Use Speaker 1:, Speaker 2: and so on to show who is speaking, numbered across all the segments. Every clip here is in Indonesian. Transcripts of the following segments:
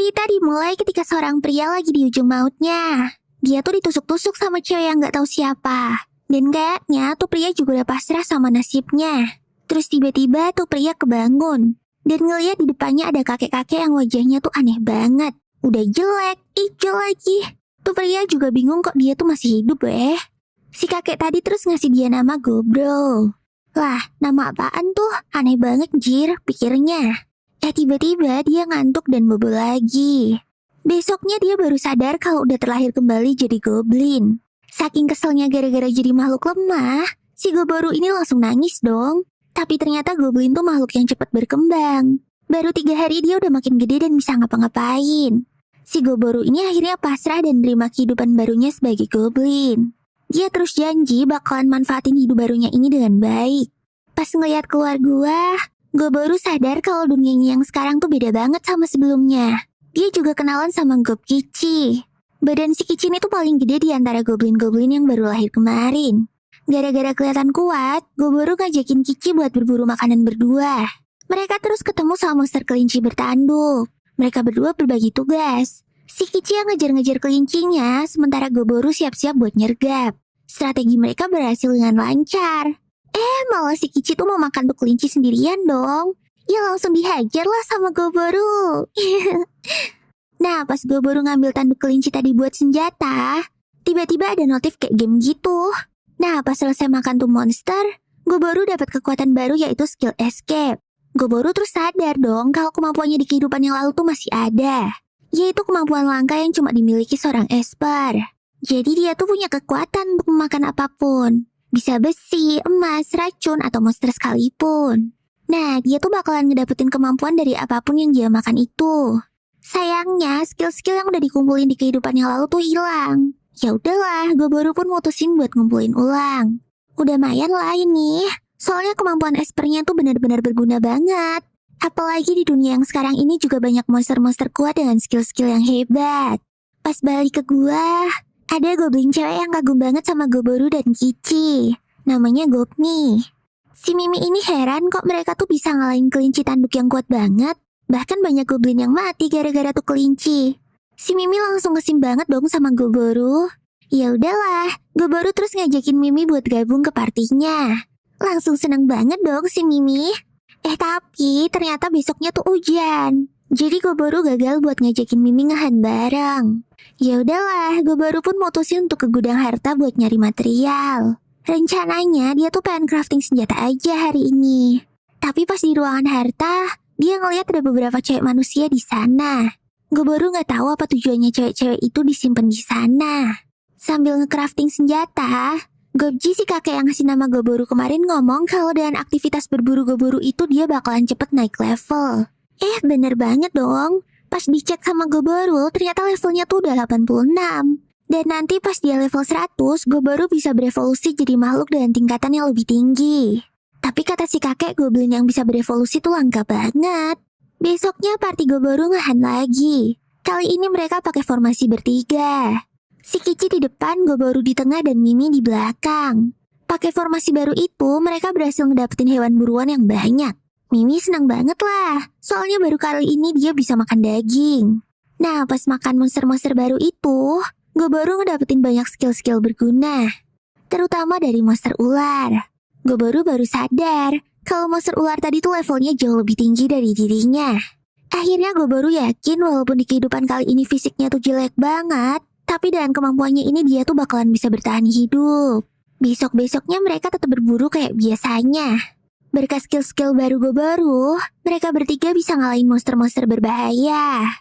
Speaker 1: Cerita dimulai ketika seorang pria lagi di ujung mautnya. Dia tuh ditusuk-tusuk sama cewek yang gak tahu siapa. Dan kayaknya tuh pria juga udah pasrah sama nasibnya. Terus tiba-tiba tuh pria kebangun. Dan ngeliat di depannya ada kakek-kakek yang wajahnya tuh aneh banget. Udah jelek, hijau lagi. Tuh pria juga bingung kok dia tuh masih hidup Si kakek tadi terus ngasih dia nama Gobro. Lah, nama apaan tuh? Aneh banget jir, pikirnya. Tiba-tiba dia ngantuk dan bobo lagi. Besoknya dia baru sadar kalau udah terlahir kembali jadi goblin. Saking keselnya gara-gara jadi makhluk lemah, si Goboro ini langsung nangis dong. Tapi ternyata goblin tuh makhluk yang cepat berkembang. Baru 3 hari dia udah makin gede dan bisa ngapa-ngapain. Si Goboro ini akhirnya pasrah dan terima kehidupan barunya sebagai goblin. Dia terus janji bakalan manfaatin hidup barunya ini dengan baik. Pas ngeliat keluar gua, Goboro sadar kalau dunianya yang sekarang tuh beda banget sama sebelumnya. Dia juga kenalan sama Gob Kici. Badan si Kici ini tuh paling gede di antara goblin-goblin yang baru lahir kemarin. Gara-gara kelihatan kuat, Goboro ngajakin Kici buat berburu makanan berdua. Mereka terus ketemu sama monster kelinci bertanduk. Mereka berdua berbagi tugas. Si Kici yang ngejar-ngejar kelincinya, sementara Goboro siap-siap buat nyergap. Strategi mereka berhasil dengan lancar. Malah si Kici tuh mau makan tuh kelinci sendirian dong. Ya langsung dihajar lah sama Goboro. Nah, pas Goboro ngambil tanduk kelinci tadi buat senjata, tiba-tiba ada notif kayak game gitu. Nah, pas selesai makan tuh monster, Goboro dapat kekuatan baru yaitu skill escape. Goboro terus sadar dong kalau kemampuannya di kehidupan yang lalu tuh masih ada. Yaitu kemampuan langka yang cuma dimiliki seorang esper. Jadi dia tuh punya kekuatan untuk memakan apapun. Bisa besi, emas, racun, atau monster sekalipun. Nah, dia tuh bakalan ngedapetin kemampuan dari apapun yang dia makan itu. Sayangnya, skill-skill yang udah dikumpulin di kehidupan yang lalu tuh hilang. Ya udahlah, Goboro pun mutusin buat ngumpulin ulang. Udah mayan lah ini. Soalnya kemampuan espernya tuh benar-benar berguna banget. Apalagi di dunia yang sekarang ini juga banyak monster-monster kuat dengan skill-skill yang hebat. Pas balik ke gua, ada goblin cewek yang kagum banget sama Goboro dan Kici. Namanya Gopmi. Si Mimi ini heran kok mereka tuh bisa ngalahin kelinci tanduk yang kuat banget. Bahkan banyak goblin yang mati gara-gara tuh kelinci. Si Mimi langsung kesim banget dong sama Goboro. Ya udahlah, Goboro terus ngajakin Mimi buat gabung ke partinya. Langsung seneng banget dong si Mimi. Tapi ternyata besoknya tuh hujan. Jadi Goboro gagal buat ngajakin Mimi ngehan bareng. Ya udahlah, Goboro pun mutusin untuk ke gudang harta buat nyari material. Rencananya dia tuh pengen crafting senjata aja hari ini. Tapi pas di ruangan harta, dia ngeliat ada beberapa cewek manusia di sana. Goboro nggak tahu apa tujuannya cewek-cewek itu disimpan di sana. Sambil nge-crafting senjata, Gobji si kakek yang ngasih nama Goboro kemarin ngomong kalau dengan aktivitas berburu Goboro itu dia bakalan cepet naik level. Bener banget dong. Pas dicek sama Goboro, ternyata levelnya tuh udah 86. Dan nanti pas dia level 100, Goboro bisa berevolusi jadi makhluk dengan tingkatan yang lebih tinggi. Tapi kata si kakek, goblin yang bisa berevolusi tuh langka banget. Besoknya party Goboro ngehan lagi. Kali ini mereka pakai formasi bertiga. Si Kici di depan, Goboro di tengah, dan Mimi di belakang. Pakai formasi baru itu, mereka berhasil ngedapetin hewan buruan yang banyak. Mimi senang banget lah, soalnya baru kali ini dia bisa makan daging. Nah, pas makan monster-monster baru itu, Goboro ngedapetin banyak skill-skill berguna. Terutama dari monster ular. Goboro baru sadar kalau monster ular tadi tuh levelnya jauh lebih tinggi dari dirinya. Akhirnya Goboro yakin walaupun di kehidupan kali ini fisiknya tuh jelek banget, tapi dengan kemampuannya ini dia tuh bakalan bisa bertahan hidup. Besok-besoknya mereka tetap berburu kayak biasanya. Berkat skill-skill baru Goboro, mereka bertiga bisa ngalahin monster-monster berbahaya.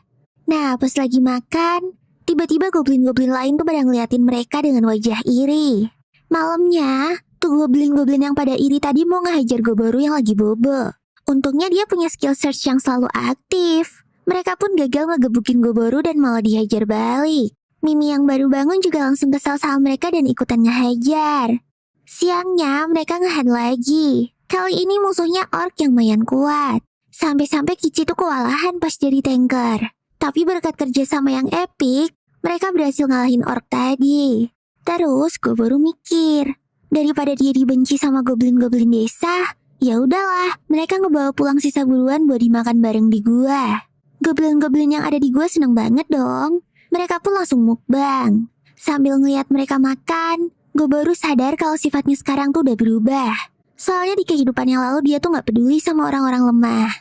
Speaker 1: Nah, pas lagi makan, tiba-tiba goblin-goblin lain tuh pada ngeliatin mereka dengan wajah iri. Malamnya, tuh goblin-goblin yang pada iri tadi mau ngehajar Goboro yang lagi bobo. Untungnya dia punya skill search yang selalu aktif. Mereka pun gagal ngegebukin Goboro dan malah dihajar balik. Mimi yang baru bangun juga langsung kesal sama mereka dan ikutan ngehajar. Siangnya, mereka ngehan lagi. Kali ini musuhnya orc yang lumayan kuat. Sampai-sampai Kici tuh kewalahan pas jadi tanker. Tapi berkat kerjasama yang epic, mereka berhasil ngalahin orc tadi. Terus Goboro mikir, daripada dia dibenci sama goblin-goblin desa, ya udahlah, mereka ngebawa pulang sisa buruan buat dimakan bareng di gua. Goblin-goblin yang ada di gua seneng banget dong. Mereka pun langsung mukbang. Sambil ngeliat mereka makan, gue baru sadar kalau sifatnya sekarang tuh udah berubah. Soalnya di kehidupan yang lalu dia tuh gak peduli sama orang-orang lemah.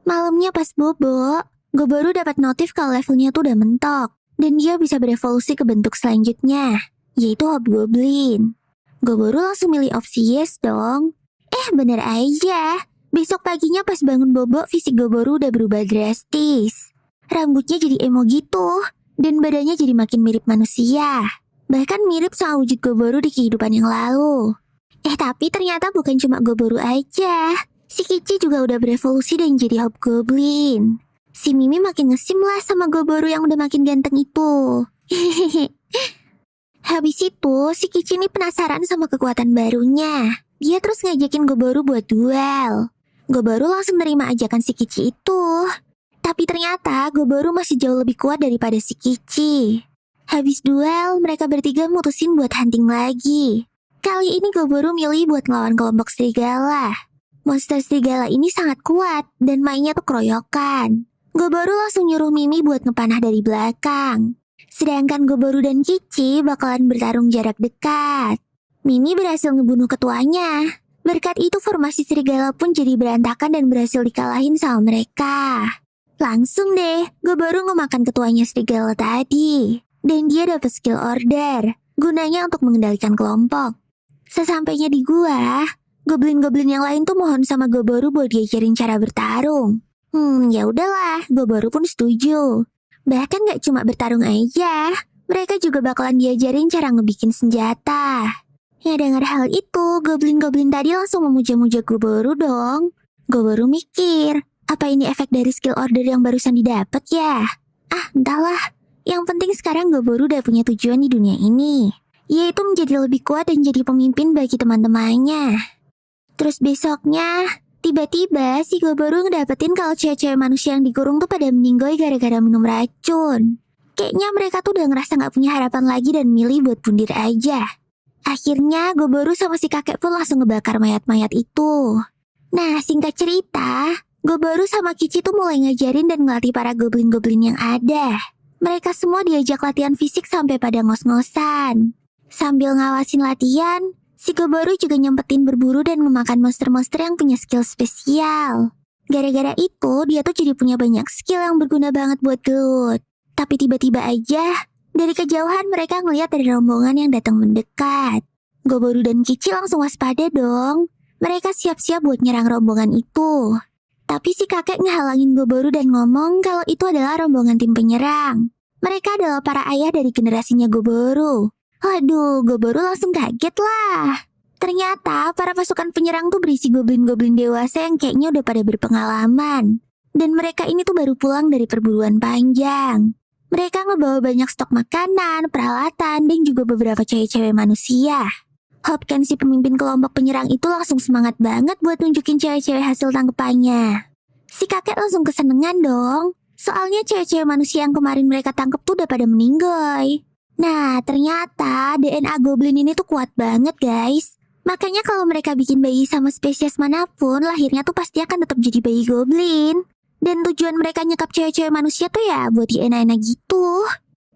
Speaker 1: Malamnya pas bobo, gue baru dapat notif kalau levelnya tuh udah mentok. Dan dia bisa berevolusi ke bentuk selanjutnya, yaitu Hobgoblin. Gue baru langsung milih opsi yes dong. Bener aja. Besok paginya pas bangun bobo, fisik gue baru udah berubah drastis. Rambutnya jadi emo gitu. Dan badannya jadi makin mirip manusia. Bahkan mirip sama wujud Goboru di kehidupan yang lalu. Tapi ternyata bukan cuma Goboru aja. Si Kici juga udah berevolusi dan jadi Hobgoblin. Si Mimi makin ngesim lah sama Goboru yang udah makin ganteng itu. Habis itu, si Kici ini penasaran sama kekuatan barunya. Dia terus ngajakin Goboru buat duel. Goboru langsung nerima ajakan si Kici itu. Tapi ternyata Goboru masih jauh lebih kuat daripada si Kici. Habis duel, mereka bertiga mutusin buat hunting lagi. Kali ini Goboru milih buat ngelawan kelompok serigala. Monster serigala ini sangat kuat dan mainnya tuh keroyokan. Goboru langsung nyuruh Mimi buat ngepanah dari belakang. Sedangkan Goboru dan Kici bakalan bertarung jarak dekat. Mimi berhasil ngebunuh ketuanya. Berkat itu formasi serigala pun jadi berantakan dan berhasil dikalahin sama mereka. Langsung deh, Goboru ngemakan ketuanya serigala tadi. Dan dia dapat skill order, gunanya untuk mengendalikan kelompok. Sesampainya di gua, goblin-goblin yang lain tuh mohon sama Goboru buat diajarin cara bertarung. Ya udahlah, Goboru pun setuju. Bahkan gak cuma bertarung aja, mereka juga bakalan diajarin cara ngebikin senjata. Ya dengar hal itu, goblin-goblin tadi langsung memuja-muja Goboru dong. Goboru mikir, apa ini efek dari skill order yang barusan didapat ya? Entahlah. Yang penting sekarang Goboru udah punya tujuan di dunia ini, yaitu menjadi lebih kuat dan jadi pemimpin bagi teman-temannya. Terus besoknya, tiba-tiba si Goboru ngedapetin kalau cewek-cewek manusia yang dikurung tuh pada meninggoy gara-gara minum racun. Kayaknya mereka tuh udah ngerasa gak punya harapan lagi dan milih buat bundir aja. Akhirnya Goboru sama si kakek pun langsung ngebakar mayat-mayat itu. Nah, singkat cerita, Goboru sama Kici tuh mulai ngajarin dan ngelatih para goblin-goblin yang ada. Mereka semua diajak latihan fisik sampai pada ngos-ngosan. Sambil ngawasin latihan, si Goboru juga nyempetin berburu dan memakan monster-monster yang punya skill spesial. Gara-gara itu, dia tuh jadi punya banyak skill yang berguna banget buat gelut. Tapi tiba-tiba aja, dari kejauhan mereka ngeliat ada rombongan yang datang mendekat. Goboru dan Kici langsung waspada dong. Mereka siap-siap buat nyerang rombongan itu. Tapi si kakek ngehalangin Goboru dan ngomong kalau itu adalah rombongan tim penyerang. Mereka adalah para ayah dari generasinya Goboru. Waduh, Goboru langsung kaget lah. Ternyata para pasukan penyerang tuh berisi goblin-goblin dewasa yang kayaknya udah pada berpengalaman. Dan mereka ini tuh baru pulang dari perburuan panjang. Mereka ngebawa banyak stok makanan, peralatan, dan juga beberapa cewek-cewek manusia. Hopken si pemimpin kelompok penyerang itu langsung semangat banget buat nunjukin cewek-cewek hasil tangkepannya. Si kakek langsung kesenengan dong. Soalnya cewek-cewek manusia yang kemarin mereka tangkep tuh udah pada meninggoy. Nah, ternyata DNA goblin ini tuh kuat banget guys. Makanya kalau mereka bikin bayi sama spesies manapun, lahirnya tuh pasti akan tetap jadi bayi goblin. Dan tujuan mereka nyekap cewek-cewek manusia tuh ya buat enak-enak gitu.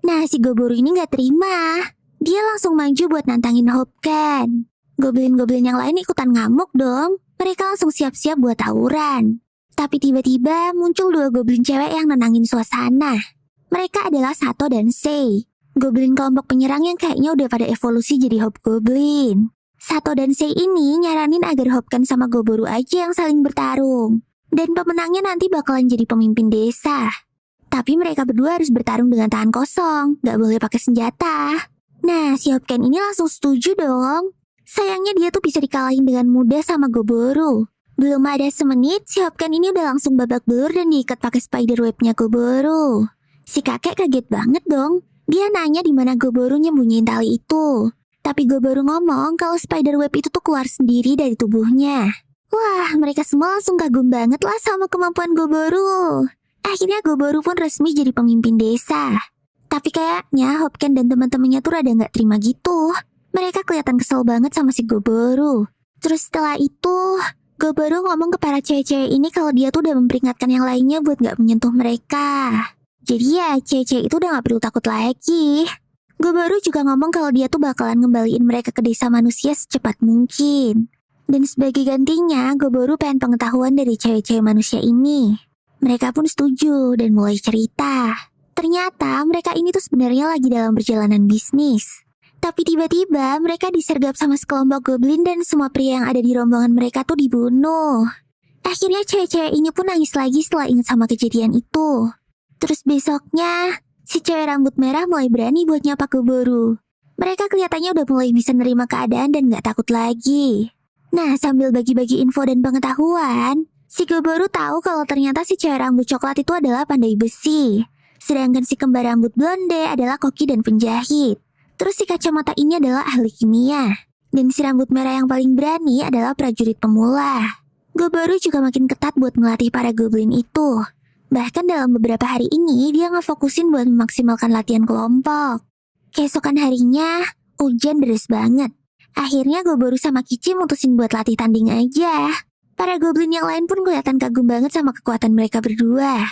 Speaker 1: Nah, si Goboru ini gak terima. Dia langsung maju buat nantangin Hopken. Goblin-goblin yang lain ikutan ngamuk dong. Mereka langsung siap-siap buat tawuran. Tapi tiba-tiba muncul dua goblin cewek yang nenangin suasana. Mereka adalah Sato dan Sei. Goblin kelompok penyerang yang kayaknya udah pada evolusi jadi Hobgoblin. Sato dan Sei ini nyaranin agar Hopken sama Goboru aja yang saling bertarung. Dan pemenangnya nanti bakalan jadi pemimpin desa. Tapi mereka berdua harus bertarung dengan tangan kosong, gak boleh pakai senjata. Nah, si Hopken ini langsung setuju dong. Sayangnya dia tuh bisa dikalahin dengan mudah sama Goboru. Belum ada semenit, si Hopken ini udah langsung babak belur dan diikat pakai spider webnya Goboru. Si kakek kaget banget dong. Dia nanya di mana Goboru nyembunyiin tali itu. Tapi Goboru ngomong kalau spider web itu tuh keluar sendiri dari tubuhnya. Wah, mereka semua langsung kagum banget lah sama kemampuan Goboru. Akhirnya Goboru pun resmi jadi pemimpin desa. Tapi kayaknya Hopken dan teman-temannya tuh rada gak terima gitu. Mereka kelihatan kesel banget sama si Goboru. Terus setelah itu, Goboru ngomong ke para cewek-cewek ini kalau dia tuh udah memperingatkan yang lainnya buat gak menyentuh mereka. Jadi ya, cewek-cewek itu udah gak perlu takut lagi. Goboru juga ngomong kalau dia tuh bakalan ngembaliin mereka ke desa manusia secepat mungkin. Dan sebagai gantinya, Goboru pengen pengetahuan dari cewek-cewek manusia ini. Mereka pun setuju dan mulai cerita. Ternyata mereka ini tuh sebenarnya lagi dalam perjalanan bisnis. Tapi tiba-tiba mereka disergap sama sekelompok goblin dan semua pria yang ada di rombongan mereka tuh dibunuh. Akhirnya cewek-cewek ini pun nangis lagi setelah ingat sama kejadian itu. Terus besoknya, si cewek rambut merah mulai berani buat nyapa Goboru. Mereka kelihatannya udah mulai bisa nerima keadaan dan gak takut lagi. Nah, sambil bagi-bagi info dan pengetahuan, si Goboru tahu kalau ternyata si cewek rambut coklat itu adalah pandai besi. Sedangkan si kembar rambut blonde adalah koki dan penjahit. Terus si kacamata ini adalah ahli kimia. Dan si rambut merah yang paling berani adalah prajurit pemula. Goboru juga makin ketat buat ngelatih para goblin itu. Bahkan dalam beberapa hari ini, dia ngefokusin buat memaksimalkan latihan kelompok. Keesokan harinya, hujan deras banget. Akhirnya Goboru sama Kichi mutusin buat latih tanding aja. Para goblin yang lain pun kelihatan kagum banget sama kekuatan mereka berdua.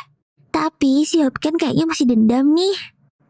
Speaker 1: Tapi si Hopken kayaknya masih dendam nih.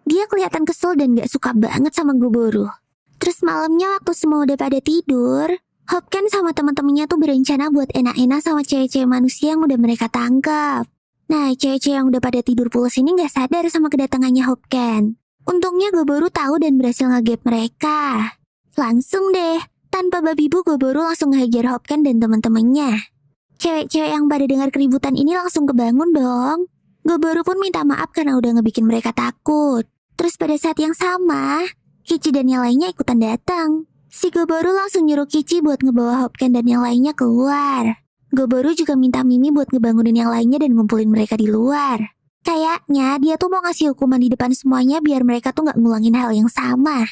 Speaker 1: Dia kelihatan kesel dan gak suka banget sama Goboru. Terus malamnya waktu semua udah pada tidur, Hopken sama teman-temannya tuh berencana buat enak-enak sama cewek-cewek manusia yang udah mereka tangkap. Nah, cewek-cewek yang udah pada tidur pulas ini gak sadar sama kedatangannya Hopken. Untungnya Goboru tahu dan berhasil ngegap mereka. Langsung deh, tanpa babi bu Goboru langsung ngehajar Hopken dan teman-temannya. Cewek-cewek yang pada dengar keributan ini langsung kebangun dong. Goboru pun minta maaf karena udah ngebikin mereka takut. Terus pada saat yang sama, Kichi dan yang lainnya ikutan datang. Si Goboru langsung nyuruh Kichi buat ngebawa Hopken dan yang lainnya keluar. Goboru juga minta Mimi buat ngebangunin yang lainnya dan ngumpulin mereka di luar. Kayaknya dia tuh mau ngasih hukuman di depan semuanya biar mereka tuh gak ngulangin hal yang sama.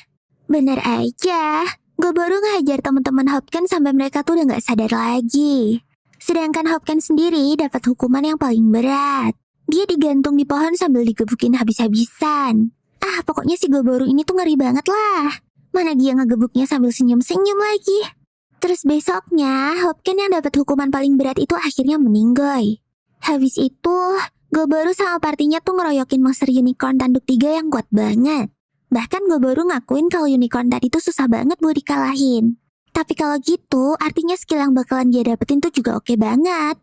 Speaker 1: Bener aja, Goboru ngehajar teman-teman Hopken sampai mereka tuh udah gak sadar lagi. Sedangkan Hopken sendiri dapat hukuman yang paling berat. Dia digantung di pohon sambil digebukin habis-habisan. Pokoknya si Goboru ini tuh ngeri banget lah. Mana dia ngegebuknya sambil senyum-senyum lagi. Terus besoknya, Hopken yang dapat hukuman paling berat itu akhirnya meninggoy. Habis itu, Goboru sama partinya tuh ngeroyokin monster unicorn tanduk 3 yang kuat banget. Bahkan Goboru ngakuin kalau unicorn tadi tuh susah banget buat dikalahin. Tapi kalau gitu, artinya skill yang bakalan dia dapetin tuh juga oke banget.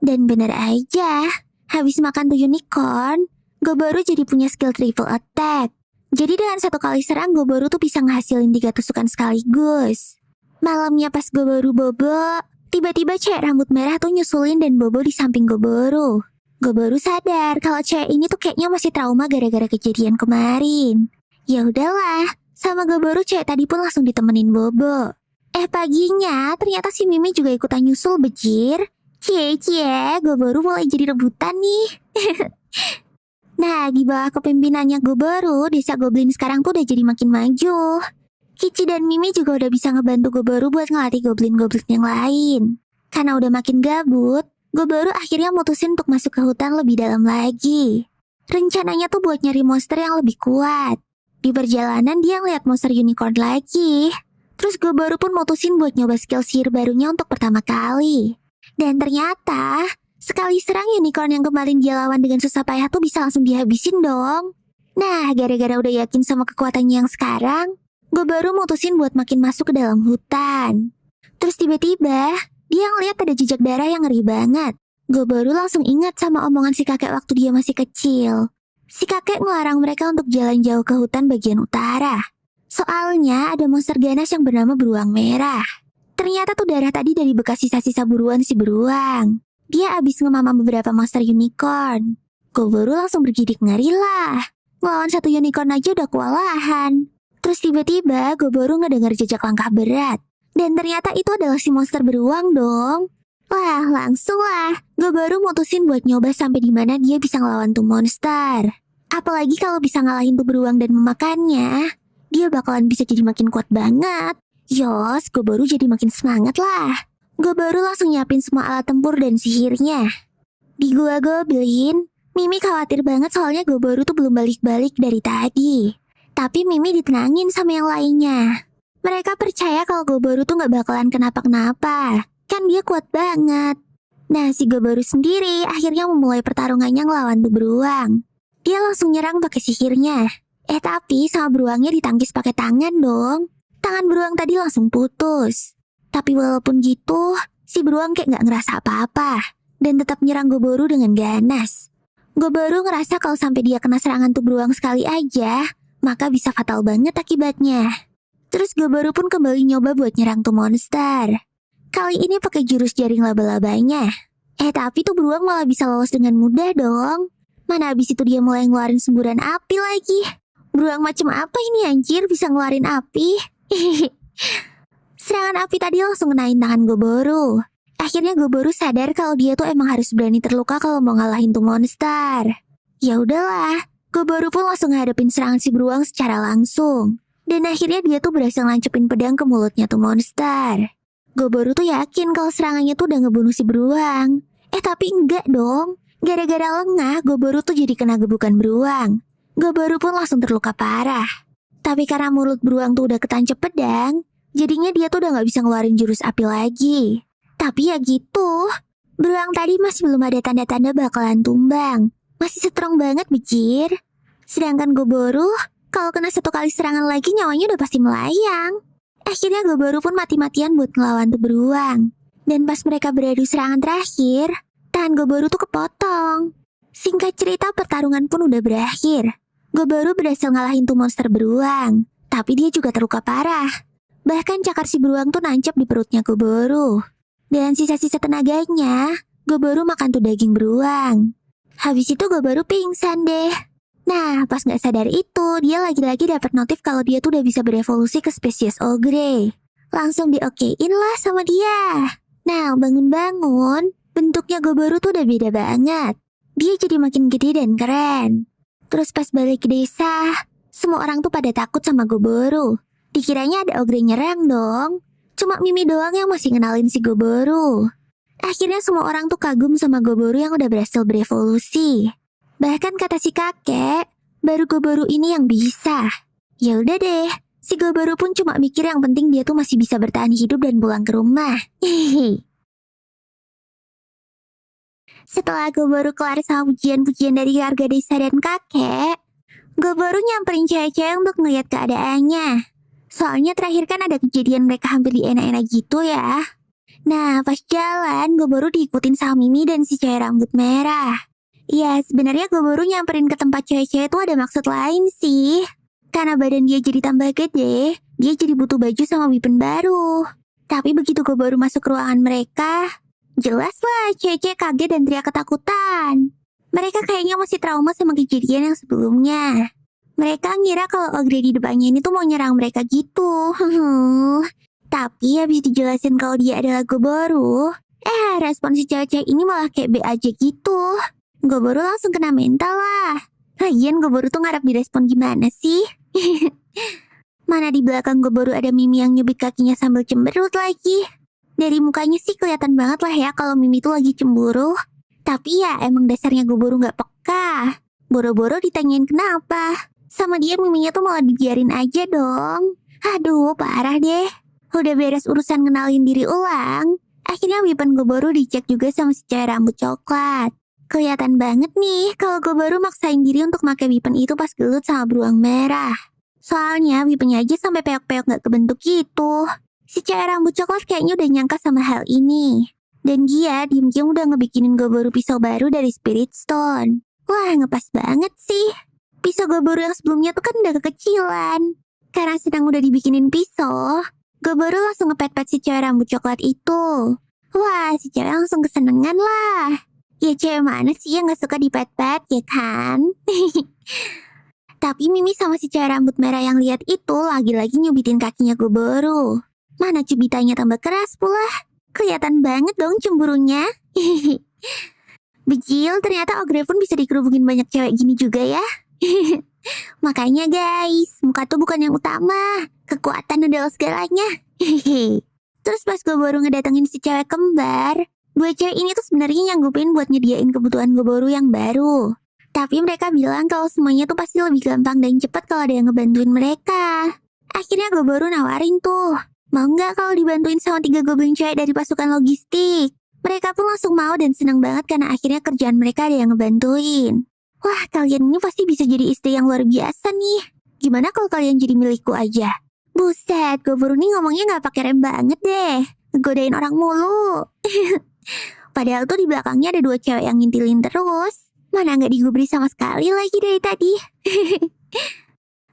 Speaker 1: Dan bener aja, habis makan tuh unicorn, Goboru jadi punya skill triple attack. Jadi dengan satu kali serang, Goboru tuh bisa ngehasilin 3 tusukan sekaligus. Malamnya pas Goboru bobo, tiba-tiba cewek rambut merah tuh nyusulin dan bobo di samping Goboru. Goboru sadar kalau cewek ini tuh kayaknya masih trauma gara-gara kejadian kemarin. Ya udahlah, sama Goboru cewek tadi pun langsung ditemenin bobo. Paginya ternyata si Mimi juga ikutan nyusul bejir. Cie, Goboru mulai jadi rebutan nih. Nah, di bawah kepemimpinannya Goboru, desa Goblin sekarang tuh udah jadi makin maju. Kichi dan Mimi juga udah bisa ngebantu Goboru buat ngelatih goblin-goblin yang lain. Karena udah makin gabut, Goboru akhirnya mutusin untuk masuk ke hutan lebih dalam lagi. Rencananya tuh buat nyari monster yang lebih kuat. Di perjalanan dia ngeliat monster unicorn lagi. Terus Goboru pun mutusin buat nyoba skill sihir barunya untuk pertama kali. Dan ternyata, sekali serang unicorn yang kemarin dia lawan dengan susah payah tuh bisa langsung dihabisin dong. Nah, gara-gara udah yakin sama kekuatannya yang sekarang, Goboru mutusin buat makin masuk ke dalam hutan. Terus tiba-tiba, dia ngeliat ada jejak darah yang ngeri banget. Goboru langsung ingat sama omongan si kakek waktu dia masih kecil. Si kakek ngelarang mereka untuk jalan jauh ke hutan bagian utara. Soalnya ada monster ganas yang bernama beruang merah. Ternyata tuh darah tadi dari bekas sisa-sisa buruan si beruang. Dia abis ngemamam beberapa monster unicorn. Goboru langsung bergidik ngeri lah. Ngelawan satu unicorn aja udah kewalahan. Terus tiba-tiba Goboru ngedengar jejak langkah berat. Dan ternyata itu adalah si monster beruang dong. Wah, langsung lah. Goboru mutusin buat nyoba sampai di mana dia bisa ngelawan tuh monster. Apalagi kalau bisa ngalahin tuh beruang dan memakannya, dia bakalan bisa jadi makin kuat banget. Yos, Goboru jadi makin semangat lah. Goboru langsung nyiapin semua alat tempur dan sihirnya. Di gua Goblin, Mimi khawatir banget soalnya Goboru tuh belum balik-balik dari tadi. Tapi Mimi ditenangin sama yang lainnya. Mereka percaya kalau Goboru tuh gak bakalan kenapa-kenapa. Kan dia kuat banget. Nah, si Goboru sendiri akhirnya memulai pertarungannya ngelawan tuh beruang. Dia langsung nyerang pakai sihirnya. Tapi sama beruangnya ditangkis pakai tangan dong. Tangan beruang tadi langsung putus. Tapi walaupun gitu, si beruang kayak gak ngerasa apa-apa. Dan tetap nyerang Goboru dengan ganas. Goboru ngerasa kalau sampai dia kena serangan tuh beruang sekali aja, maka bisa fatal banget akibatnya. Terus Goboru pun kembali nyoba buat nyerang tuh monster. Kali ini pakai jurus jaring laba-labanya. Tapi tuh beruang malah bisa lolos dengan mudah dong. Mana habis itu dia mulai ngeluarin semburan api lagi. Beruang macam apa ini anjir bisa ngeluarin api? Serangan api tadi langsung kenain tangan Goboru. Akhirnya Goboru sadar kalau dia tuh emang harus berani terluka kalau mau ngalahin tuh monster. Ya udahlah, Goboru pun langsung ngadepin serangan si beruang secara langsung. Dan akhirnya dia tuh berhasil lancepin pedang ke mulutnya tuh monster. Goboru tuh yakin kalau serangannya tuh udah ngebunuh si beruang. Tapi enggak dong. Gara-gara lengah, Goboru tuh jadi kena gebukan beruang. Goboru pun langsung terluka parah. Tapi karena mulut beruang tuh udah ketancap pedang, jadinya dia tuh udah gak bisa ngeluarin jurus api lagi. Tapi ya gitu, beruang tadi masih belum ada tanda-tanda bakalan tumbang. Masih strong banget, bejir. Sedangkan Goboru, kalau kena satu kali serangan lagi nyawanya udah pasti melayang. Akhirnya Goboru pun mati-matian buat ngelawan tuh beruang. Dan pas mereka beradu serangan terakhir, tangan Goboru tuh kepotong. Singkat cerita pertarungan pun udah berakhir. Goboru berhasil ngalahin tuh monster beruang. Tapi dia juga terluka parah. Bahkan cakar si beruang tuh nancap di perutnya Goboru. Dan sisa-sisa tenaganya, Goboru makan tuh daging beruang. Habis itu Goboru pingsan deh. Nah, pas gak sadar itu, dia lagi-lagi dapat notif kalau dia tuh udah bisa berevolusi ke spesies ogre. Langsung diokein lah sama dia. Nah, bangun-bangun, bentuknya Goboru tuh udah beda banget. Dia jadi makin gede dan keren. Terus pas balik ke desa, semua orang tuh pada takut sama Goboru. Dikiranya ada ogre nyerang dong. Cuma Mimi doang yang masih kenalin si Goboru. Akhirnya semua orang tuh kagum sama Goboru yang udah berhasil berevolusi. Bahkan kata si kakek, baru Goboru ini yang bisa. Ya udah deh, si Goboru pun cuma mikir yang penting dia tuh masih bisa bertahan hidup dan pulang ke rumah. Setelah Goboru kelar sama pujian-pujian dari warga desa dan kakek, Goboru nyamperin cewek-cewek untuk ngeliat keadaannya. Soalnya terakhir kan ada kejadian mereka hampir dienak-enak gitu ya. Nah, pas jalan, Goboru diikutin sama Mimi dan si cewek rambut merah. Ya, sebenarnya Goboru nyamperin ke tempat cewek-cewek itu ada maksud lain sih. Karena badan dia jadi tambah gede, dia jadi butuh baju sama weapon baru. Tapi begitu Goboru masuk ke ruangan mereka, jelaslah cewek-cewek kaget dan teriak ketakutan. Mereka kayaknya masih trauma sama kejadian yang sebelumnya. Mereka ngira kalau ogre di depannya ini tuh mau nyerang mereka gitu. Tapi habis dijelasin kalau dia adalah Goboru, respon si cewek-cewek ini malah kayak B aja gitu. Goboru langsung kena mental lah. Lagian Goboru tuh ngarep direspon gimana sih? Mana di belakang Goboru ada Mimi yang nyubit kakinya sambil cemberut lagi. Dari mukanya sih kelihatan banget lah ya kalau Mimi tuh lagi cemburu. Tapi ya emang dasarnya Goboru gak peka. Boro-boro ditanyain kenapa. Sama dia Miminya tuh malah dibiarin aja dong. Aduh, parah deh. Udah beres urusan kenalin diri ulang. Akhirnya weapon Goboru dicek juga sama si cewek rambut coklat. Kelihatan banget nih kalau Goboru maksain diri untuk pakai weapon itu pas gelut sama beruang merah. Soalnya weaponnya aja sampai peok-peok gak kebentuk gitu. Si cewek rambut coklat kayaknya udah nyangka sama hal ini. Dan dia diem-diem udah ngebikinin Goboru pisau baru dari Spirit Stone. Wah, ngepas banget sih. Pisau Goboru yang sebelumnya tuh kan udah kekecilan. Karena sedang udah dibikinin pisau, Goboru langsung ngepet-pet si cewek rambut coklat itu. Wah, si cewek langsung kesenengan lah. Ya cewek mana sih yang gak suka dipet-pet, ya kan? Tapi Mimi sama si cewek rambut merah yang lihat itu lagi-lagi nyubitin kakinya Goboru. Mana cubitannya tambah keras pula. Kelihatan banget dong cemburunya. Bejil, ternyata ogre pun bisa dikerubungin banyak cewek gini juga ya. Makanya guys, muka tuh bukan yang utama. Kekuatan adalah segalanya. Terus pas Goboru ngedatengin si cewek kembar, dua cewek ini tuh sebenarnya nyanggupin buat nyediain kebutuhan Goboru yang baru. Tapi mereka bilang kalau semuanya tuh pasti lebih gampang dan cepat kalau ada yang ngebantuin mereka. Akhirnya Goboru nawarin tuh, Mau nggak kalau dibantuin sama 3 goblin cewek dari pasukan logistik? Mereka pun langsung mau dan senang banget karena akhirnya kerjaan mereka ada yang ngebantuin. Wah, kalian ini pasti bisa jadi istri yang luar biasa nih. Gimana kalau kalian jadi milikku aja? Buset, Goboro nih ngomongnya nggak pakai rem banget deh. Ngegodain orang mulu. Padahal tuh di belakangnya ada 2 cewek yang ngintilin terus. Mana nggak digubris sama sekali lagi dari tadi.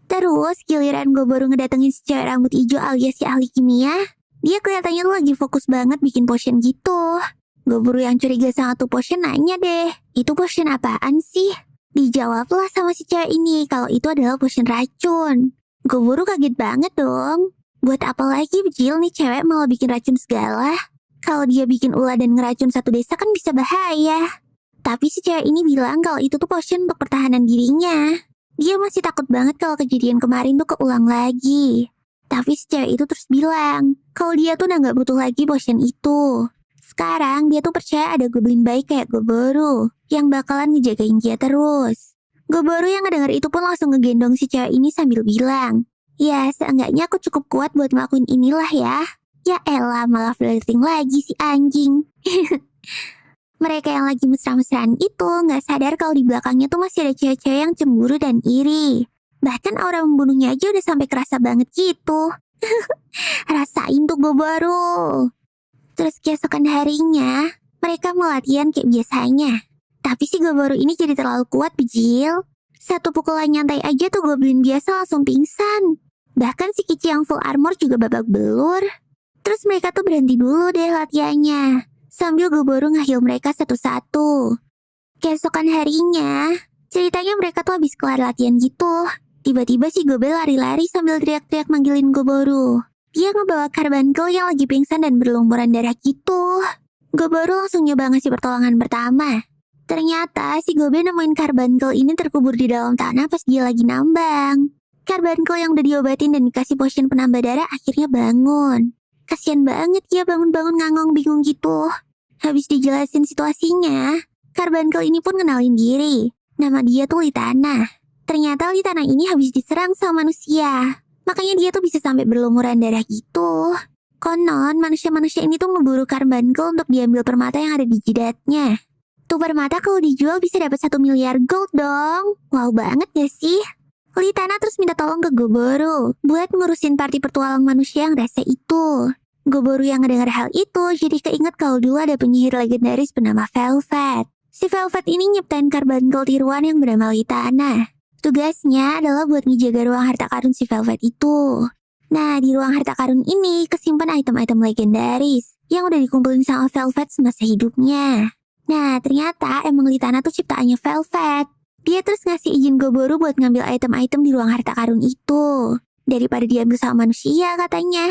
Speaker 1: Terus giliran Goboro ngedatengin si cewek rambut hijau alias si ahli kimia. Dia kelihatannya tuh lagi fokus banget bikin potion gitu. Goboro yang curiga sama tuh potion nanya deh, itu potion apaan sih? Dijawablah sama si cewek ini kalau itu adalah potion racun. Goboro kaget banget dong. Buat apa lagi bejil nih cewek malah bikin racun segala? Kalau dia bikin ulah dan ngeracun satu desa kan bisa bahaya. Tapi si cewek ini bilang kalau itu tuh potion untuk pertahanan dirinya. Dia masih takut banget kalau kejadian kemarin tuh keulang lagi. Tapi si cewek itu terus bilang kalau dia tuh udah gak butuh lagi potion itu. Sekarang dia tuh percaya ada goblin baik kayak Goboro yang bakalan ngejagain dia terus. Goboro yang ngedenger itu pun langsung ngegendong si cewek ini sambil bilang, ya seenggaknya aku cukup kuat buat ngelakuin inilah ya. Ya elah malah flirting lagi si anjing. Mereka yang lagi mesra-mesraan itu gak sadar kalau di belakangnya tuh masih ada cewek-cewek yang cemburu dan iri. Bahkan aura membunuhnya aja udah sampai kerasa banget gitu. Rasain tuh Goboro. Terus keesokan harinya, mereka mau latihan kayak biasanya. Tapi si Goboro ini jadi terlalu kuat, bejil. Satu pukulan nyantai aja tuh goblin biasa langsung pingsan. Bahkan si Kici yang full armor juga babak belur. Terus mereka tuh berhenti dulu deh latihannya. Sambil Goboro ngahil mereka satu-satu. Keesokan harinya, ceritanya mereka tuh habis kelar latihan gitu. Tiba-tiba si Gobel lari-lari sambil teriak-teriak manggilin Goboro. Dia ngebawa Carbuncle yang lagi pingsan dan berlumuran darah gitu. Goboro langsung nyoba ngasih pertolongan pertama. Ternyata si Gobe nemuin Carbuncle ini terkubur di dalam tanah pas dia lagi nambang. Carbuncle yang udah diobatin dan dikasih potion penambah darah akhirnya bangun. Kasian banget dia bangun-bangun ngangong bingung gitu. Habis dijelasin situasinya, Carbuncle ini pun kenalin diri. Nama dia tuh Litana. Ternyata Litana ini habis diserang sama manusia. Makanya dia tuh bisa sampai berlumuran darah gitu. Konon, manusia-manusia ini tuh ngeburu Carbuncle untuk diambil permata yang ada di jidatnya. Tuh permata kalau dijual bisa dapat 1 miliar gold dong. Wow banget gak sih? Litana terus minta tolong ke Goboro buat ngurusin party petualang manusia yang rese itu. Goboro yang ngedengar hal itu jadi keinget kalau dulu ada penyihir legendaris bernama Velvet. Si Velvet ini nyiptain Carbuncle tiruan yang bernama Litana. Tugasnya adalah buat ngejaga ruang harta karun si Velvet itu. Nah, di ruang harta karun ini kesimpan item-item legendaris yang udah dikumpulin sama Velvet semasa hidupnya. Nah, ternyata emang Litana tuh ciptaannya Velvet. Dia terus ngasih izin Goboro buat ngambil item-item di ruang harta karun itu. Daripada diambil sama manusia katanya.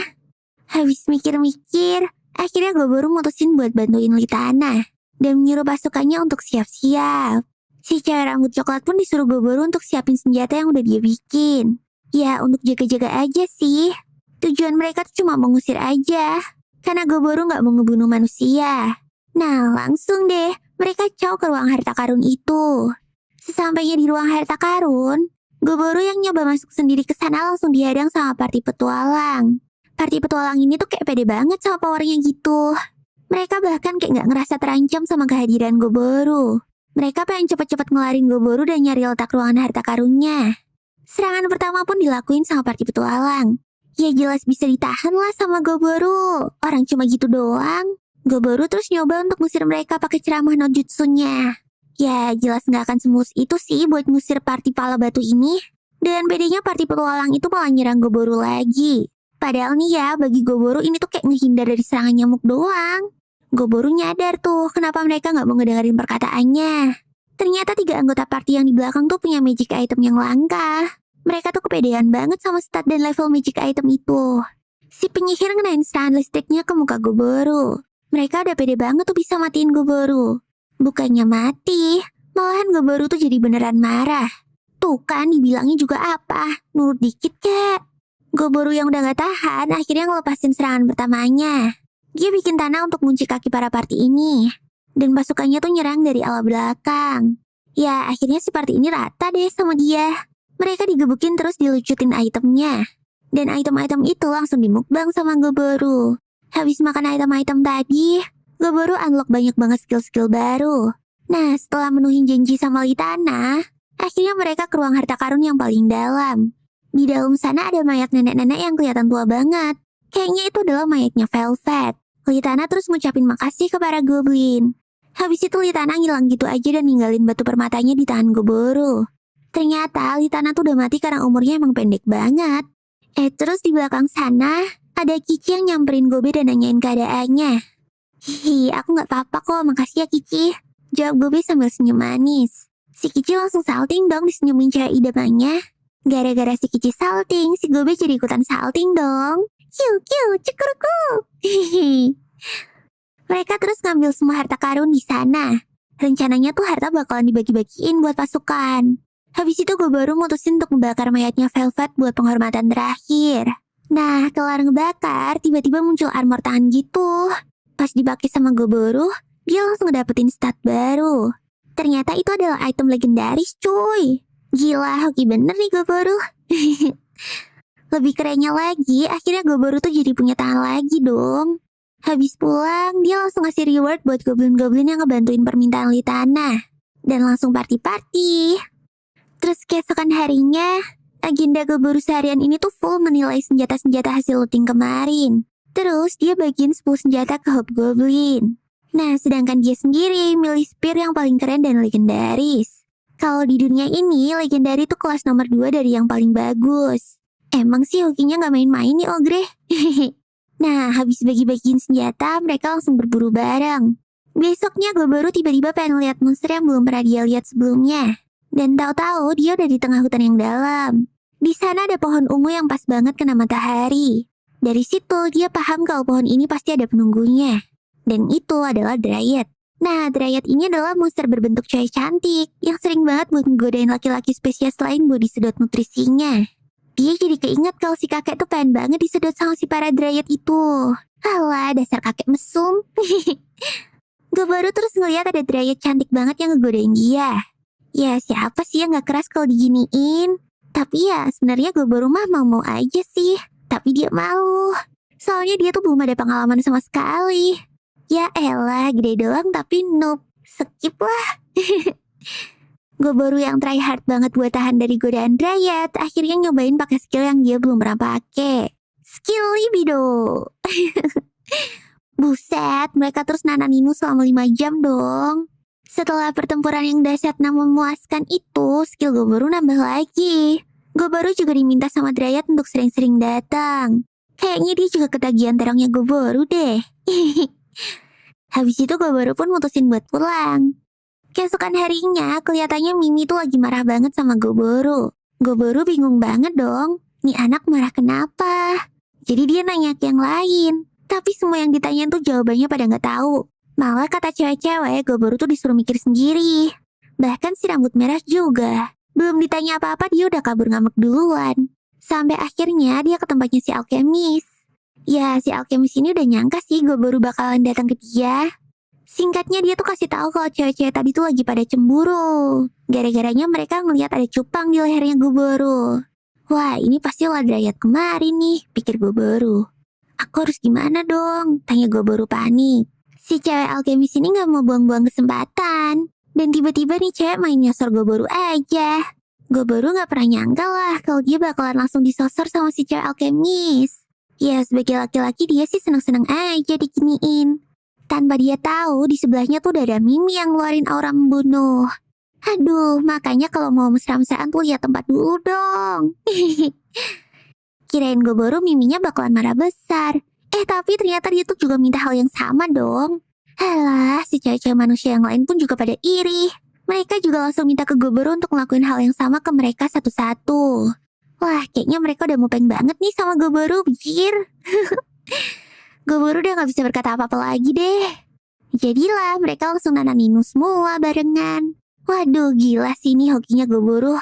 Speaker 1: Habis mikir-mikir, akhirnya Goboro mutusin buat bantuin Litana. Dan menyuruh pasukannya untuk siap-siap. Si cewek rambut coklat pun disuruh Goboro untuk siapin senjata yang udah dia bikin. Ya, untuk jaga-jaga aja sih. Tujuan mereka tuh cuma mengusir aja. Karena Goboro nggak mau ngebunuh manusia. Nah, langsung deh, mereka caw ke ruang harta karun itu. Sesampainya di ruang harta karun, Goboro yang nyoba masuk sendiri ke sana langsung dihadang sama party petualang. Party petualang ini tuh kayak pede banget sama powernya gitu. Mereka bahkan kayak nggak ngerasa terancam sama kehadiran Goboro. Mereka pengen cepet-cepet ngelarin Goboro dan nyari letak ruangan harta karunnya. Serangan pertama pun dilakuin sama party petualang. Ya jelas bisa ditahan lah sama Goboro. Orang cuma gitu doang. Goboro terus nyoba untuk ngusir mereka pakai ceramah no jutsunya. Ya jelas nggak akan semulus itu sih buat ngusir party pala batu ini. Dan bedanya party petualang itu malah nyerang Goboro lagi. Padahal nih ya, bagi Goboro ini tuh kayak ngehindar dari serangan nyamuk doang. Goboro nyadar tuh kenapa mereka nggak mau ngedengerin perkataannya. Ternyata 3 anggota party yang di belakang tuh punya magic item yang langka. Mereka tuh kepedean banget sama stat dan level magic item itu. Si penyihir ngenain serangan listriknya ke muka Goboro. Mereka udah pede banget tuh bisa matiin Goboro. Bukannya mati, malahan Goboro tuh jadi beneran marah. Tuh kan dibilangnya juga apa, nurut dikit kek. Goboro yang udah gak tahan akhirnya ngelepasin serangan pertamanya. Dia bikin tanah untuk ngunci kaki para party ini. Dan pasukannya tuh nyerang dari ala belakang. Ya, akhirnya si party ini rata deh sama dia. Mereka digebukin terus dilucutin itemnya. Dan item-item itu langsung dimukbang sama Goboro. Habis makan item-item tadi, Goboro unlock banyak banget skill-skill baru. Nah, setelah menuhin janji sama Litana, akhirnya mereka ke ruang harta karun yang paling dalam. Di dalam sana ada mayat nenek-nenek yang kelihatan tua banget. Kayaknya itu adalah mayatnya Velvet. Litana terus ngucapin makasih ke para goblin. Habis itu Litana ngilang gitu aja dan ninggalin batu permatanya di tangan Goboro. Ternyata Litana tuh udah mati karena umurnya emang pendek banget. Terus di belakang sana, ada Kici yang nyamperin Gobe dan nanyain keadaannya. Hihi, aku gak apa-apa kok, makasih ya Kici. Jawab Gobe sambil senyum manis. Si Kici langsung salting dong disenyumin cewek idamannya. Gara-gara si Kici salting, si Gobe jadi ikutan salting dong. Kiu kiu, cekurku. Hihi. Mereka terus ngambil semua harta karun di sana. Rencananya tuh harta bakalan dibagi-bagiin buat pasukan. Habis itu Goboro mutusin untuk membakar mayatnya Velvet buat penghormatan terakhir. Nah, kelar ngebakar, tiba-tiba muncul armor tangan gitu. Pas dipakai sama Goboro, dia langsung ngedapetin stat baru. Ternyata itu adalah item legendaris, cuy. Gila, hoki bener nih Goboro. Lebih kerennya lagi, akhirnya Goboro tuh jadi punya tangan lagi dong. Habis pulang, dia langsung ngasih reward buat goblin-goblin yang ngebantuin permintaan Litana. Dan langsung party-party. Terus keesokan harinya, agenda Goboro seharian ini tuh full menilai senjata-senjata hasil looting kemarin. Terus dia bagiin 10 senjata ke Hobgoblin. Nah, sedangkan dia sendiri milih spear yang paling keren dan legendaris. Kalau di dunia ini, legendari tuh kelas nomor 2 dari yang paling bagus. Emang sih hokinya gak main-main nih Ogre. Nah, habis bagi-bagiin senjata, mereka langsung berburu bareng. Besoknya Goboro tiba-tiba pengen lihat monster yang belum pernah dia lihat sebelumnya. Dan tahu-tahu dia udah di tengah hutan yang dalam. Di sana ada pohon ungu yang pas banget kena matahari. Dari situ dia paham kalau pohon ini pasti ada penunggunya. Dan itu adalah Dryad. Nah, Dryad ini adalah monster berbentuk cewek cantik yang sering banget buat ngegodain laki-laki spesies lain buat disedot nutrisinya. Dia jadi keinget kalau si kakek tuh pengen banget disedot sama si para Dryad itu. Alah, dasar kakek mesum. Goboro terus ngeliat ada Dryad cantik banget yang ngegodain dia. Ya, siapa sih yang gak keras kalau diginiin? Tapi ya, sebenarnya Goboro mah mau-mau aja sih. Tapi dia malu. Soalnya dia tuh belum ada pengalaman sama sekali. Ya elah, gede doang tapi noob. Skip lah. Goboro yang try hard banget buat tahan dari godaan Dryad, akhirnya nyobain pakai skill yang dia belum pernah pakai. Skill libido. Buset, mereka terus nananinu selama 5 jam dong. Setelah pertempuran yang dahsyat namun memuaskan itu, skill Goboro nambah lagi. Goboro juga diminta sama Dryad untuk sering-sering datang. Kayaknya dia juga ketagihan terongnya Goboro deh. Habis itu Goboro pun mutusin buat pulang. Keesokan harinya, kelihatannya Mimi tuh lagi marah banget sama Goboro. Goboro bingung banget dong. Nih anak marah kenapa? Jadi dia nanya ke yang lain. Tapi semua yang ditanyain tuh jawabannya pada nggak tahu. Malah kata cewek-cewek, Goboro tuh disuruh mikir sendiri. Bahkan si rambut merah juga. Belum ditanya apa-apa dia udah kabur ngamek duluan. Sampai akhirnya dia ke tempatnya si alkemis. Ya, si alkemis ini udah nyangka sih Goboro bakalan datang ke dia. Singkatnya dia tuh kasih tahu kalau cewek-cewek tadi tuh lagi pada cemburu. Gara-garanya mereka ngelihat ada cupang di lehernya Goboro. Wah, ini pasti lah Dryad kemarin nih, pikir Goboro. Aku harus gimana dong? Tanya Goboro panik. Si cewek alkemis ini gak mau buang-buang kesempatan. Dan tiba-tiba nih cewek main nyosor Goboro aja. Goboro gak pernah nyangka lah kalau dia bakalan langsung disosor sama si cewek alkemis. Ya sebagai laki-laki dia sih seneng-seneng aja diginiin. Tanpa dia tahu di sebelahnya tuh udah ada Mimi yang ngeluarin aura membunuh. Aduh, makanya kalau mau mesra-mesraan tuh lihat tempat dulu dong. Kirain Goboro Miminya bakalan marah besar. Tapi ternyata dia tuh juga minta hal yang sama dong. Halah, si cewek-cewek manusia yang lain pun juga pada iri. Mereka juga langsung minta ke Goboro untuk ngelakuin hal yang sama ke mereka satu-satu. Wah, kayaknya mereka udah mupeng banget nih sama Goboro, bjir. Goboro udah gak bisa berkata apa-apa lagi deh. Jadilah mereka langsung nananinu semua barengan. Waduh, gila sih ini hokinya Goboro.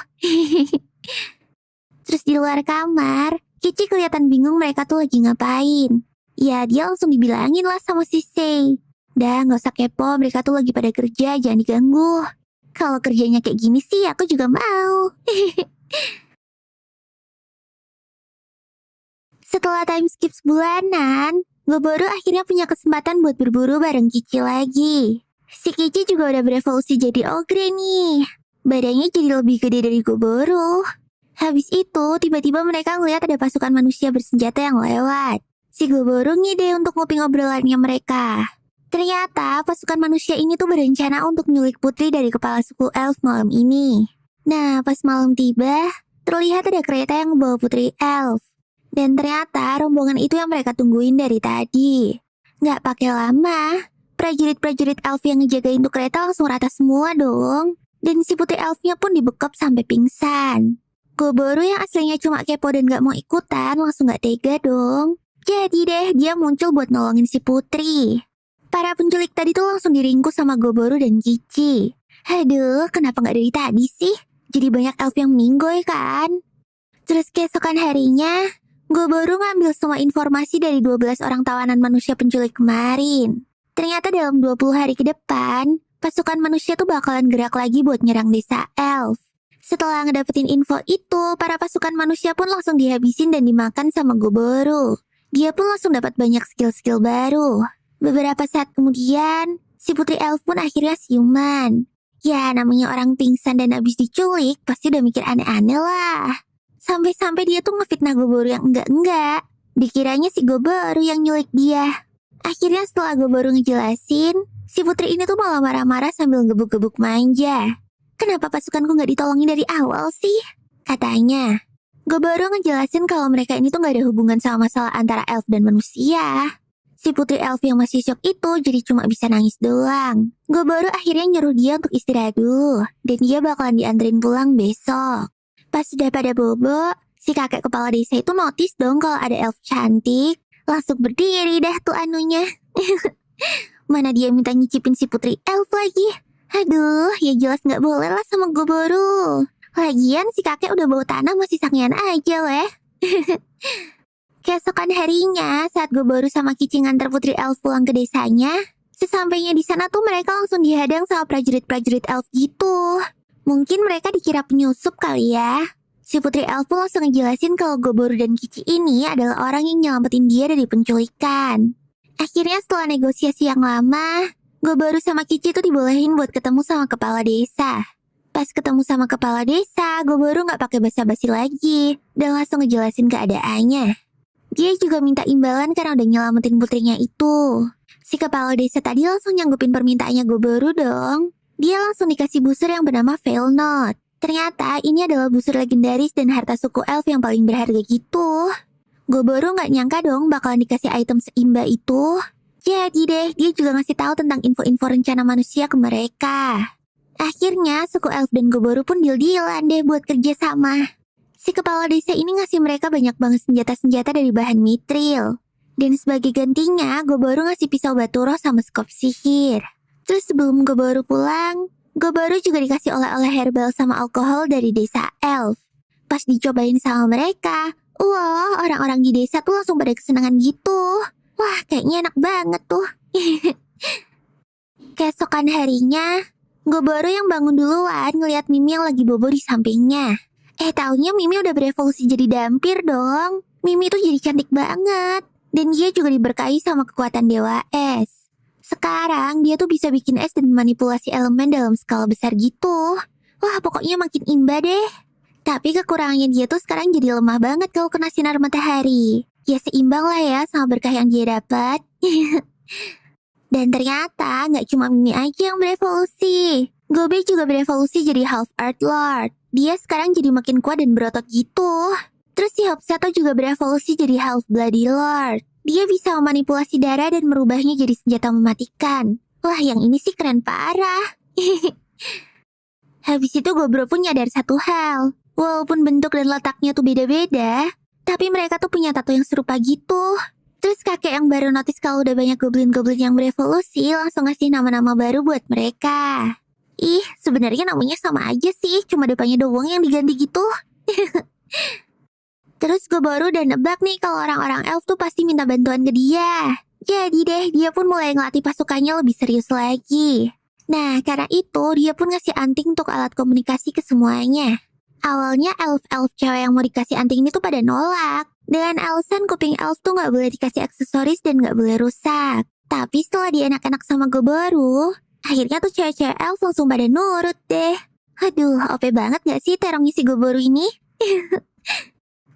Speaker 1: Terus di luar kamar, Kici kelihatan bingung mereka tuh lagi ngapain. Ya, dia langsung dibilangin lah sama si Sei. Dah, gak usah kepo, mereka tuh lagi pada kerja, jangan diganggu. Kalau kerjanya kayak gini sih, aku juga mau. Setelah time skip sebulanan, Goboro akhirnya punya kesempatan buat berburu bareng Kici lagi. Si Kici juga udah berevolusi jadi ogre nih. Badannya jadi lebih gede dari Goboro. Habis itu, tiba-tiba mereka ngeliat ada pasukan manusia bersenjata yang lewat. Si Goboro ngide untuk nguping obrolannya mereka. Ternyata pasukan manusia ini tuh berencana untuk nyulik putri dari kepala suku elf malam ini. Nah, pas malam tiba, terlihat ada kereta yang membawa putri elf. Dan ternyata rombongan itu yang mereka tungguin dari tadi. Nggak pakai lama, prajurit-prajurit elf yang ngejagain tuh kereta langsung rata semua dong. Dan si putri elfnya pun dibekap sampai pingsan. Goboro yang aslinya cuma kepo dan nggak mau ikutan langsung nggak tega dong. Jadi deh, dia muncul buat nolongin si putri. Para penculik tadi tuh langsung diringkus sama Goboro dan Kici. Aduh, kenapa nggak dari tadi sih? Jadi banyak elf yang meninggoy kan? Terus keesokan harinya, Goboro ngambil semua informasi dari 12 orang tawanan manusia penculik kemarin. Ternyata dalam 20 hari ke depan, pasukan manusia tuh bakalan gerak lagi buat nyerang desa elf. Setelah ngedapetin info itu, para pasukan manusia pun langsung dihabisin dan dimakan sama Goboro. Dia pun langsung dapat banyak skill-skill baru. Beberapa saat kemudian, si putri elf pun akhirnya siuman. Ya, namanya orang pingsan dan abis diculik, pasti udah mikir aneh-aneh lah. Sampai-sampai dia tuh ngefitnah Goboro yang enggak-enggak. Dikiranya si Goboro yang nyulik dia. Akhirnya setelah Goboro ngejelasin, si putri ini tuh malah marah-marah sambil gebuk-gebuk manja. Kenapa pasukanku nggak ditolongin dari awal sih? Katanya. Goboro ngejelasin kalau mereka ini tuh nggak ada hubungan sama masalah antara elf dan manusia. Si putri elf yang masih shock itu jadi cuma bisa nangis doang. Goboro akhirnya nyuruh dia untuk istirahat dulu. Dan dia bakalan dianterin pulang besok. Pas sudah pada bobo, si kakek kepala desa itu notice dong kalau ada elf cantik. Langsung berdiri dah tuh anunya. Mana dia minta nyicipin si putri elf lagi. Aduh, ya jelas nggak boleh lah sama Goboro. Lagian si kakek udah bawa tanah masih sangean aja weh. Keesokan harinya, saat Goboro sama Kici nganter putri elf pulang ke desanya, sesampainya di sana tuh mereka langsung dihadang sama prajurit-prajurit elf gitu. Mungkin mereka dikira penyusup kali ya. Si putri elf pun langsung ngejelasin kalau Goboro dan Kici ini adalah orang yang nyelamatin dia dari penculikan. Akhirnya setelah negosiasi yang lama, Goboro sama Kici tuh dibolehin buat ketemu sama kepala desa. Pas ketemu sama kepala desa, Goboro nggak pakai basa-basi lagi dan langsung ngejelasin keadaannya. Dia juga minta imbalan karena udah nyelamatin putrinya itu. Si kepala desa tadi langsung nyanggupin permintaannya Goboro dong. Dia langsung dikasih busur yang bernama Veilnot. Ternyata ini adalah busur legendaris dan harta suku elf yang paling berharga gitu. Goboro nggak nyangka dong bakalan dikasih item seimba itu. Jadi deh, dia juga ngasih tahu tentang info-info rencana manusia ke mereka. Akhirnya, suku elf dan Goboro pun deal-dealan deh buat kerja sama. Si kepala desa ini ngasih mereka banyak banget senjata-senjata dari bahan mithril. Dan sebagai gantinya, Goboro ngasih pisau batu roh sama skop sihir. Terus sebelum Goboro pulang, Goboro juga dikasih oleh-oleh herbal sama alkohol dari desa elf. Pas dicobain sama mereka, wah, orang-orang di desa tuh langsung pada kesenangan gitu. Wah, kayaknya enak banget tuh. Keesokan harinya, Goboro yang bangun duluan ngeliat Mimi yang lagi bobo di sampingnya. Taunya Mimi udah berevolusi jadi dampir dong. Mimi tuh jadi cantik banget. Dan dia juga diberkahi sama kekuatan Dewa Es. Sekarang dia tuh bisa bikin es dan manipulasi elemen dalam skala besar gitu. Wah, pokoknya makin imba deh. Tapi kekurangannya dia tuh sekarang jadi lemah banget kalau kena sinar matahari. Ya seimbang lah ya sama berkah yang dia dapat. Dan ternyata nggak cuma Mimi aja yang berevolusi. Gobe juga berevolusi jadi half Earth Lord. Dia sekarang jadi makin kuat dan berotot gitu. Terus si Hopsato juga berevolusi jadi half Bloody Lord. Dia bisa memanipulasi darah dan merubahnya jadi senjata mematikan. Wah, yang ini sih keren parah. Habis itu Gobro pun nyadar satu hal. Walaupun bentuk dan letaknya tuh beda-beda, tapi mereka tuh punya tato yang serupa gitu. Terus kakek yang baru notice kalau udah banyak goblin-goblin yang berevolusi langsung ngasih nama-nama baru buat mereka. Ih, sebenarnya namanya sama aja sih, cuma depannya doang yang diganti gitu. Terus Goboro udah nebak nih kalau orang-orang elf tuh pasti minta bantuan ke dia. Jadi deh, dia pun mulai ngelatih pasukannya lebih serius lagi. Nah, karena itu dia pun ngasih anting untuk alat komunikasi ke semuanya. Awalnya elf-elf cewek yang mau dikasih anting ini tuh pada nolak. Dengan alasan kuping elf tuh nggak boleh dikasih aksesoris dan nggak boleh rusak. Tapi setelah dia enak-enak sama Goboro, akhirnya tuh cewek-cewek elf langsung pada nurut deh. Aduh, OP banget gak sih terongnya si Goboro ini?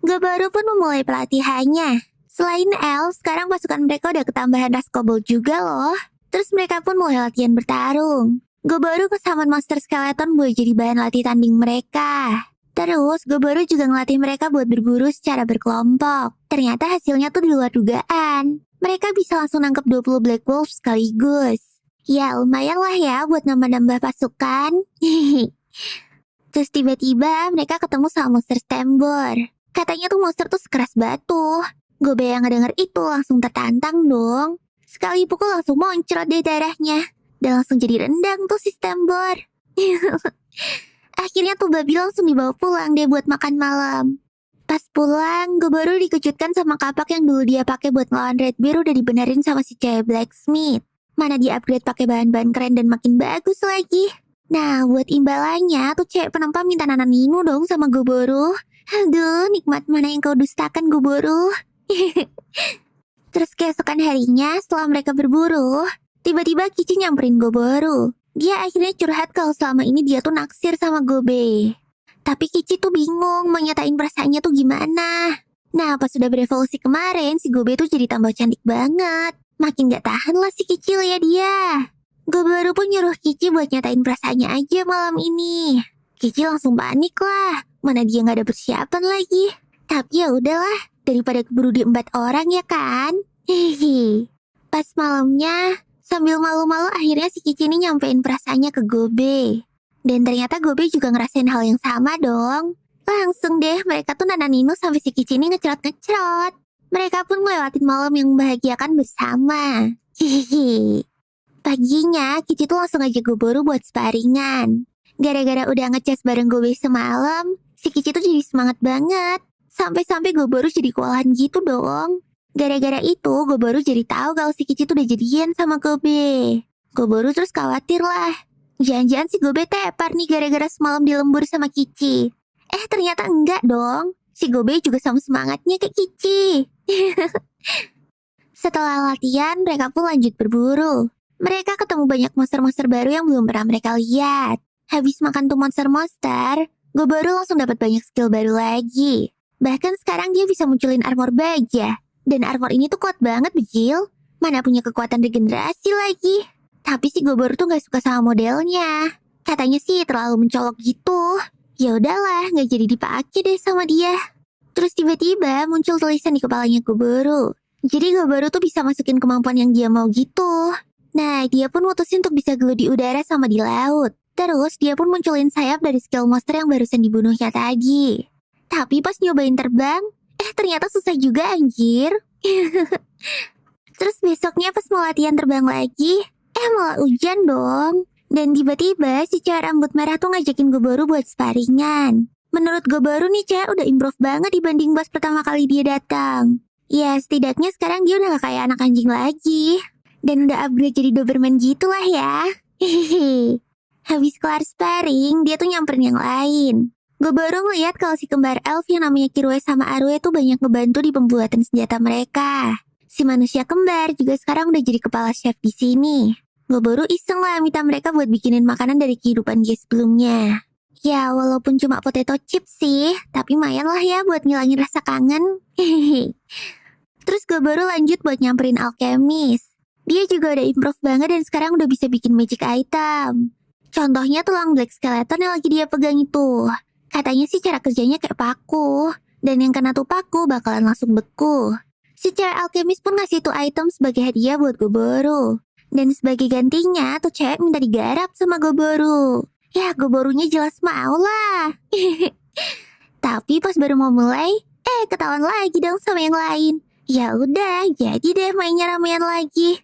Speaker 1: Goboro pun memulai pelatihannya. Selain elf, sekarang pasukan mereka udah ketambahan ras kobold juga loh. Terus mereka pun mulai latihan bertarung. Goboro kesamaan monster skeleton buat jadi bahan latih tanding mereka. Terus, Goboro juga ngelatih mereka buat berburu secara berkelompok. Ternyata hasilnya tuh di luar dugaan. Mereka bisa langsung nangkep 20 Black Wolf sekaligus. Ya, lumayan lah ya buat nambah-nambah pasukan. Terus tiba-tiba mereka ketemu sama monster Stambor. Katanya tuh monster tuh sekeras batu. Gobe yang ngedenger itu langsung tertantang dong. Sekali pukul langsung moncrot deh darahnya. Dan langsung jadi rendang tuh si Stambor. Akhirnya tuh babi langsung dibawa pulang deh buat makan malam. Pas pulang, Goboro dikejutkan sama kapak yang dulu dia pakai buat ngelawan Redbeard udah dibenerin sama si cewek blacksmith. Mana dia upgrade pakai bahan-bahan keren dan makin bagus lagi. Nah, buat imbalannya tuh cewek penempa minta Nananinu dong sama Goboro. Aduh, nikmat mana yang kau dustakan Goboro. Terus keesokan harinya setelah mereka berburu, tiba-tiba Kici nyamperin Goboro. Dia akhirnya curhat kalau selama ini dia tuh naksir sama Gobe. Tapi Kici tuh bingung mau nyatain perasaannya tuh gimana. Nah, pas sudah berevolusi kemarin, si Gobe tuh jadi tambah cantik banget. Makin gak tahan lah si Kici liat dia. Goboro pun nyuruh Kici buat nyatain perasaannya aja malam ini. Kici langsung panik lah. Mana dia gak ada persiapan lagi. Tapi ya udahlah, daripada keburu diembat orang ya kan. Hehe. Pas malamnya, sambil malu-malu akhirnya si Kici ini nyampein perasaannya ke Gobe. Dan ternyata Gobe juga ngerasain hal yang sama dong. Langsung deh mereka tuh Nananinu sampai si Kici ini ngecerot-ngecerot. Mereka pun ngelewatin malam yang membahagiakan bersama. Hihihi. Paginya Kici tuh langsung ngajak Goboro buat sparingan. Gara-gara udah ngecas bareng Gobe semalam, si Kici tuh jadi semangat banget. Sampai-sampai Goboro jadi kewalahan gitu dong. Gara-gara itu, Goboro jadi tahu kalau si Kici tuh udah jadian sama Gobe. Goboro terus khawatir lah. Jangan-jangan si Gobe tepar nih gara-gara semalam dilembur sama Kici. Ternyata enggak dong. Si Gobe juga sama semangatnya kayak Kici. Setelah latihan, mereka pun lanjut berburu. Mereka ketemu banyak monster-monster baru yang belum pernah mereka lihat. Habis makan tuh monster-monster, Goboro langsung dapat banyak skill baru lagi. Bahkan sekarang dia bisa munculin armor baja. Dan armor ini tuh kuat banget, Bejil. Mana punya kekuatan regenerasi lagi. Tapi si Goboro tuh gak suka sama modelnya. Katanya sih terlalu mencolok gitu. Ya udahlah, gak jadi dipakai deh sama dia. Terus tiba-tiba muncul tulisan di kepalanya Goboro. Jadi Goboro tuh bisa masukin kemampuan yang dia mau gitu. Nah, dia pun mutusin untuk bisa glow di udara sama di laut. Terus dia pun munculin sayap dari skill monster yang barusan dibunuhnya tadi. Tapi pas nyobain terbang, ternyata susah juga anjir. Terus besoknya pas mau latihan terbang lagi, malah hujan dong. Dan tiba-tiba si cewek rambut merah tuh ngajakin Goboro buat sparingan. Menurut Goboro nih cewek udah improve banget dibanding bos pertama kali dia datang. Ya setidaknya sekarang dia udah gak kayak anak anjing lagi. Dan udah upgrade jadi Doberman gitu lah ya. Hehehe. Habis kelar sparring, dia tuh nyamperin yang lain. Goboro ngeliat kalau si kembar elf yang namanya Kirue sama Arue tuh banyak ngebantu di pembuatan senjata mereka. Si manusia kembar juga sekarang udah jadi kepala chef di sini. Goboro iseng lah minta mereka buat bikinin makanan dari kehidupan dia sebelumnya. Ya walaupun cuma potato chips sih, tapi lumayan lah ya buat ngilangin rasa kangen. Hehehe. Terus Goboro lanjut buat nyamperin alkemis. Dia juga udah improve banget dan sekarang udah bisa bikin magic item. Contohnya tulang black skeleton yang lagi dia pegang itu. Katanya sih cara kerjanya kayak paku. Dan yang kena tuh paku bakalan langsung beku. Si cewek alkemis pun ngasih tuh item sebagai hadiah buat Goboro. Dan sebagai gantinya tuh cewek minta digarap sama Goboro. Ya Goboronya jelas mau lah. Tapi pas baru mau mulai, ketahuan lagi dong sama yang lain. Ya udah, jadi deh mainnya ramean lagi.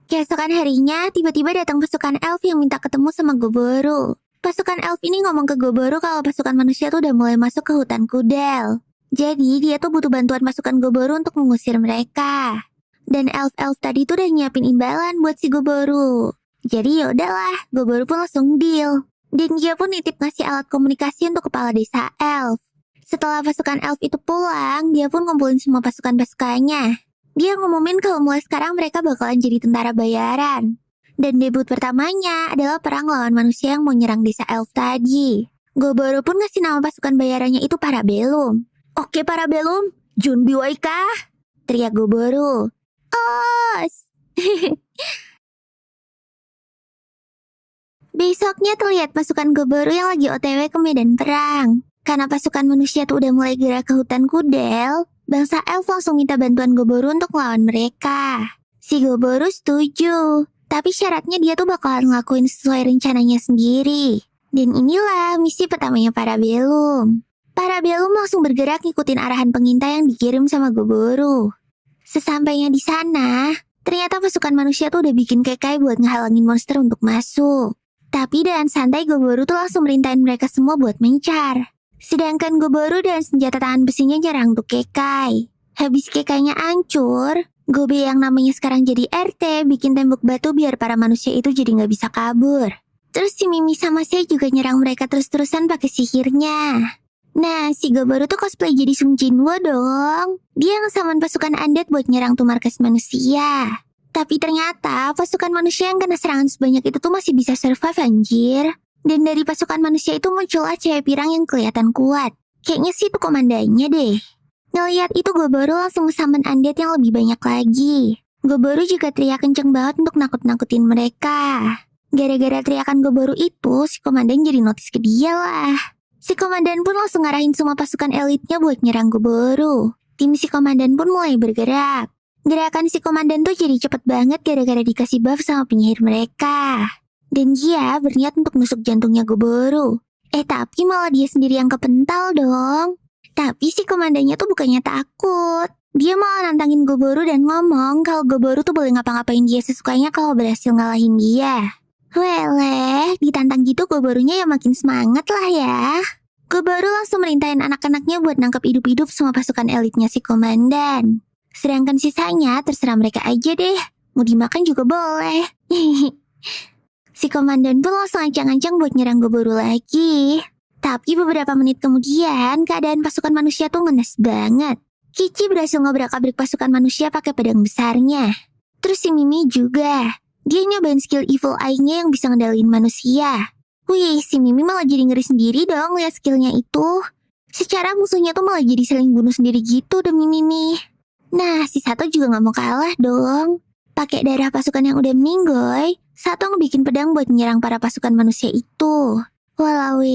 Speaker 1: Keesokan harinya, tiba-tiba datang pasukan elf yang minta ketemu sama Goboro. Pasukan elf ini ngomong ke Goboro kalau pasukan manusia tuh udah mulai masuk ke hutan kudel. Jadi, dia tuh butuh bantuan pasukan Goboro untuk mengusir mereka. Dan elf-elf tadi tuh udah nyiapin imbalan buat si Goboro. Jadi ya udahlah, Goboro pun langsung deal. Dan dia pun nitip ngasih alat komunikasi untuk kepala desa elf. Setelah pasukan elf itu pulang, dia pun ngumpulin semua pasukan-pasukannya. Dia ngumumin kalau mulai sekarang mereka bakalan jadi tentara bayaran. Dan debut pertamanya adalah perang lawan manusia yang mau nyerang desa elf tadi. Goboro pun ngasih nama pasukan bayarannya itu Parabellum. Oke Parabellum, Junbi Waika, teriak Goboro. Os! Besoknya terlihat pasukan Goboro yang lagi OTW ke medan perang. Karena pasukan manusia tuh udah mulai gerak ke hutan Kudel, bangsa elf langsung minta bantuan Goboro untuk melawan mereka. Si Goboro setuju, tapi syaratnya dia tuh bakalan ngelakuin sesuai rencananya sendiri. Dan inilah misi pertamanya Parabellum. Parabellum langsung bergerak ngikutin arahan pengintai yang dikirim sama Goboro. Sesampainya di sana, ternyata pasukan manusia tuh udah bikin kekai buat ngehalangin monster untuk masuk. Tapi dengan santai Goboro tuh langsung merintahin mereka semua buat mencar. Sedangkan Goboro dan senjata tangan besinya nyerang tuh kekai. Habis kekainya hancur, Gobe yang namanya sekarang jadi RT bikin tembok batu biar para manusia itu jadi nggak bisa kabur. Terus si Mimi sama saya juga nyerang mereka terus-terusan pakai sihirnya. Nah, si Goboro tuh cosplay jadi Sung Jinwo dong. Dia ngesaman pasukan undead buat nyerang tuh markas manusia. Tapi ternyata pasukan manusia yang kena serangan sebanyak itu tuh masih bisa survive anjir. Dan dari pasukan manusia itu muncullah cewek pirang yang kelihatan kuat. Kayaknya sih itu komandannya deh. Ngeliat itu Goboro langsung ngesaman undead yang lebih banyak lagi. Goboro juga teriak kenceng banget untuk nakut-nakutin mereka. Gara-gara teriakan Goboro itu, si komandan jadi notice ke dia lah. Si komandan pun langsung ngarahin semua pasukan elitnya buat nyerang Goboro. Tim si komandan pun mulai bergerak. Gerakan si komandan tuh jadi cepet banget gara-gara dikasih buff sama penyihir mereka. Dan dia berniat untuk nusuk jantungnya Goboro. Tapi malah dia sendiri yang kepental dong. Tapi si komandannya tuh bukannya takut. Dia malah nantangin Goboro dan ngomong kalau Goboro tuh boleh ngapa-ngapain dia sesukanya kalau berhasil ngalahin dia. Weleh, ditantang gitu Goboronya ya makin semangat lah ya. Goboro langsung merintahin anak-anaknya buat nangkep hidup-hidup semua pasukan elitnya si komandan. Sedangkan sisanya terserah mereka aja deh. Mau dimakan juga boleh. Si komandan pun langsung ancang-ancang buat nyerang Goboro lagi. Tapi beberapa menit kemudian, keadaan pasukan manusia tuh ngenes banget. Kici berhasil ngobrak-abrik pasukan manusia pakai pedang besarnya. Terus si Mimi juga. Dia nyobain skill Evil Eye-nya yang bisa ngendaliin manusia. Wih, si Mimi malah jadi ngeri sendiri dong lihat skillnya itu. Secara musuhnya tuh malah jadi saling bunuh sendiri gitu demi Mimi. Nah, si Sato juga gak mau kalah dong. Pakai darah pasukan yang udah meninggoy, Sato ngebikin pedang buat menyerang para pasukan manusia itu. Walau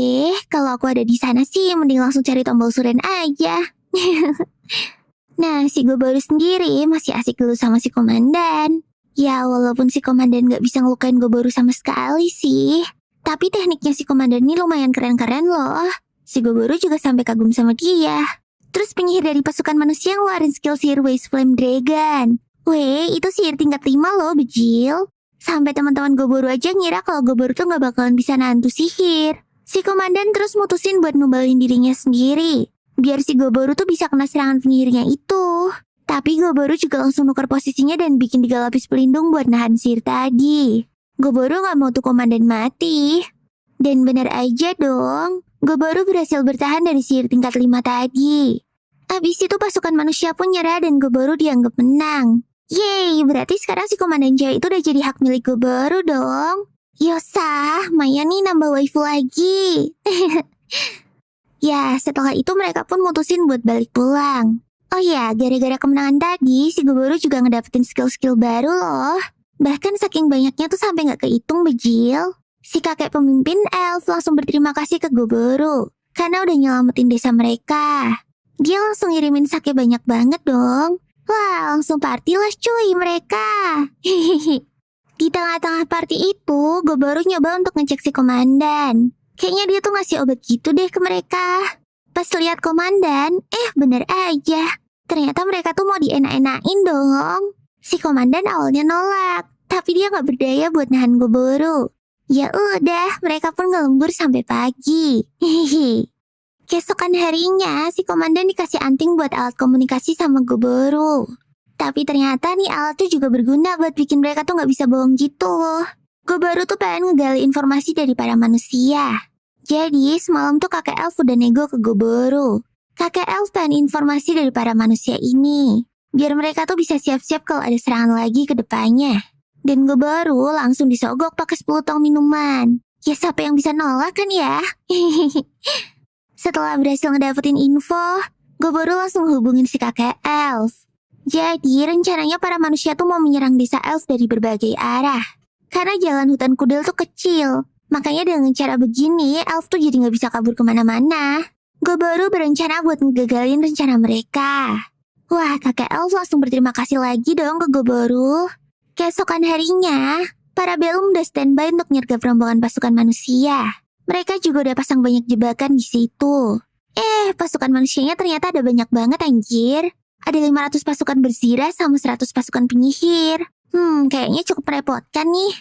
Speaker 1: kalau aku ada di sana sih mending langsung cari tombol suren aja. Nah, si Goboro sendiri masih asik dulu sama si komandan. Ya, walaupun si komandan gak bisa ngelukain Goboro sama sekali sih. Tapi tekniknya si komandan ini lumayan keren-keren loh. Si Goboro juga sampai kagum sama dia. Terus penyihir dari pasukan manusia ngeluarin skill sihir Waste Flame Dragon. Itu sihir tingkat 5 loh, bejil. Sampai teman-teman Goboro aja ngira kalau Goboro tuh gak bakalan bisa nahan tuh sihir. Si komandan terus mutusin buat numbalin dirinya sendiri. Biar si Goboro tuh bisa kena serangan penyihirnya itu. Tapi Goboro juga langsung nuker posisinya dan bikin 3 lapis pelindung buat nahan sihir tadi. Goboro gak mau tuh komandan mati. Dan bener aja dong, Goboro berhasil bertahan dari sihir tingkat 5 tadi. Abis itu pasukan manusia pun nyerah dan Goboro dianggap menang. Yeay, berarti sekarang si komandan cewek itu udah jadi hak milik Goboro dong. Yosa, Maya nih nambah waifu lagi. Ya, setelah itu mereka pun mutusin buat balik pulang. Oh ya, gara-gara kemenangan tadi, si Goboro juga ngedapetin skill-skill baru loh. Bahkan saking banyaknya tuh sampai gak kehitung bejil. Si kakek pemimpin elf langsung berterima kasih ke Goboro. Karena udah nyelamatin desa mereka. Dia langsung ngirimin sake banyak banget dong. Wah, langsung party lah cuy mereka. Di tengah-tengah party itu, Goboro nyoba untuk ngecek si komandan. Kayaknya dia tuh ngasih obat gitu deh ke mereka. Pas lihat komandan, bener aja. Ternyata mereka tuh mau dienak-enakin dong. Si komandan awalnya nolak, tapi dia gak berdaya buat nahan Goboro. Ya udah, mereka pun ngelembur sampai pagi. Keesokan harinya, si komandan dikasih anting buat alat komunikasi sama Goboro. Tapi ternyata nih alat tuh juga berguna buat bikin mereka tuh gak bisa bohong gitu loh. Goboro tuh pengen ngegali informasi dari para manusia. Jadi semalam tuh kakek elf udah nego ke Goboro. Kakek elf pengen informasi dari para manusia ini, biar mereka tuh bisa siap-siap kalau ada serangan lagi ke depannya. Dan Goboro langsung disogok pakai 10 tong minuman. Ya siapa yang bisa nolak kan ya? Setelah berhasil ngedapetin info, Goboro langsung hubungin si kakek elf. Jadi rencananya para manusia tuh mau menyerang desa elf dari berbagai arah. Karena jalan hutan kudel tuh kecil. Makanya dengan cara begini, elf tuh jadi gak bisa kabur kemana-mana. Goboro berencana buat ngegagalin rencana mereka. Wah, kakek elf langsung berterima kasih lagi dong ke Goboro. Keesokan harinya, para Belum udah standby untuk nyergap rombongan pasukan manusia. Mereka juga udah pasang banyak jebakan di situ. Pasukan manusianya ternyata ada banyak banget anjir. Ada 500 pasukan berzirah sama 100 pasukan penyihir. Kayaknya cukup merepotkan nih.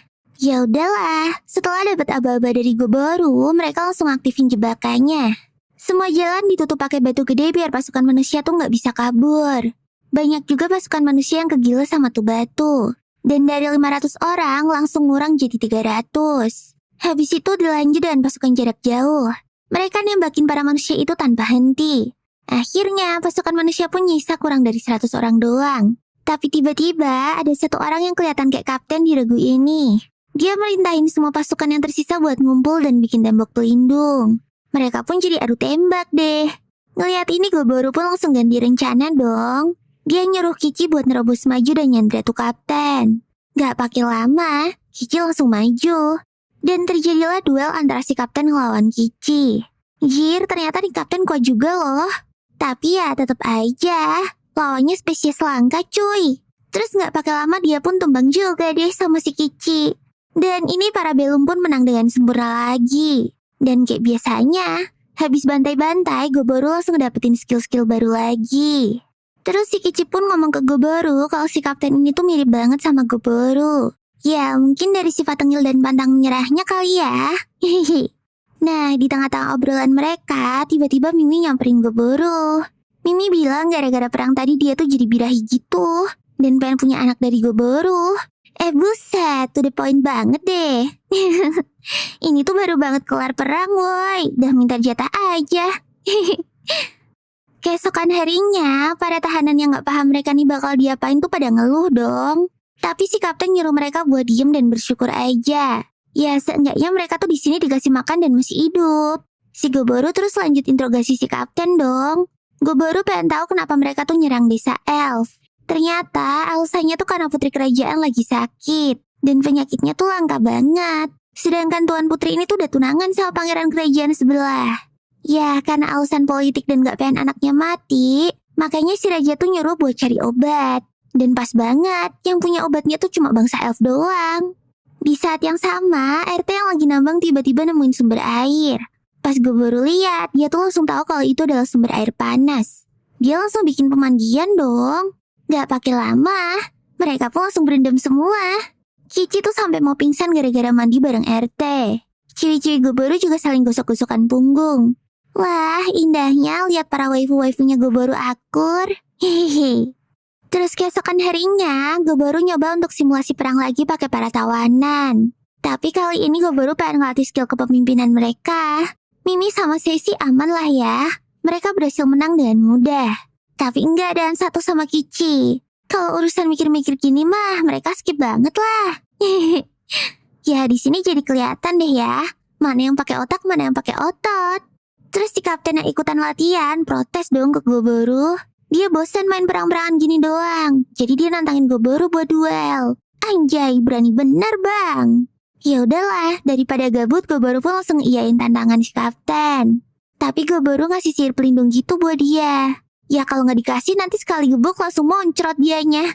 Speaker 1: Ya udahlah, setelah dapat aba-aba dari Goboro, mereka langsung aktifin jebakannya. Semua jalan ditutup pakai batu gede biar pasukan manusia tuh nggak bisa kabur. Banyak juga pasukan manusia yang kegila sama tuh batu. Dan dari 500 orang langsung ngurang jadi 300. Habis itu dilanjut dengan pasukan jarak jauh. Mereka nembakin para manusia itu tanpa henti. Akhirnya pasukan manusia pun nyisa kurang dari 100 orang doang. Tapi tiba-tiba ada satu orang yang kelihatan kayak kapten di regu ini. Dia merintahin semua pasukan yang tersisa buat ngumpul dan bikin tembok pelindung. Mereka pun jadi adu tembak deh. Ngeliat ini Goboro pun langsung ganti rencana dong. Dia nyuruh Kici buat nerobos maju dan nyandra tuh kapten. Gak pakai lama, Kici langsung maju. Dan terjadilah duel antara si kapten ngelawan Kici. Jir, ternyata nih kapten kuat juga loh. Tapi ya tetap aja, lawannya spesies langka cuy. Terus gak pakai lama dia pun tumbang juga deh sama si Kici. Dan ini para Belum pun menang dengan sempurna lagi. Dan kayak biasanya, habis bantai-bantai, Goboro langsung dapetin skill-skill baru lagi. Terus si Kici pun ngomong ke Goboro kalau si kapten ini tuh mirip banget sama Goboro. Ya, mungkin dari sifat tengil dan pantang menyerahnya kali ya. Nah, di tengah-tengah obrolan mereka, tiba-tiba Mimi nyamperin Goboro. Mimi bilang gara-gara perang tadi dia tuh jadi birahi gitu. Dan pengen punya anak dari Goboro. Buset, to the point banget deh. Ini tuh baru banget kelar perang, woi. Udah minta jatah aja. Keesokan harinya, para tahanan yang gak paham mereka nih bakal diapain tuh pada ngeluh dong. Tapi si kapten nyuruh mereka buat diem dan bersyukur aja. Ya, seenggaknya mereka tuh di sini dikasih makan dan masih hidup. Si Goboro terus lanjut interogasi si kapten dong. Goboro pengen tahu kenapa mereka tuh nyerang desa elf. Ternyata alasannya tuh karena putri kerajaan lagi sakit. Dan penyakitnya tuh langka banget. Sedangkan Tuan Putri ini tuh udah tunangan sama pangeran kerajaan sebelah. Ya, karena alasan politik dan gak pengen anaknya mati, makanya si raja tuh nyuruh buat cari obat. Dan pas banget, yang punya obatnya tuh cuma bangsa elf doang. Di saat yang sama, RT yang lagi nambang tiba-tiba nemuin sumber air. Pas Goboro lihat, dia tuh langsung tahu kalau itu adalah sumber air panas. Dia langsung bikin pemandian dong. Gak pakai lama, mereka pun langsung berendam semua. Kici tuh sampai mau pingsan gara-gara mandi bareng RT. Ciri-ciri Goboro juga saling gosok-gosokan punggung. Wah, indahnya lihat para waifu-waifunya Goboro akur. Hehehe. Terus keesokan harinya, Goboro nyoba untuk simulasi perang lagi pakai para tawanan. Tapi kali ini Goboro pengen ngelatih skill kepemimpinan mereka. Mimi sama Sesi aman lah ya. Mereka berhasil menang dengan mudah. Tapi enggak dan satu sama Kici. Kalau urusan mikir-mikir gini mah, mereka skip banget lah. Ya di sini jadi kelihatan deh ya. Mana yang pakai otak, mana yang pakai otot. Terus si kapten yang ikutan latihan protes dong ke Goboro. Dia bosan main perang-perangan gini doang. Jadi dia nantangin Goboro buat duel. Anjay, berani bener bang. Ya udahlah, daripada gabut Goboro pun langsung iyain tantangan si kapten. Tapi Goboro ngasih sihir pelindung gitu buat dia. Ya kalau nggak dikasih nanti sekali gebuk langsung moncrot dianya.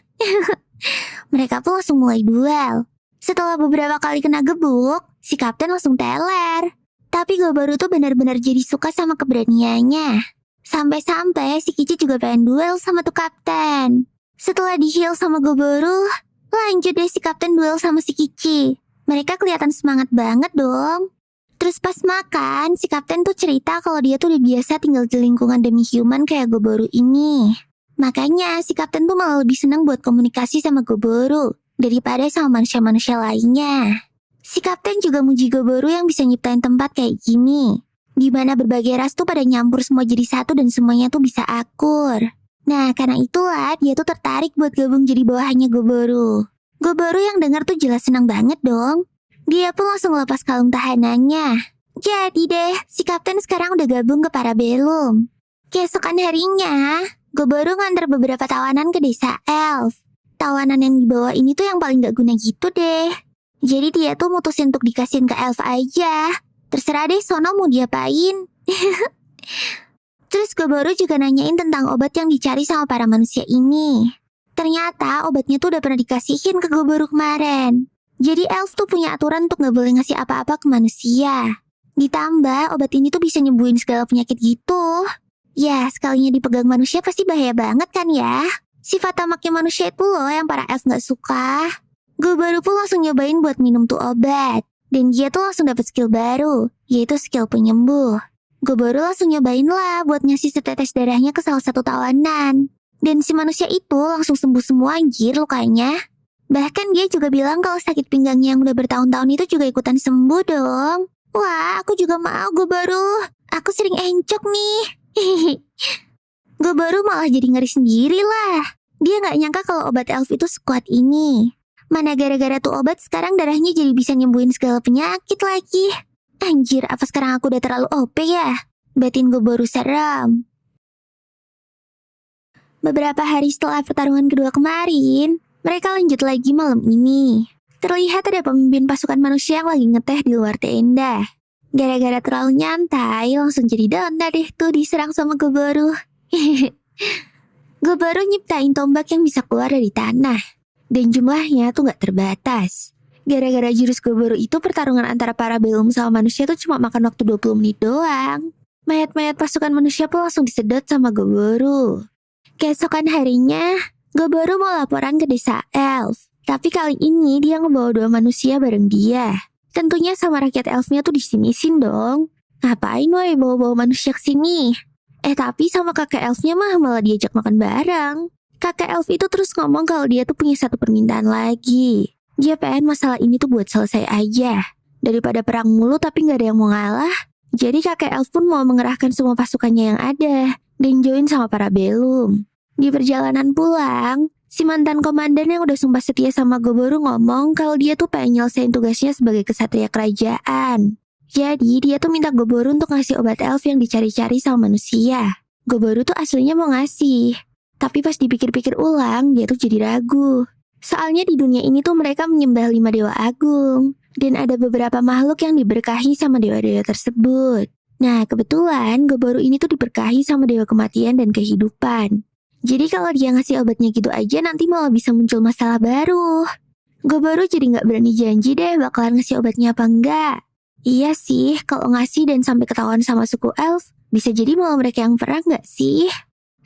Speaker 1: Mereka pun langsung mulai duel. Setelah beberapa kali kena gebuk, si kapten langsung teler. Tapi Goboro tuh benar-benar jadi suka sama keberaniannya. Sampai-sampai si Kici juga pengen duel sama tuh kapten. Setelah di-heal sama Goboro, lanjut deh si kapten duel sama si Kici. Mereka kelihatan semangat banget dong. Terus pas makan, si kapten tuh cerita kalau dia tuh udah biasa tinggal di lingkungan demi-human kayak Goboro ini. Makanya si kapten tuh malah lebih senang buat komunikasi sama Goboro daripada sama manusia-manusia lainnya. Si kapten juga muji Goboro yang bisa nyiptain tempat kayak gini. di mana berbagai ras tuh pada nyampur semua jadi satu dan semuanya tuh bisa akur. Nah, karena itulah dia tuh tertarik buat gabung jadi bawahannya Goboro. Goboro yang dengar tuh jelas senang banget dong. Dia pun langsung lepas kalung tahanannya. Jadi deh, si kapten sekarang udah gabung ke Parabellum. Keesokan harinya, Goboro nganter beberapa tawanan ke desa elf. Tawanan yang dibawa ini tuh yang paling gak guna gitu deh. Jadi dia tuh mutusin untuk dikasihin ke elf aja. Terserah deh sono mau diapain. Terus Goboro juga nanyain tentang obat yang dicari sama para manusia ini. Ternyata obatnya tuh udah pernah dikasihin ke Goboro kemarin. Jadi elf tuh punya aturan untuk gak boleh ngasih apa-apa ke manusia. Ditambah obat ini tuh bisa nyembuhin segala penyakit gitu. Ya, sekalinya dipegang manusia pasti bahaya banget kan ya. Sifat tamaknya manusia itu loh yang para elf gak suka. Goboro pun langsung nyobain buat minum tuh obat. Dan dia tuh langsung dapet skill baru, yaitu skill penyembuh. Goboro langsung nyobain lah buat ngasih setetes darahnya ke salah satu tawanan. Dan si manusia itu langsung sembuh semua anjir lukanya. Bahkan dia juga bilang kalau sakit pinggangnya yang udah bertahun-tahun itu juga ikutan sembuh dong. Wah, aku juga mau Goboro. Aku sering encok nih. Goboro malah jadi ngeri sendiri lah. Dia gak nyangka kalau obat elf itu sekuat ini. Mana gara-gara tuh obat sekarang darahnya jadi bisa nyembuhin segala penyakit lagi. Anjir, apa sekarang aku udah terlalu OP ya? Batin Goboro seram. Beberapa hari setelah pertarungan kedua kemarin, mereka lanjut lagi malam ini. Terlihat ada pemimpin pasukan manusia yang lagi ngeteh di luar tenda. Gara-gara terlalu nyantai, langsung jadi donda deh tuh diserang sama Goboro. Goboro nyiptain tombak yang bisa keluar dari tanah. Dan jumlahnya tuh gak terbatas. Gara-gara jurus Goboro itu pertarungan antara Parabellum sama manusia tuh cuma makan waktu 20 menit doang. Mayat-mayat pasukan manusia pun langsung disedot sama Goboro. Keesokan harinya, Goboro mau laporan ke desa elf. Tapi kali ini dia ngebawa 2 manusia bareng dia. Tentunya sama rakyat elfnya tuh disinisin dong. Ngapain woy bawa-bawa manusia ke sini? Tapi sama kakek elfnya mah malah diajak makan bareng. Kakek elf itu terus ngomong kalau dia tuh punya satu permintaan lagi. Dia pengen masalah ini tuh buat selesai aja. Daripada perang mulu tapi gak ada yang mau ngalah. Jadi kakek elf pun mau mengerahkan semua pasukannya yang ada dan join sama Parabellum. Di perjalanan pulang, si mantan komandan yang udah sumpah setia sama Goboro ngomong kalau dia tuh pengen nyelesain tugasnya sebagai kesatria kerajaan. Jadi dia tuh minta Goboro untuk ngasih obat elf yang dicari-cari sama manusia. Goboro tuh aslinya mau ngasih. Tapi pas dipikir-pikir ulang, dia tuh jadi ragu. Soalnya di dunia ini tuh mereka menyembah 5 dewa agung. Dan ada beberapa makhluk yang diberkahi sama dewa-dewa tersebut. Nah, kebetulan Goboro ini tuh diberkahi sama dewa kematian dan kehidupan. Jadi kalau dia ngasih obatnya gitu aja nanti malah bisa muncul masalah baru. Goboro jadi gak berani janji deh bakalan ngasih obatnya apa enggak. Iya sih, kalau ngasih dan sampai ketahuan sama suku elf, bisa jadi malah mereka yang perang gak sih?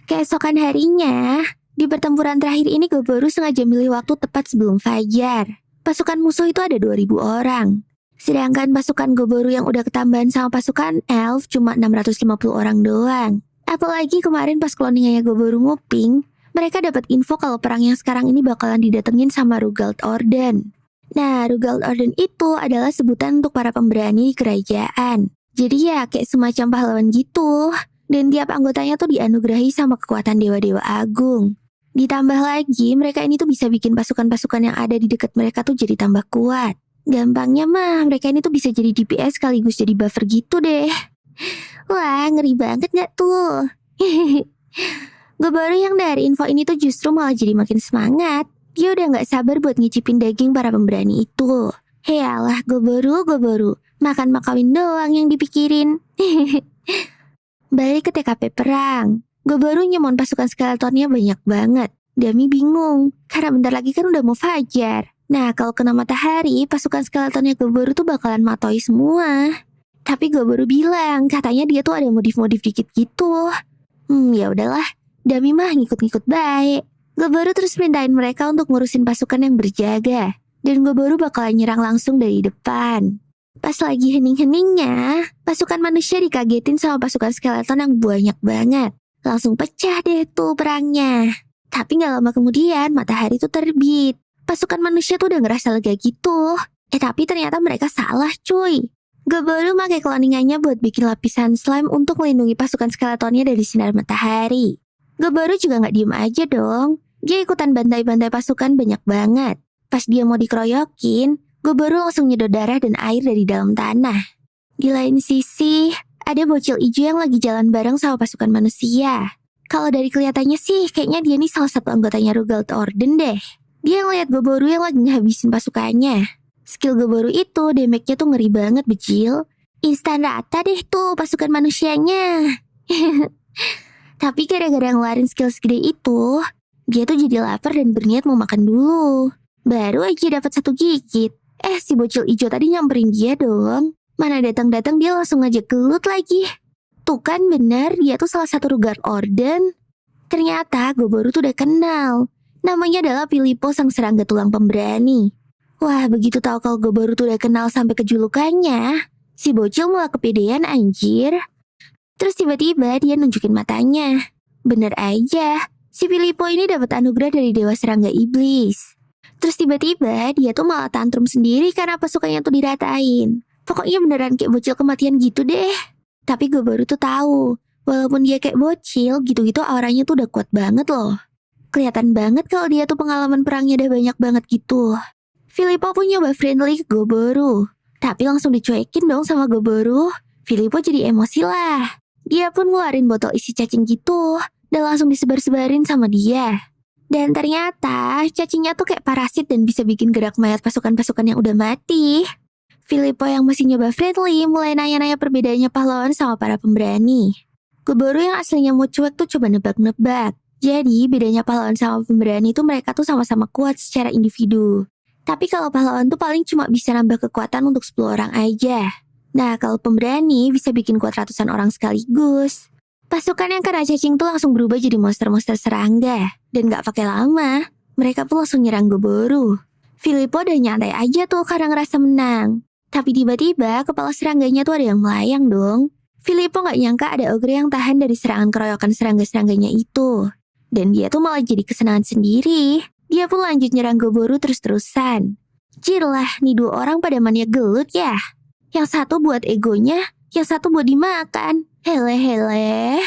Speaker 1: Keesokan harinya, di pertempuran terakhir ini Goboro sengaja milih waktu tepat sebelum fajar. Pasukan musuh itu ada 2.000 orang. Sedangkan pasukan Goboro yang udah ketambahan sama pasukan elf cuma 650 orang doang. Apalagi kemarin pas cloningannya Goboro nguping, mereka dapat info kalau perang yang sekarang ini bakalan didatengin sama Rugald Orden. Nah, Rugald Orden itu adalah sebutan untuk para pemberani di kerajaan. Jadi ya kayak semacam pahlawan gitu. Dan tiap anggotanya tuh dianugerahi sama kekuatan dewa-dewa agung. Ditambah lagi, mereka ini tuh bisa bikin pasukan-pasukan yang ada di dekat mereka tuh jadi tambah kuat. Gampangnya mah, mereka ini tuh bisa jadi DPS sekaligus jadi buffer gitu deh. Wah, ngeri banget gak tuh? Goboro yang dari info ini tuh justru malah jadi makin semangat. Dia udah gak sabar buat ngicipin daging para pemberani itu. Heyalah, Goboro, makan makawin doang yang dipikirin. Balik ke TKP perang. Goboro nyemon pasukan skeletonnya banyak banget. Dami bingung, karena bentar lagi kan udah mau fajar. Nah, kalau kena matahari, pasukan skeletonnya Goboro tuh bakalan matoi semua. Tapi Goboro bilang, katanya dia tuh ada modif-modif dikit gitu. Ya udahlah, Dami mah ngikut-ngikut baik. Goboro terus perintahin mereka untuk ngurusin pasukan yang berjaga. Dan Goboro bakalan nyerang langsung dari depan. Pas lagi hening-heningnya, pasukan manusia dikagetin sama pasukan skeleton yang banyak banget. Langsung pecah deh tuh perangnya. Tapi gak lama kemudian, matahari tuh terbit. Pasukan manusia tuh udah ngerasa lega gitu. Tapi ternyata mereka salah cuy. Goboro pakai cloningannya buat bikin lapisan slime untuk melindungi pasukan skeletonnya dari sinar matahari. Goboro juga nggak diem aja dong. Dia ikutan bantai-bantai pasukan banyak banget. Pas dia mau dikeroyokin, Goboro langsung nyedot darah dan air dari dalam tanah. Di lain sisi, ada bocil ijo yang lagi jalan bareng sama pasukan manusia. Kalau dari kelihatannya sih, kayaknya dia nih salah satu anggotanya Rugald Orden deh. Dia ngeliat Goboro yang lagi ngehabisin pasukannya. Skill Goboro itu, damage-nya tuh ngeri banget, bejil. Instan rata deh tuh pasukan manusianya. Tapi gara-gara ngeluarin skill segede itu, dia tuh jadi lapar dan berniat mau makan dulu. Baru aja dapat 1 gigit. Si bocil ijo tadi nyamperin dia dong. Mana datang-datang dia langsung ngajak gelut lagi. Tuh kan bener, dia tuh salah satu Rugald Orden. Ternyata Goboro tuh udah kenal. Namanya adalah Filippo, sang serangga tulang pemberani. Wah, begitu tahu kalau Goboro tuh udah kenal sampai ke julukannya, si bocil mulai kepedean anjir. Terus tiba-tiba dia nunjukin matanya. Bener aja, si Filippo ini dapat anugerah dari Dewa Serangga Iblis. Terus tiba-tiba dia tuh malah tantrum sendiri karena pasukannya tuh diratain. Pokoknya beneran kayak bocil kematian gitu deh. Tapi Goboro tuh tahu, walaupun dia kayak bocil, gitu-gitu auranya tuh udah kuat banget loh. Kelihatan banget kalau dia tuh pengalaman perangnya udah banyak banget gitu. Filippo pun nyoba friendly ke Goboro, tapi langsung dicuekin dong sama Goboro. Filippo jadi emosi lah. Dia pun ngeluarin botol isi cacing gitu, dan langsung disebar-sebarin sama dia. Dan ternyata cacingnya tuh kayak parasit dan bisa bikin gerak mayat pasukan-pasukan yang udah mati. Filippo yang masih nyoba friendly mulai nanya-nanya perbedaannya pahlawan sama para pemberani. Goboro yang aslinya mau cuek tuh coba nebak-nebak. Jadi bedanya pahlawan sama pemberani tuh mereka tuh sama-sama kuat secara individu. Tapi kalau pahlawan tuh paling cuma bisa nambah kekuatan untuk 10 orang aja. Nah, kalau pemberani bisa bikin kuat ratusan orang sekaligus. Pasukan yang kena cacing tuh langsung berubah jadi monster-monster serangga. Dan gak pakai lama, mereka pun langsung nyerang Goboro. Filippo udah nyantai aja tuh karena ngerasa menang. Tapi tiba-tiba kepala serangganya tuh ada yang melayang dong. Filippo gak nyangka ada ogre yang tahan dari serangan keroyokan serangga-serangganya itu. Dan dia tuh malah jadi kesenangan sendiri. Dia pun lanjut nyerang Goboro terus-terusan. Jirlah, nih 2 orang pada mania gelut ya. Yang satu buat egonya, yang satu buat dimakan. Hele-hele.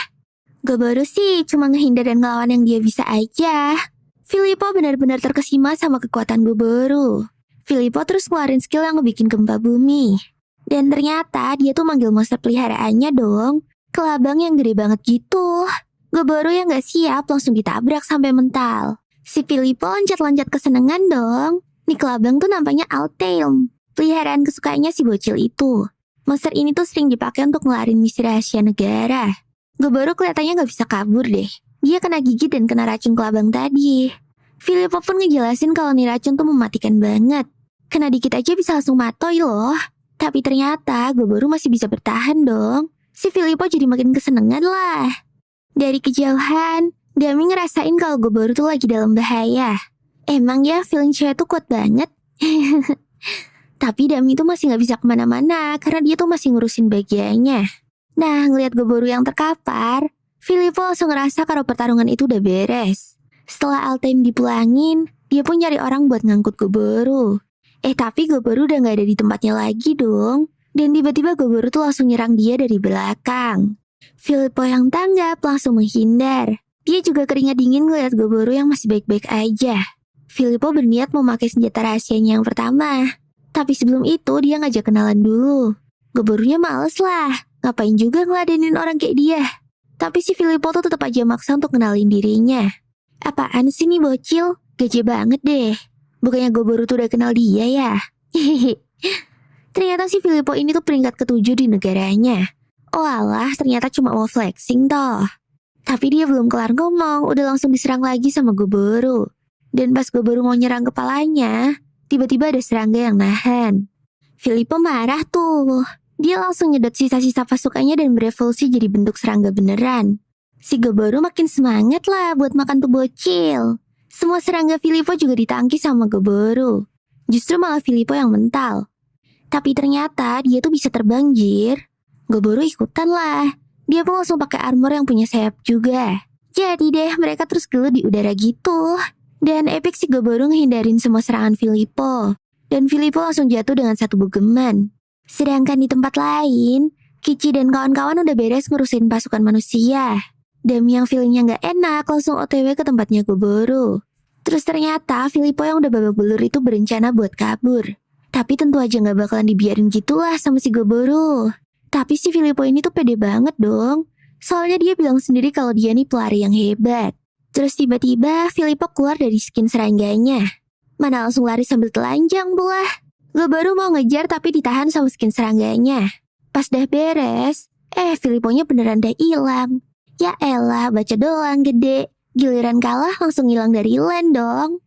Speaker 1: Goboro sih cuma ngehindar dan ngelawan yang dia bisa aja. Filippo benar-benar terkesima sama kekuatan Goboro. Filippo terus ngeluarin skill yang ngebikin gempa bumi. Dan ternyata dia tuh manggil monster peliharaannya dong. Kelabang yang gede banget gitu. Goboro yang gak siap langsung ditabrak sampai mental. Si Filippo loncat-loncat kesenangan dong. Nih kelabang tuh nampaknya Altair, peliharaan kesukaannya si bocil itu. Monster ini tuh sering dipakai untuk ngelarin misi rahasia negara. Goboro kelihatannya gak bisa kabur deh. Dia kena gigit dan kena racun kelabang tadi. Filippo pun ngejelasin kalau nih racun tuh mematikan banget. Kena dikit aja bisa langsung matoy loh. Tapi ternyata Goboro masih bisa bertahan dong. Si Filippo jadi makin kesenangan lah. Dari kejauhan, Dami ngerasain kalau Goboro tuh lagi dalam bahaya. Emang ya feeling cewek tuh kuat banget. Tapi Dami tuh masih gak bisa kemana-mana karena dia tuh masih ngurusin bagiannya. Nah, ngeliat Goboro yang terkapar, Filippo langsung ngerasa kalau pertarungan itu udah beres. Setelah Altair dipulangin, dia pun nyari orang buat ngangkut Goboro. Tapi Goboro udah gak ada di tempatnya lagi dong. Dan tiba-tiba Goboro tuh langsung nyerang dia dari belakang. Filippo yang tanggap langsung menghindar. Dia juga keringat dingin ngeliat Goboro yang masih baik-baik aja. Filippo berniat memakai senjata rahasianya yang pertama. Tapi sebelum itu dia ngajak kenalan dulu. Goboronya males lah. Ngapain juga ngeladenin orang kayak dia. Tapi si Filippo tuh tetap aja maksa untuk kenalin dirinya. Apaan sih nih bocil? Gaje banget deh. Bukannya Goboro tuh udah kenal dia ya? Ternyata si Filippo ini tuh peringkat ke-7 di negaranya. Oh alah, ternyata cuma mau flexing toh. Tapi dia belum kelar ngomong, udah langsung diserang lagi sama Goboro. Dan pas Goboro mau nyerang kepalanya, tiba-tiba ada serangga yang nahan. Filippo marah tuh. Dia langsung nyedot sisa-sisa pasukannya dan berevolusi jadi bentuk serangga beneran. Si Goboro makin semangat lah buat makan tuh bocil. Semua serangga Filippo juga ditangkis sama Goboro. Justru malah Filippo yang mental. Tapi ternyata dia tuh bisa terbang, jir. Goboro ikutan lah. Dia pun langsung pakai armor yang punya sayap juga. Jadi deh mereka terus gelut di udara gitu. Dan epic si Goboro ngehindarin semua serangan Filippo. Dan Filippo langsung jatuh dengan satu bugeman. Sedangkan di tempat lain, Kici dan kawan-kawan udah beres ngurusin pasukan manusia. Dami yang feelingnya gak enak langsung OTW ke tempatnya Goboro. Terus ternyata Filippo yang udah babak belur itu berencana buat kabur. Tapi tentu aja gak bakalan dibiarin gitulah sama si Goboro. Tapi si Filippo ini tuh pede banget dong. Soalnya dia bilang sendiri kalau dia nih pelari yang hebat. Terus tiba-tiba Filippo keluar dari skin serangganya. Mana langsung lari sambil telanjang pula. Goboro mau ngejar tapi ditahan sama skin serangganya. Pas dah beres, Filippo-nya beneran dah hilang. Ya elah, baca doang gede. Giliran kalah langsung hilang dari land dong.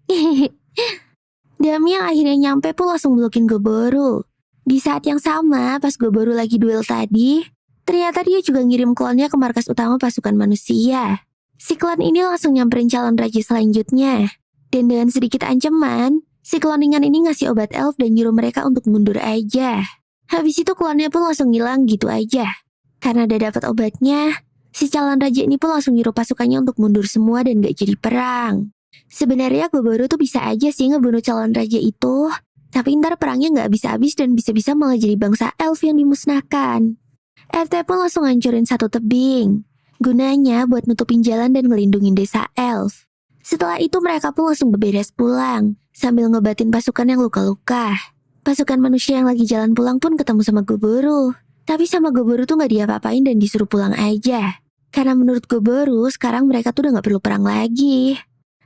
Speaker 1: Dami yang akhirnya nyampe pun langsung melukin Goboro. Di saat yang sama, pas Goboro lagi duel tadi, ternyata dia juga ngirim klonnya ke markas utama pasukan manusia. Si klon ini langsung nyamperin calon raja selanjutnya. Dan dengan sedikit ancaman, si kloningan ini ngasih obat elf dan nyuruh mereka untuk mundur aja. Habis itu klonnya pun langsung hilang gitu aja. Karena udah dapat obatnya, si calon raja ini pun langsung nyuruh pasukannya untuk mundur semua dan gak jadi perang. Sebenarnya Goboro tuh bisa aja sih ngebunuh calon raja itu, tapi ntar perangnya gak habis-habis dan bisa-bisa malah jadi bangsa elf yang dimusnahkan. RT pun langsung ngancurin satu tebing, gunanya buat nutupin jalan dan ngelindungin desa elf. Setelah itu mereka pun langsung beberes pulang, sambil ngobatin pasukan yang luka-luka. Pasukan manusia yang lagi jalan pulang pun ketemu sama Goboro. Tapi sama Goboro tuh gak diapa-apain dan disuruh pulang aja. Karena menurut Goboro, sekarang mereka tuh udah gak perlu perang lagi.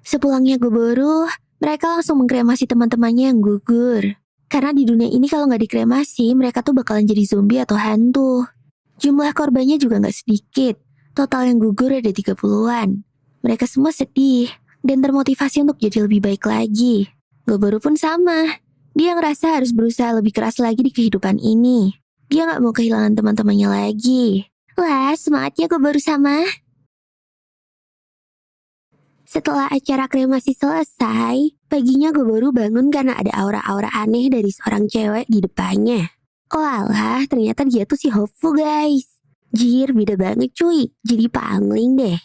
Speaker 1: Sepulangnya Goboro, mereka langsung mengkremasi teman-temannya yang gugur. Karena di dunia ini kalau gak dikremasi, mereka tuh bakalan jadi zombie atau hantu. Jumlah korbannya juga gak sedikit. Total yang gugur ada 30-an. Mereka semua sedih dan termotivasi untuk jadi lebih baik lagi. Goboro pun sama. Dia ngerasa harus berusaha lebih keras lagi di kehidupan ini. Dia gak mau kehilangan teman-temannya lagi. Wah, semangatnya Goboro sama. Setelah acara kremasi selesai, paginya Goboro bangun karena ada aura-aura aneh dari seorang cewek di depannya. Oh alah, ternyata dia tuh si Hopfu guys. Jir, beda banget cuy, jadi pangling deh.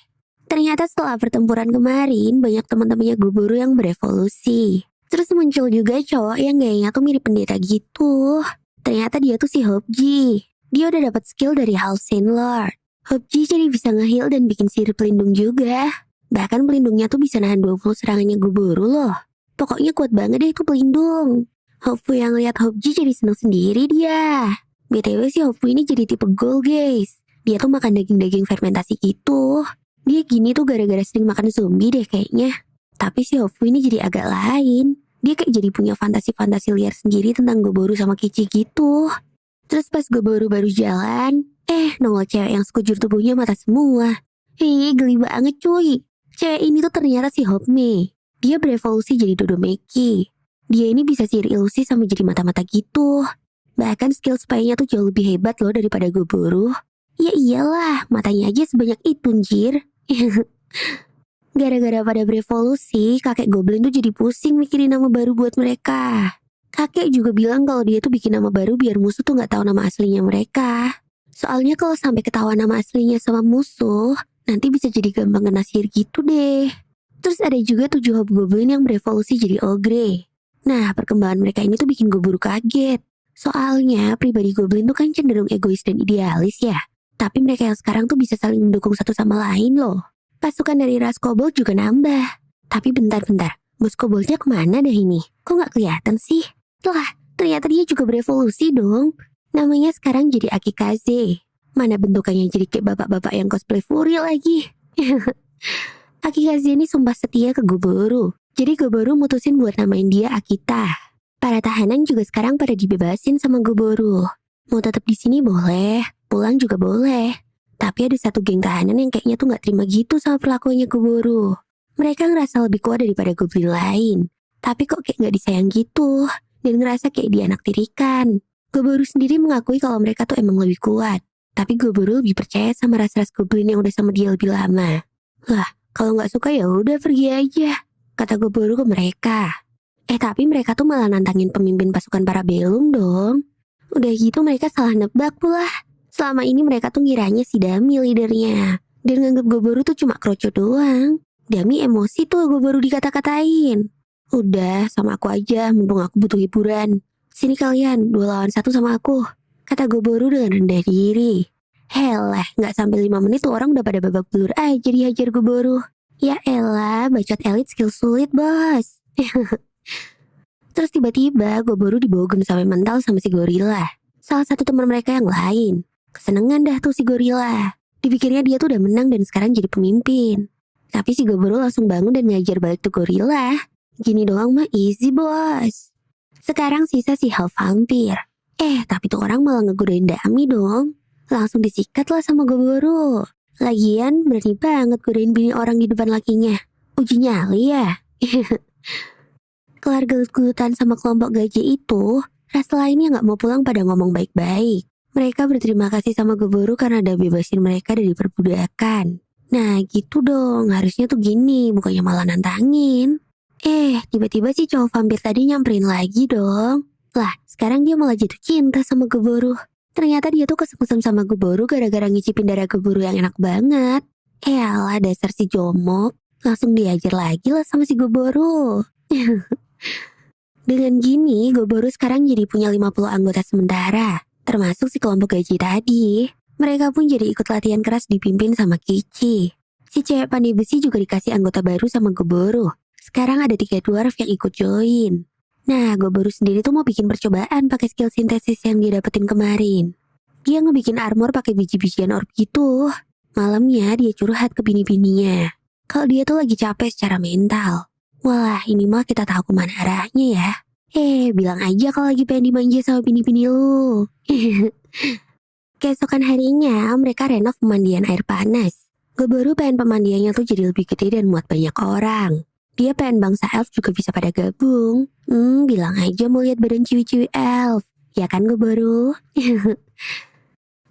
Speaker 1: Ternyata setelah pertempuran kemarin, banyak teman-temannya Goboro yang berevolusi. Terus muncul juga cowok yang gayanya tuh mirip pendeta gitu. Ternyata dia tuh si Hopji. Dia udah dapat skill dari Halcyon Lord. Hopji jadi bisa nge-heal dan bikin sihir pelindung juga. Bahkan pelindungnya tuh bisa nahan 20 serangannya Goboro loh. Pokoknya kuat banget deh itu pelindung. Hopfu yang lihat Hopji jadi seneng sendiri dia. BTW si Hopfu ini jadi tipe gold guys. Dia tuh makan daging-daging fermentasi gitu. Dia gini tuh gara-gara sering makan zombie deh kayaknya. Tapi si Hopfu ini jadi agak lain. Dia kayak jadi punya fantasi-fantasi liar sendiri tentang Goboro sama Kici gitu. Terus pas Goboro baru jalan, nongol cewek yang sekujur tubuhnya mata semua. Geli banget cuy. Cewek ini tuh ternyata si Hopme. Dia berevolusi jadi Dodomeki. Dia ini bisa sihir ilusi sama jadi mata-mata gitu. Bahkan skill spy-nya tuh jauh lebih hebat loh daripada Goboro. Ya iyalah, matanya aja sebanyak itu anjir. Gara-gara pada berevolusi, kakek Goblin tuh jadi pusing mikirin nama baru buat mereka. Kakek juga bilang kalau dia tuh bikin nama baru biar musuh tuh gak tahu nama aslinya mereka. Soalnya kalau sampai ketahuan nama aslinya sama musuh, nanti bisa jadi gampang kena sihir gitu deh. Terus ada juga 7 hobgoblin yang berevolusi jadi ogre. Nah, perkembangan mereka ini tuh bikin Goboro kaget. Soalnya pribadi goblin tuh kan cenderung egois dan idealis ya. Tapi mereka yang sekarang tuh bisa saling mendukung satu sama lain loh. Pasukan dari ras kobold juga nambah. Tapi bentar-bentar, bos koboldnya kemana dah ini? Kok gak kelihatan sih? Lah, ternyata dia juga berevolusi dong. Namanya sekarang jadi Akikaze. Mana bentukannya jadi kayak bapak-bapak yang cosplay Furi lagi. Akikaze ini sumpah setia ke Goboro. Jadi Goboro mutusin buat namain dia Akita. Para tahanan juga sekarang pada dibebasin sama Goboro. Mau tetap di sini boleh, pulang juga boleh. Tapi ada satu geng tahanan yang kayaknya tuh gak terima gitu sama perlakuannya Goboro. Mereka ngerasa lebih kuat daripada goblin lain. Tapi kok kayak gak disayang gitu. Dan ngerasa kayak dia anak tirikan. Goboro sendiri mengakui kalau mereka tuh emang lebih kuat. Tapi Goboro lebih percaya sama ras-ras goblin yang udah sama dia lebih lama. Lah, kalau gak suka ya udah pergi aja, kata Goboro ke mereka. Tapi mereka tuh malah nantangin pemimpin pasukan Parabellum dong. Udah gitu mereka salah nebak pula. Selama ini mereka tuh ngiranya si Dami leadernya. Dan nganggep Goboro tuh cuma kroco doang. Dami emosi tuh Goboro dikata-katain. Udah, sama aku aja, mumpung aku butuh hiburan. Sini kalian, 2 lawan 1 sama aku.
Speaker 2: kata Goboro dengan rendah diri. Helah, gak sampai 5 menit tuh orang udah pada babak belur aja dihajar Goboro. Ya elah, bacot elit skill sulit bos. Terus tiba-tiba Goboro dibogem sampai mental sama si gorila. Salah satu teman mereka yang lain. Kesenengan dah tuh si gorila. Dipikirnya dia tuh udah menang dan sekarang jadi pemimpin. Tapi si Goboro langsung bangun dan ngajar balik tuh gorila. Gini doang mah easy bos. Sekarang sisa si half vampir. Tapi tuh orang malah ngegodain Dami dong. Langsung disikat lah sama Goboro. Lagian berani banget godain bini orang di depan lakinya. Uji nyali ya. Kelar gelut-gelutan sama kelompok gajah itu, ras lainnya gak mau pulang pada ngomong baik-baik. Mereka berterima kasih sama Goboro karena udah bebasin mereka dari perbudakan. Nah gitu dong, harusnya tuh gini, bukannya malah nantangin. Tiba-tiba si cowok vampir tadi nyamperin lagi dong. Lah, sekarang dia malah jatuh cinta sama Goboro. Ternyata dia tuh kesem-kesem sama Goboro gara-gara ngicipin darah Goboro yang enak banget. Alah, dasar si jomok. Langsung diajar lagi lah sama si Goboro. Dengan gini, Goboro sekarang jadi punya 50 anggota sementara, termasuk si kelompok gaji tadi. Mereka pun jadi ikut latihan keras dipimpin sama Kici. Si cewek pandai besi juga dikasih anggota baru sama Goboro. Sekarang ada 3 dwarf yang ikut join. Nah, Goboro sendiri tuh mau bikin percobaan pakai skill sintesis yang dia dapetin kemarin. Dia ngebikin armor pakai biji-bijian orb gitu. Malamnya dia curhat ke bini-bininya. Kalau dia tuh lagi capek secara mental. Wah, ini mah kita tahu kemana arahnya ya. Bilang aja kalau lagi pengen dimanja sama bini-bini lu. Keesokan harinya, mereka renov pemandian air panas. Goboro pengen pemandiannya tuh jadi lebih gede dan muat banyak orang. Dia pengen bangsa elf juga bisa pada gabung. Bilang aja mau lihat badan ciwi-ciwi elf. Ya kan Goboro?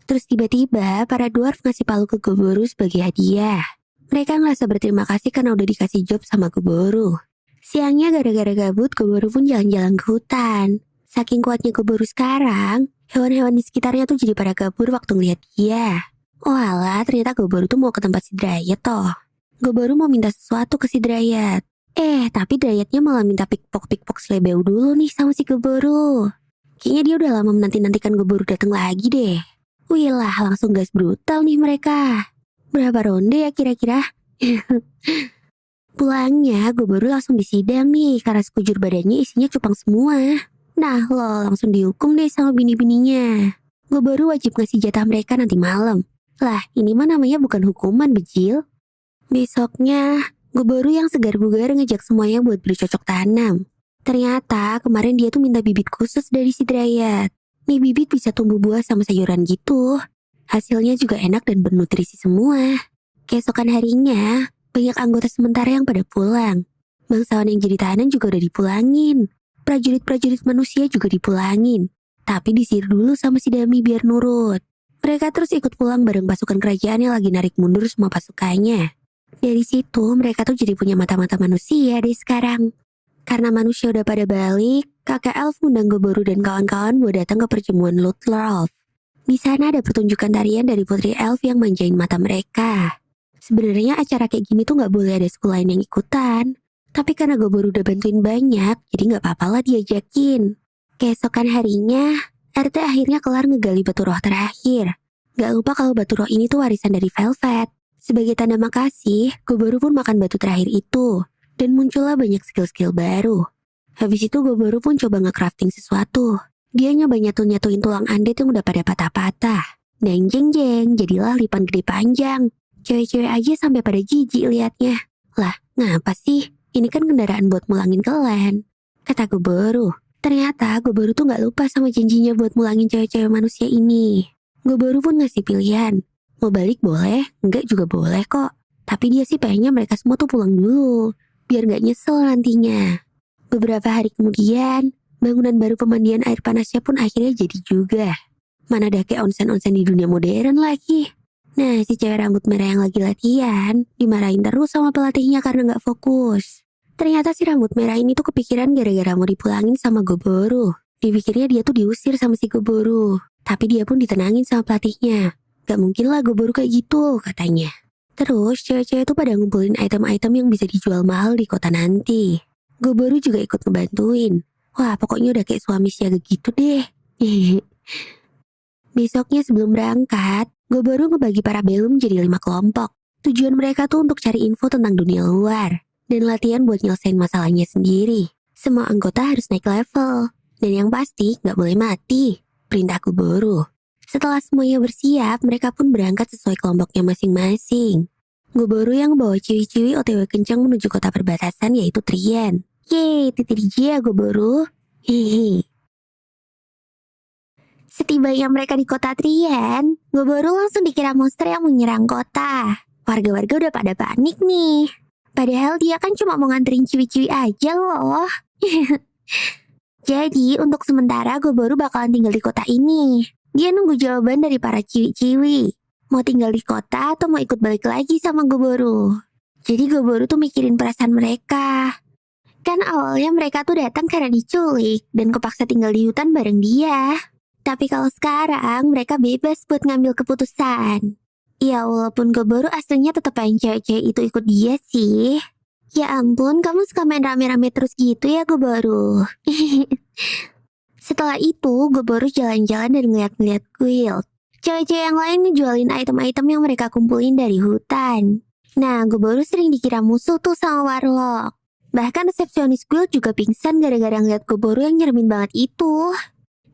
Speaker 2: Terus tiba-tiba, para dwarf ngasih palu ke Goboro sebagai hadiah. Mereka ngerasa berterima kasih karena udah dikasih job sama Goboro. Siangnya gara-gara gabut, Goboro pun jalan-jalan ke hutan. Saking kuatnya Goboro sekarang, hewan-hewan di sekitarnya tuh jadi pada kabur waktu ngeliat dia. Walah, ternyata Goboro tuh mau ke tempat si Dryad toh. Goboro mau minta sesuatu ke si Dryad. Tapi Dryadnya malah minta pikpok selebeu dulu nih sama si Goboro. Kayaknya dia udah lama menanti-nantikan Goboro datang lagi deh. Wih lah, langsung gas brutal nih mereka. Berapa ronde ya kira-kira? Pulangnya, Goboro langsung disidang nih karena sekujur badannya isinya cupang semua. Nah lo langsung dihukum deh sama bini-bininya. Goboro wajib ngasih jatah mereka nanti malam. Lah, ini mah namanya bukan hukuman, bejil. Besoknya, Goboro yang segar bugar ngejak semuanya buat bercocok tanam. Ternyata kemarin dia tuh minta bibit khusus dari si Dryad. Nih bibit bisa tumbuh buah sama sayuran gitu. Hasilnya juga enak dan bernutrisi semua. Keesokan harinya, banyak anggota sementara yang pada pulang. Bangsawan yang jadi tahanan juga udah dipulangin. Prajurit-prajurit manusia juga dipulangin. Tapi disihir dulu sama si Dami biar nurut. Mereka terus ikut pulang bareng pasukan kerajaan yang lagi narik mundur semua pasukannya. Dari situ, mereka tuh jadi punya mata-mata manusia deh sekarang. Karena manusia udah pada balik, kakak elf ngundang Goboro dan kawan-kawan buat datang ke perjamuan Ludlolf. Di sana ada pertunjukan tarian dari putri elf yang manjain mata mereka. Sebenarnya acara kayak gini tuh gak boleh ada suku lain yang ikutan. Tapi karena Goboro udah bantuin banyak, jadi gak apa-apa lah diajakin. Keesokan harinya, RT akhirnya kelar ngegali batu roh terakhir. Gak lupa kalau batu roh ini tuh warisan dari Velvet. Sebagai tanda makasih, Goboro pun makan batu terakhir itu. Dan muncullah banyak skill-skill baru. Habis itu Goboro pun coba nge-crafting sesuatu. Dia nyoba nyatu-nyatuin tulang undead yang udah pada patah-patah. Deng jeng jeng, jadilah lipan gede panjang. Cewek-cewek aja sampai pada jijik liatnya. Lah, ngapa sih? Ini kan kendaraan buat mulangin klan. Kata Goboro. Ternyata Goboro tuh gak lupa sama janjinya buat mulangin cewek-cewek manusia ini. Goboro pun ngasih pilihan. Mau balik boleh, enggak juga boleh kok. Tapi dia sih pengennya mereka semua tuh pulang dulu. Biar gak nyesel nantinya. Beberapa hari kemudian, bangunan baru pemandian air panasnya pun akhirnya jadi juga. Mana ada kayak onsen-onsen di dunia modern lagi. Nah, si cewek rambut merah yang lagi latihan, dimarahin terus sama pelatihnya karena gak fokus. Ternyata si rambut merah ini tuh kepikiran gara-gara mau dipulangin sama Goboro. Dipikirnya dia tuh diusir sama si Goboro. Tapi dia pun ditenangin sama pelatihnya. Gak mungkin lah Goboro kayak gitu, katanya. Terus, cewek-cewek tuh pada ngumpulin item-item yang bisa dijual mahal di kota nanti. Goboro juga ikut ngebantuin. Wah, pokoknya udah kayak suami siaga gitu deh. Besoknya sebelum berangkat, gue baru ngebagi para belum jadi 5 kelompok. Tujuan mereka tuh untuk cari info tentang dunia luar dan latihan buat nyelesain masalahnya sendiri. Semua anggota harus naik level. Dan yang pasti gak boleh mati. Perintah Guburu. Setelah semuanya bersiap, mereka pun berangkat sesuai kelompoknya masing-masing. Guburu yang bawa ciwi-ciwi OTW kencang menuju kota perbatasan yaitu Trien. Yeay, titik DJ ya Guburu. Hehe.
Speaker 1: Setibanya mereka di kota Trien, Guburu langsung dikira monster yang menyerang kota. Warga-warga udah pada panik nih. Padahal dia kan cuma mau nganterin ciwi-ciwi aja loh. Jadi untuk sementara Guburu bakalan tinggal di kota ini. Dia nunggu jawaban dari para ciwi-ciwi. Mau tinggal di kota atau mau ikut balik lagi sama Guburu. Jadi Guburu tuh mikirin perasaan mereka. Kan awalnya mereka tuh datang karena diculik dan kepaksa tinggal di hutan bareng dia. Tapi kalau sekarang mereka bebas buat ngambil keputusan. Ya walaupun Guburu aslinya tetap pengen cewek-cewek itu ikut dia sih. Ya ampun, kamu suka main rame-rame terus gitu ya Guburu. Setelah itu, Guburu jalan-jalan dan ngeliat-ngeliat guild. Cewek-cewek yang lain ngejualin item-item yang mereka kumpulin dari hutan. Nah, Guburu sering dikira musuh tuh sama warlock. Bahkan resepsionis guild juga pingsan gara-gara ngeliat Guburu yang nyeremin banget itu.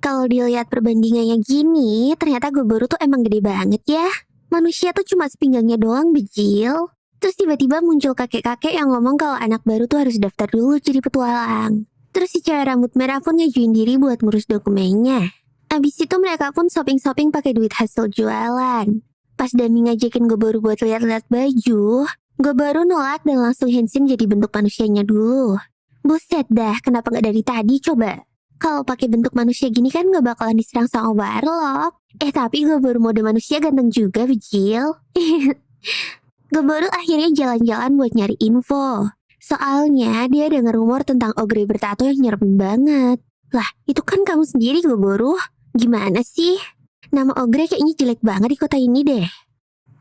Speaker 1: Kalau dilihat perbandingannya gini, ternyata Guburu tuh emang gede banget ya. Manusia tuh cuma sepinggangnya doang, bejil. Terus tiba-tiba muncul kakek-kakek yang ngomong kalau anak baru tuh harus daftar dulu jadi petualang. Terus si cewek rambut merah pun ngajuin diri buat ngurus dokumennya. Abis itu mereka pun shopping-shopping pakai duit hasil jualan. Pas Dami ngajakin Guburu buat lihat-lihat baju, Guburu nolak dan langsung hensin jadi bentuk manusianya dulu. Buset dah, kenapa gak dari tadi coba? Kalau pakai bentuk manusia gini kan gak bakalan diserang sama warlock. Tapi Guburu mode manusia ganteng juga, bejil. Guburu akhirnya jalan-jalan buat nyari info. Soalnya dia denger rumor tentang ogre bertato yang nyeremin banget. Lah, itu kan kamu sendiri Guburu. Gimana sih? Nama ogre kayaknya jelek banget di kota ini deh.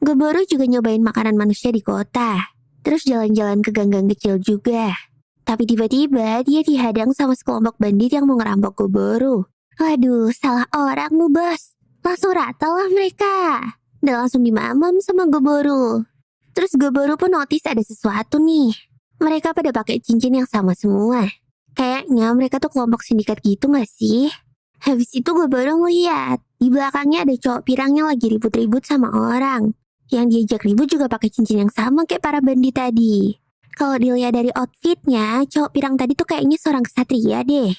Speaker 1: Guburu juga nyobain makanan manusia di kota. Terus jalan-jalan ke gang-gang kecil juga. Tapi tiba-tiba dia dihadang sama sekelompok bandit yang mau ngerampok Guburu. Waduh, salah orang lu bos. Langsung rata lah mereka. Dan langsung dimamam sama Guburu. Terus Guburu pun notice ada sesuatu nih. Mereka pada pakai cincin yang sama semua. Kayaknya mereka tuh kelompok sindikat gitu gak sih? Habis itu Guburu ngeliat. Di belakangnya ada cowok pirang yang lagi ribut-ribut sama orang. Yang diajak ribut juga pakai cincin yang sama kayak para bandit tadi. Kalau dilihat dari outfitnya, cowok pirang tadi tuh kayaknya seorang kesatria deh.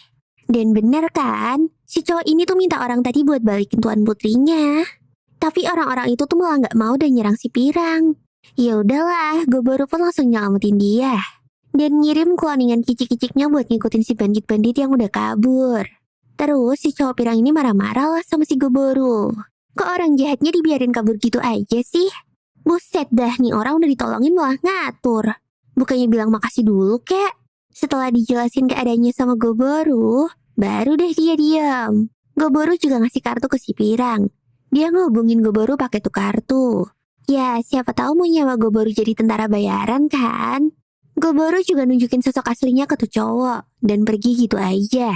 Speaker 1: Dan bener kan, si cowok ini tuh minta orang tadi buat balikin tuan putrinya. Tapi orang-orang itu tuh malah nggak mau dan nyerang si pirang. Ya udahlah, Guburu pun langsung nyelamatin dia. Dan ngirim kloningan kicik-kiciknya buat ngikutin si bandit-bandit yang udah kabur. Terus si cowok pirang ini marah-marah lah sama si Guburu. Kok orang jahatnya dibiarin kabur gitu aja sih? Buset dah, nih orang udah ditolongin malah ngatur. Bukannya bilang makasih dulu, kek. Setelah dijelasin keadaannya sama Guburu, baru deh dia diam. Guburu juga ngasih kartu ke si pirang. Dia ngehubungin Guburu pakai tuh kartu. Ya, siapa tahu mau nyawa Guburu jadi tentara bayaran kan? Guburu juga nunjukin sosok aslinya ke tuh cowok, dan pergi gitu aja.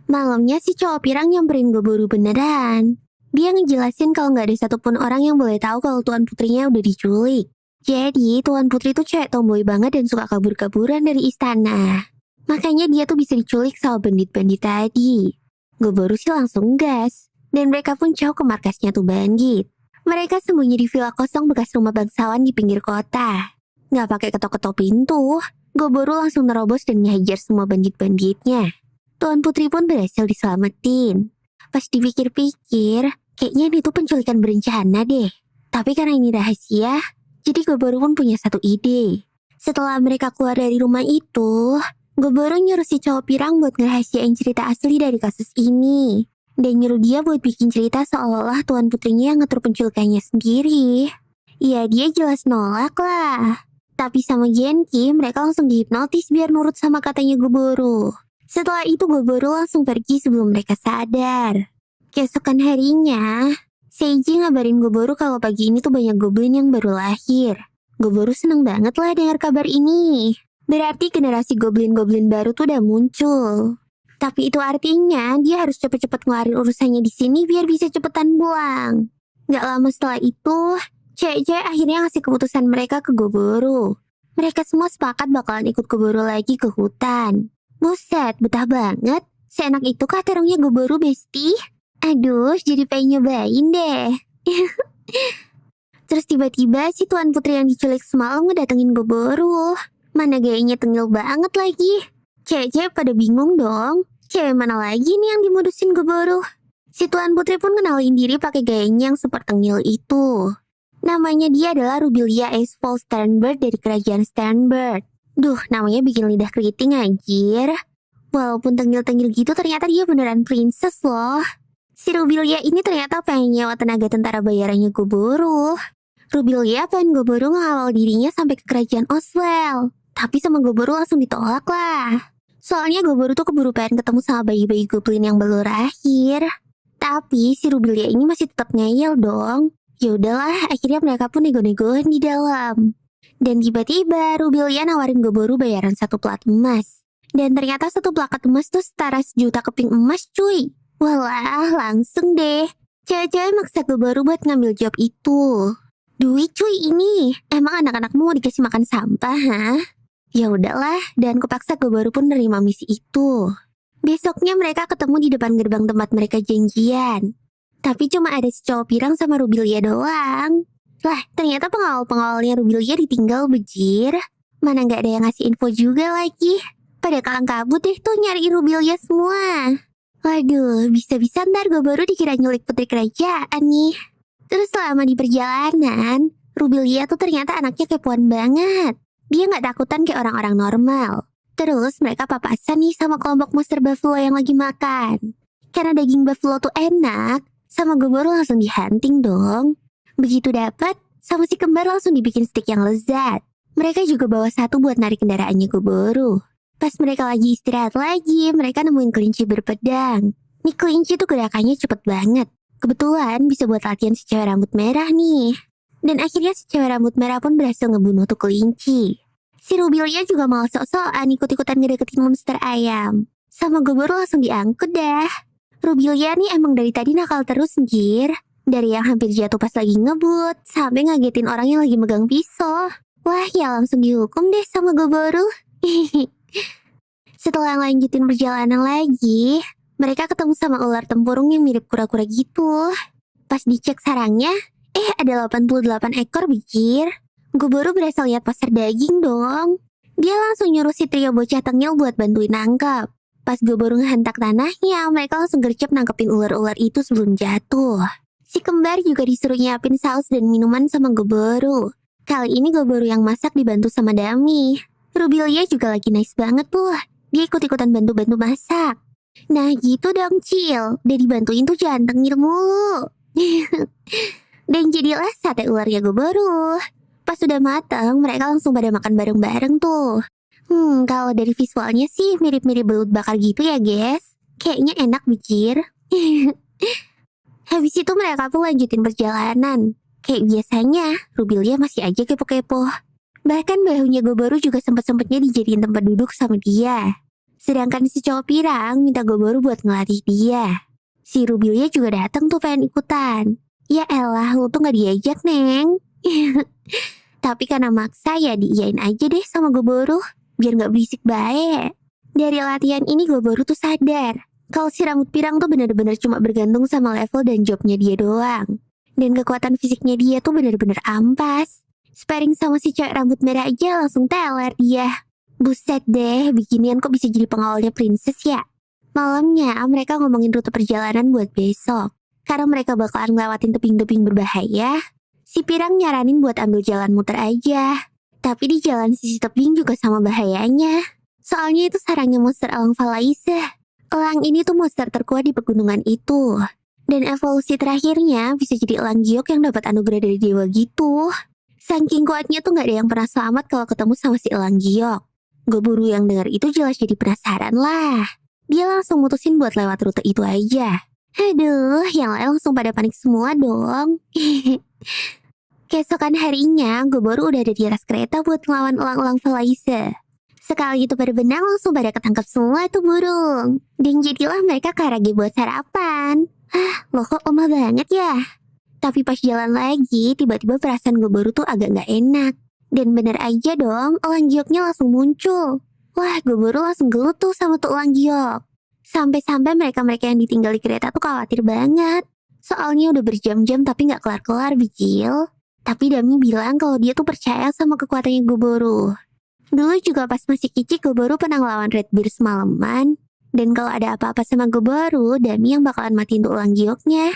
Speaker 1: Malamnya si cowok pirang nyamperin Guburu beneran. Dia ngejelasin kalau nggak ada satupun orang yang boleh tahu kalau tuan putrinya udah diculik. Jadi, Tuan Putri tuh cewek tomboy banget dan suka kabur-kaburan dari istana. Makanya dia tuh bisa diculik sama bandit-bandit tadi. Guburu sih langsung gas. Dan mereka pun jauh ke markasnya tuh bandit. Mereka sembunyi di villa kosong bekas rumah bangsawan di pinggir kota. Nggak pakai ketok-ketok pintu, Guburu langsung nerobos dan ngehajar semua bandit-banditnya. Tuan Putri pun berhasil diselamatin. Pas dipikir-pikir, kayaknya ini tuh penculikan berencana deh. Tapi karena ini rahasia, jadi Guburu pun punya satu ide. Setelah mereka keluar dari rumah itu, Guburu nyuruh si cowok pirang buat ngerahasiain cerita asli dari kasus ini. Dan nyuruh dia buat bikin cerita seolah-olah tuan putrinya yang ngatur penculikannya sendiri. Ya dia jelas nolak lah. Tapi sama Genki, mereka langsung dihipnotis biar nurut sama katanya Guburu. Setelah itu Guburu langsung pergi sebelum mereka sadar. Keesokan harinya, Seiji ngabarin Guburu kalau pagi ini tuh banyak goblin yang baru lahir. Guburu seneng banget lah dengar kabar ini. Berarti generasi goblin-goblin baru tuh udah muncul.
Speaker 2: Tapi itu artinya dia harus cepet-cepet ngeluarin urusannya di sini biar bisa cepetan pulang. Gak lama setelah itu, cewek-cewek akhirnya ngasih keputusan mereka ke Gogoro. Mereka semua sepakat bakalan ikut Gogoro lagi ke hutan. Buset, betah banget. Seenak itu kah terongnya Gogoro, Besti? Aduh, jadi pengen nyobain deh. Terus tiba-tiba si Tuan Putri yang diculik semalam ngedatengin Gogoro. Mana gayanya tengil banget lagi. Cewek-cewek pada bingung dong. Cewek mana lagi nih yang dimodusin Gogoro? Si Tuan Putri pun kenalin diri pakai gayanya yang super tengil itu. Namanya dia adalah Rubilia Aesfall Sternberg dari kerajaan Sternberg. Duh, namanya bikin lidah keriting anjir. Walaupun tengil-tengil gitu ternyata dia beneran princess loh. Si Rubilia ini ternyata pengen nyewa tenaga tentara bayarannya Gogoro. Rubilia pengen Gogoro ngawal dirinya sampai ke kerajaan Oswell. Tapi sama Gogoro langsung ditolak lah. Soalnya Gogoro tuh keburu pengen ketemu sama bayi-bayi goblin yang belum lahir. Tapi si Rubilia ini masih tetap ngeyel dong. Ya udahlah, akhirnya mereka pun nego-negoan di dalam. Dan tiba-tiba Rubilia nawarin Gogoro bayaran 1 plat emas. Dan ternyata 1 plakat emas tuh setara 1 juta keping emas cuy. Walah, langsung deh. Cewek-cewek maksa Gogoro buat ngambil job itu. Duit cuy ini. Emang anak-anakmu mau dikasih makan sampah, ha? Ya udahlah, dan kepaksa Gogoro pun nerima misi itu. Besoknya mereka ketemu di depan gerbang tempat mereka janjian. Tapi cuma ada si cowok pirang sama Rubilia doang. Lah, ternyata pengawal-pengawalnya Rubilia ditinggal bejir. Mana nggak ada yang ngasih info juga lagi. Pada kalang kabut deh tuh nyari Rubilia semua. Waduh, bisa-bisa ntar Gogoro dikira nyulik putri kerajaan nih. Terus selama di perjalanan, Rubilia tuh ternyata anaknya kepoan banget. Dia nggak takutan kayak orang-orang normal. Terus mereka papasan nih sama kelompok monster buffalo yang lagi makan. Karena daging buffalo tuh enak, sama Gogoro langsung dihunting dong. Begitu dapat, sama si kembar langsung dibikin steak yang lezat. Mereka juga bawa 1 buat narik kendaraannya Gogoro. Pas mereka lagi istirahat lagi, mereka nemuin kelinci berpedang. Nih kelinci tuh gerakannya cepet banget. Kebetulan bisa buat latihan si cewek rambut merah nih. Dan akhirnya si cewek rambut merah pun berhasil ngebunuh tuh kelinci. Si Rubilia juga malah sok-sokan ikut-ikutan ngedeketin monster ayam. Sama Gogoro langsung diangkut dah. Rubilia nih emang dari tadi nakal terus ngir. Dari yang hampir jatuh pas lagi ngebut, sampai ngagetin orang yang lagi megang pisau. Wah ya langsung dihukum deh sama Gogoro. Setelah lanjutin perjalanan lagi, mereka ketemu sama ular tempurung yang mirip kura-kura gitu. Pas dicek sarangnya, ada 88 ekor bikir. Gogoro berasa lihat pasar daging dong. Dia langsung nyuruh si trio bocah tengil buat bantuin nangkep. Pas Gogoro ngehentak tanahnya, mereka langsung gercep nangkepin ular-ular itu sebelum jatuh. Si kembar juga disuruh nyiapin saus dan minuman sama Gogoro. Kali ini Gogoro yang masak dibantu sama Dami. Rubilia juga lagi nice banget tuh. Dia ikut-ikutan bantu-bantu masak. Nah gitu dong Cil, udah dibantuin tuh jangan tengil mulu. Dan jadilah sate ularnya Gogoro. Pas udah mateng, mereka langsung pada makan bareng-bareng tuh. Kalau dari visualnya sih mirip-mirip belut bakar gitu ya guys. Kayaknya enak bikir. Habis itu mereka pun lanjutin perjalanan. Kayak biasanya, Rubilia masih aja kepo-kepo. Bahkan bahunya Gogoro juga sempet-sempetnya dijadiin tempat duduk sama dia. Sedangkan si cowok pirang minta Gogoro buat ngelatih dia. Si Rubilia juga datang tuh pengen ikutan. Ya elah, lu tuh gak diajak, Neng. Tapi karena maksa ya diiyain aja deh sama Gogoro. Biar gak berisik baik. Dari latihan ini Gogoro tuh sadar. Kalau si rambut pirang tuh bener-bener cuma bergantung sama level dan jobnya dia doang. Dan kekuatan fisiknya dia tuh bener-bener ampas. Sparring sama si cewek rambut merah aja langsung teler dia. Buset deh, beginian kok bisa jadi pengawalnya princess ya? Malamnya mereka ngomongin rute perjalanan buat besok. Karena mereka bakalan ngelewatin tebing-tebing berbahaya, si pirang nyaranin buat ambil jalan muter aja. Tapi di jalan sisi tebing juga sama bahayanya. Soalnya itu sarangnya monster elang Falaise. Elang ini tuh monster terkuat di pegunungan itu. Dan evolusi terakhirnya bisa jadi elang giok yang dapat anugerah dari dewa gitu. Saking kuatnya tuh gak ada yang pernah selamat kalau ketemu sama si elang giok. Gogoro yang dengar itu jelas jadi penasaran lah. Dia langsung mutusin buat lewat rute itu aja. Aduh, yang lain langsung pada panik semua dong. Keesokan harinya, Gogoro udah ada di atas kereta buat ngelawan elang-elang Falaise.
Speaker 1: Sekali itu berbenang langsung pada ketangkep semua tuh burung. Dan jadilah mereka karage buat sarapan. Loh kok lemah banget ya? Tapi pas jalan lagi, tiba-tiba perasaan gue baru tuh agak gak enak. Dan bener aja dong, elang gioknya langsung muncul. Wah, gue baru langsung gelut tuh sama tuh elang giok. Sampai-sampai mereka-mereka yang ditinggal di kereta tuh khawatir banget. Soalnya udah berjam-jam tapi gak kelar-kelar, Bijil. Tapi Dami bilang kalau dia tuh percaya sama kekuatannya Goboro. Dulu juga pas masih kicik, Goboro pernah ngelawan Redbeard semalaman. Dan kalau ada apa-apa sama Goboro, Dami yang bakalan matiin tuh elang gioknya.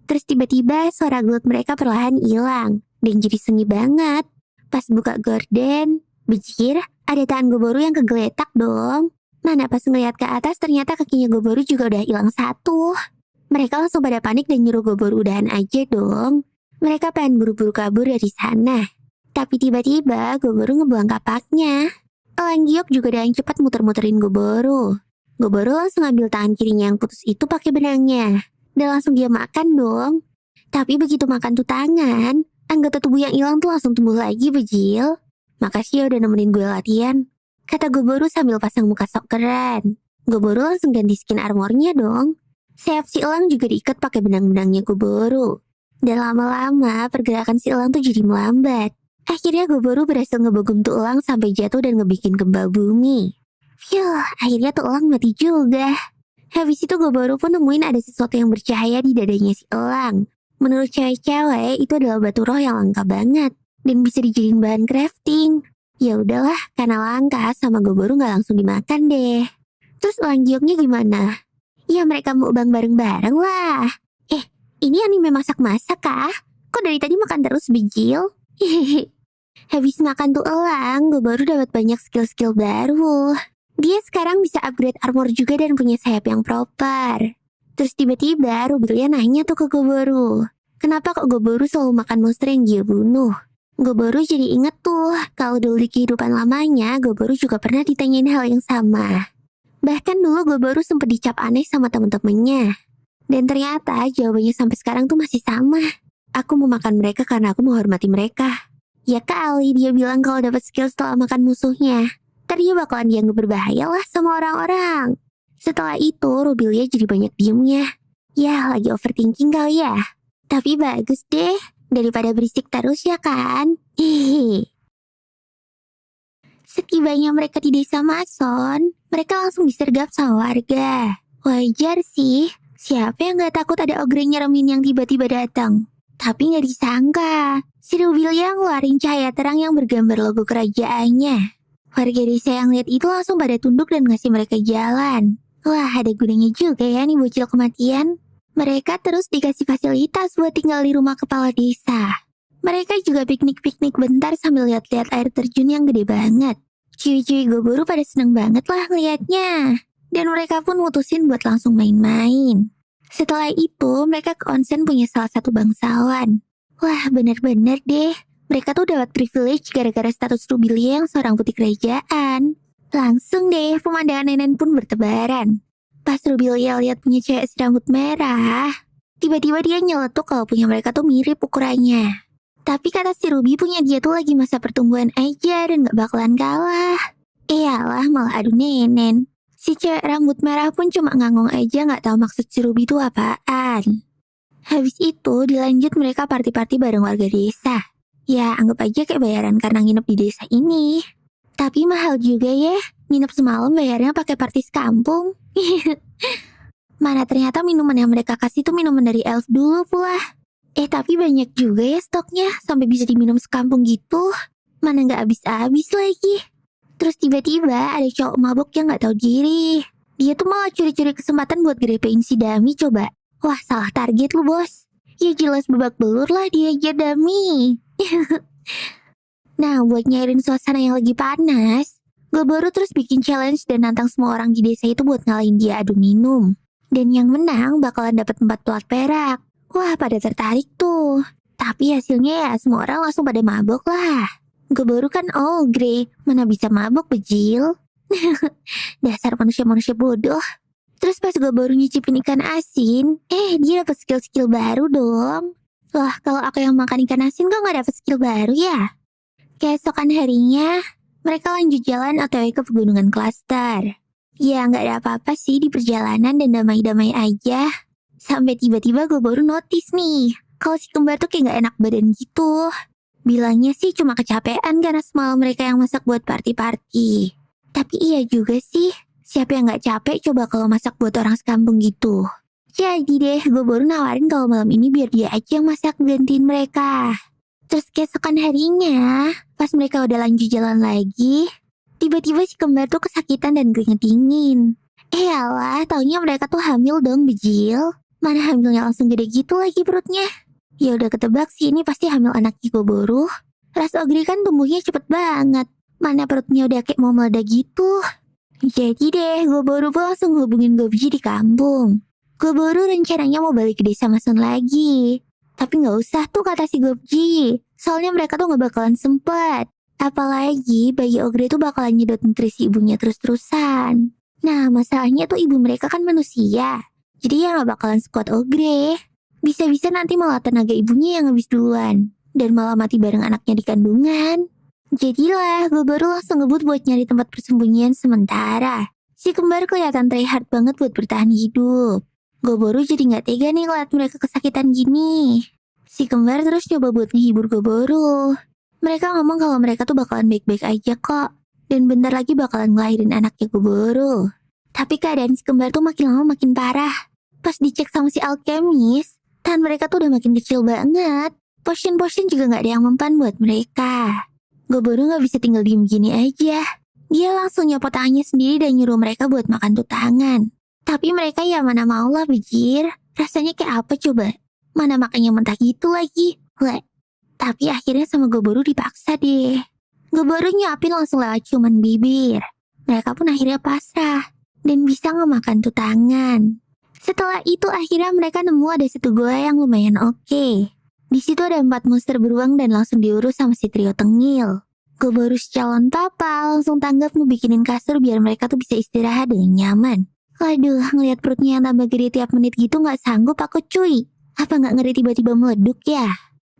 Speaker 1: Terus tiba-tiba suara gelut mereka perlahan hilang. Dan jadi sunyi banget. Pas buka gorden, Bijir, ada tangan Goboro yang kegeletak dong. Mana pas ngeliat ke atas ternyata kakinya Goboro juga udah hilang satu. Mereka langsung pada panik dan nyuruh Goboro udahan aja dong. Mereka pengen buru-buru kabur dari sana. Tapi tiba-tiba Goboro ngebuang kapaknya. Elang giok juga dengan cepat muter-muterin Goboro. Goboro langsung ambil tangan kirinya yang putus itu pakai benangnya. Dan langsung dia makan dong. Tapi begitu makan tuh tangan, anggota tubuh yang hilang tuh langsung tumbuh lagi, Bijil. Makasih ya udah nemenin gue latihan, kata Goboro sambil pasang muka sok keren. Goboro langsung ganti skin armornya dong. Sayap si elang juga diikat pakai benang-benangnya Goboro. Dan lama-lama pergerakan si elang tuh jadi melambat. Akhirnya Goboro berhasil ngebogem tuh elang sampai jatuh dan ngebikin gempa bumi. Akhirnya tuh elang mati juga. Habis itu Goboro pun nemuin ada sesuatu yang bercahaya di dadanya si elang. Menurut cewek-cewek itu adalah batu roh yang langka banget dan bisa dijadiin bahan crafting. Ya udahlah, karena langka sama Goboro nggak langsung dimakan deh. Terus elang gioknya gimana? Ya mereka mukbang bareng-bareng lah. Ini anime masak-masak kah? Kok dari tadi makan terus, Bijil? Habis makan tuh elang, Goboro dapat banyak skill-skill baru. Dia sekarang bisa upgrade armor juga dan punya sayap yang proper. Terus tiba-tiba Rubilia nanya tuh ke Goboro, kenapa kok Goboro selalu makan monster yang dia bunuh? Goboro jadi inget tuh, kalau dulu di kehidupan lamanya, Goboro juga pernah ditanyain hal yang sama. Bahkan dulu Goboro sempat dicap aneh sama temen-temennya. Dan ternyata jawabannya sampai sekarang tuh masih sama. Aku mau makan mereka karena aku menghormati mereka. Ya kali dia bilang kalau dapat skill setelah makan musuhnya. Ntar dia bakalan dianggap berbahaya lah sama orang-orang. Setelah itu, Rubilia jadi banyak diemnya. Ya, lagi overthinking kali ya. Tapi bagus deh, daripada berisik terus ya kan? Hehehe. Setibanya mereka di desa Mason, mereka langsung disergap sama warga. Wajar sih, siapa yang gak takut ada ogre nyeremin yang tiba-tiba datang? Tapi gak disangka, si Rubilia ngeluarin cahaya terang yang bergambar logo kerajaannya. Warga desa yang lihat itu langsung pada tunduk dan ngasih mereka jalan. Wah, ada gunanya juga ya nih bocil kematian. Mereka terus dikasih fasilitas buat tinggal di rumah kepala desa. Mereka juga piknik-piknik bentar sambil lihat-lihat air terjun yang gede banget. Ciwi-ciwi Goboro pada seneng banget lah ngeliatnya. Dan mereka pun mutusin buat langsung main-main. Setelah itu, mereka ke onsen punya salah satu bangsawan. Wah, bener-bener deh. Mereka tuh dapat privilege gara-gara status Rubilia yang seorang putri kerajaan. Langsung deh, pemandangan nenek pun bertebaran. Pas Rubilia lihat punya cewek serambut merah, tiba-tiba dia nyeletuk kalau punya mereka tuh mirip ukurannya. Tapi kata si Ruby punya dia tuh lagi masa pertumbuhan aja dan gak bakalan kalah. Iyalah, malah adu nenen. Si cewek rambut merah pun cuma ngangong aja gak tahu maksud si Ruby tuh apaan. Habis itu dilanjut mereka party-party bareng warga desa. Ya, anggap aja kayak bayaran karena nginep di desa ini. Tapi mahal juga ya, nginep semalam bayarnya pakai party sekampung. Mana ternyata minuman yang mereka kasih tuh minuman dari elf dulu pula. Tapi banyak juga ya stoknya, sampai bisa diminum sekampung gitu. Mana nggak habis-habis lagi. Terus tiba-tiba ada cowok mabuk yang nggak tahu diri. Dia tuh malah curi-curi kesempatan buat grepein si Dami coba. Wah, salah target lu bos. Ya jelas babak belur lah dia aja Dami. Nah, buat nyairin suasana yang lagi panas, Goboro terus bikin challenge dan nantang semua orang di desa itu buat ngalahin dia adu minum. Dan yang menang bakalan dapat 4 plat perak. Wah, pada tertarik tuh. Tapi hasilnya ya semua orang langsung pada mabok lah. Goboro kan ogre, mana bisa mabok bejil. Dasar manusia-manusia bodoh. Terus pas Goboro nyicipin ikan asin, dia dapat skill-skill baru dong. Lah, kalau aku yang makan ikan asin kok gak dapet skill baru ya? Keesokan harinya, Mereka lanjut jalan OTW ke pegunungan klaster. Ya nggak ada apa-apa sih di perjalanan dan damai-damai aja. Sampai tiba-tiba gue baru notice nih, kalau si kembar tuh kayak nggak enak badan gitu. Bilangnya sih cuma kecapean karena semalam mereka yang masak buat party-party. Tapi iya juga sih, siapa yang nggak capek coba kalau masak buat orang sekampung gitu. Jadi deh, gue baru nawarin kalau malam ini biar dia aja yang masak gantiin mereka. Terus keesokan harinya, pas mereka udah lanjut jalan lagi, tiba-tiba si kembar tuh kesakitan dan keringet dingin. Alah, taunya mereka tuh hamil dong, bejil. Mana hamilnya langsung gede gitu lagi perutnya. Ya udah ketebak sih ini pasti hamil anaknya Goboro. Ras Ogre kan tumbuhnya cepet banget. Mana perutnya udah kayak mau meledak gitu. Jadi deh, Goboro pun langsung hubungin Gobji di kampung. Goboro rencananya mau balik ke desa Mason lagi. Tapi nggak usah tuh kata si Gobji. Soalnya mereka tuh nggak bakalan sempet. Apalagi bayi Ogre tuh bakalan nyedot nutrisi ibunya terus-terusan. Nah masalahnya tuh ibu mereka kan manusia. Jadi ya nggak bakalan sekuat Ogre. Bisa-bisa nanti malah tenaga ibunya yang habis duluan. Dan malah mati bareng anaknya di kandungan. Jadilah Goboro langsung ngebut buat nyari tempat persembunyian sementara. Si kembar kelihatan tryhard banget buat bertahan hidup. Goboro jadi nggak tega nih ngeliat mereka kesakitan gini. Si kembar terus coba buat ngehibur Goboro. Mereka ngomong kalau mereka tuh bakalan baik-baik aja kok. Dan bentar lagi bakalan ngelahirin anaknya Goboro. Tapi keadaan si kembar tuh makin lama makin parah. Pas dicek sama si alkemis, tangan mereka tuh udah makin kecil banget. Potion-potion juga nggak ada yang mempan buat mereka. Goboro nggak bisa tinggal diem gini aja. Dia langsung nyopot tangannya sendiri dan nyuruh mereka buat makan tuh tangan. Tapi mereka ya mana mau lah bejir. Rasanya kayak apa coba? Mana makannya mentah gitu lagi. Wah. Tapi akhirnya sama Goboro dipaksa deh. Goboro nyuapin langsung lewat cuman bibir. Mereka pun akhirnya pasrah. Dan bisa ngemakan tuh tangan. Setelah itu akhirnya mereka nemu ada satu goa yang lumayan oke. Di situ ada 4 monster beruang dan langsung diurus sama si trio tengil. Goboro si calon papa langsung tanggap mau bikinin kasur biar mereka tuh bisa istirahat dengan nyaman. Waduh, ngeliat perutnya yang tambah gede tiap menit gitu gak sanggup aku cuy. Apa gak ngeri tiba-tiba meleduk ya?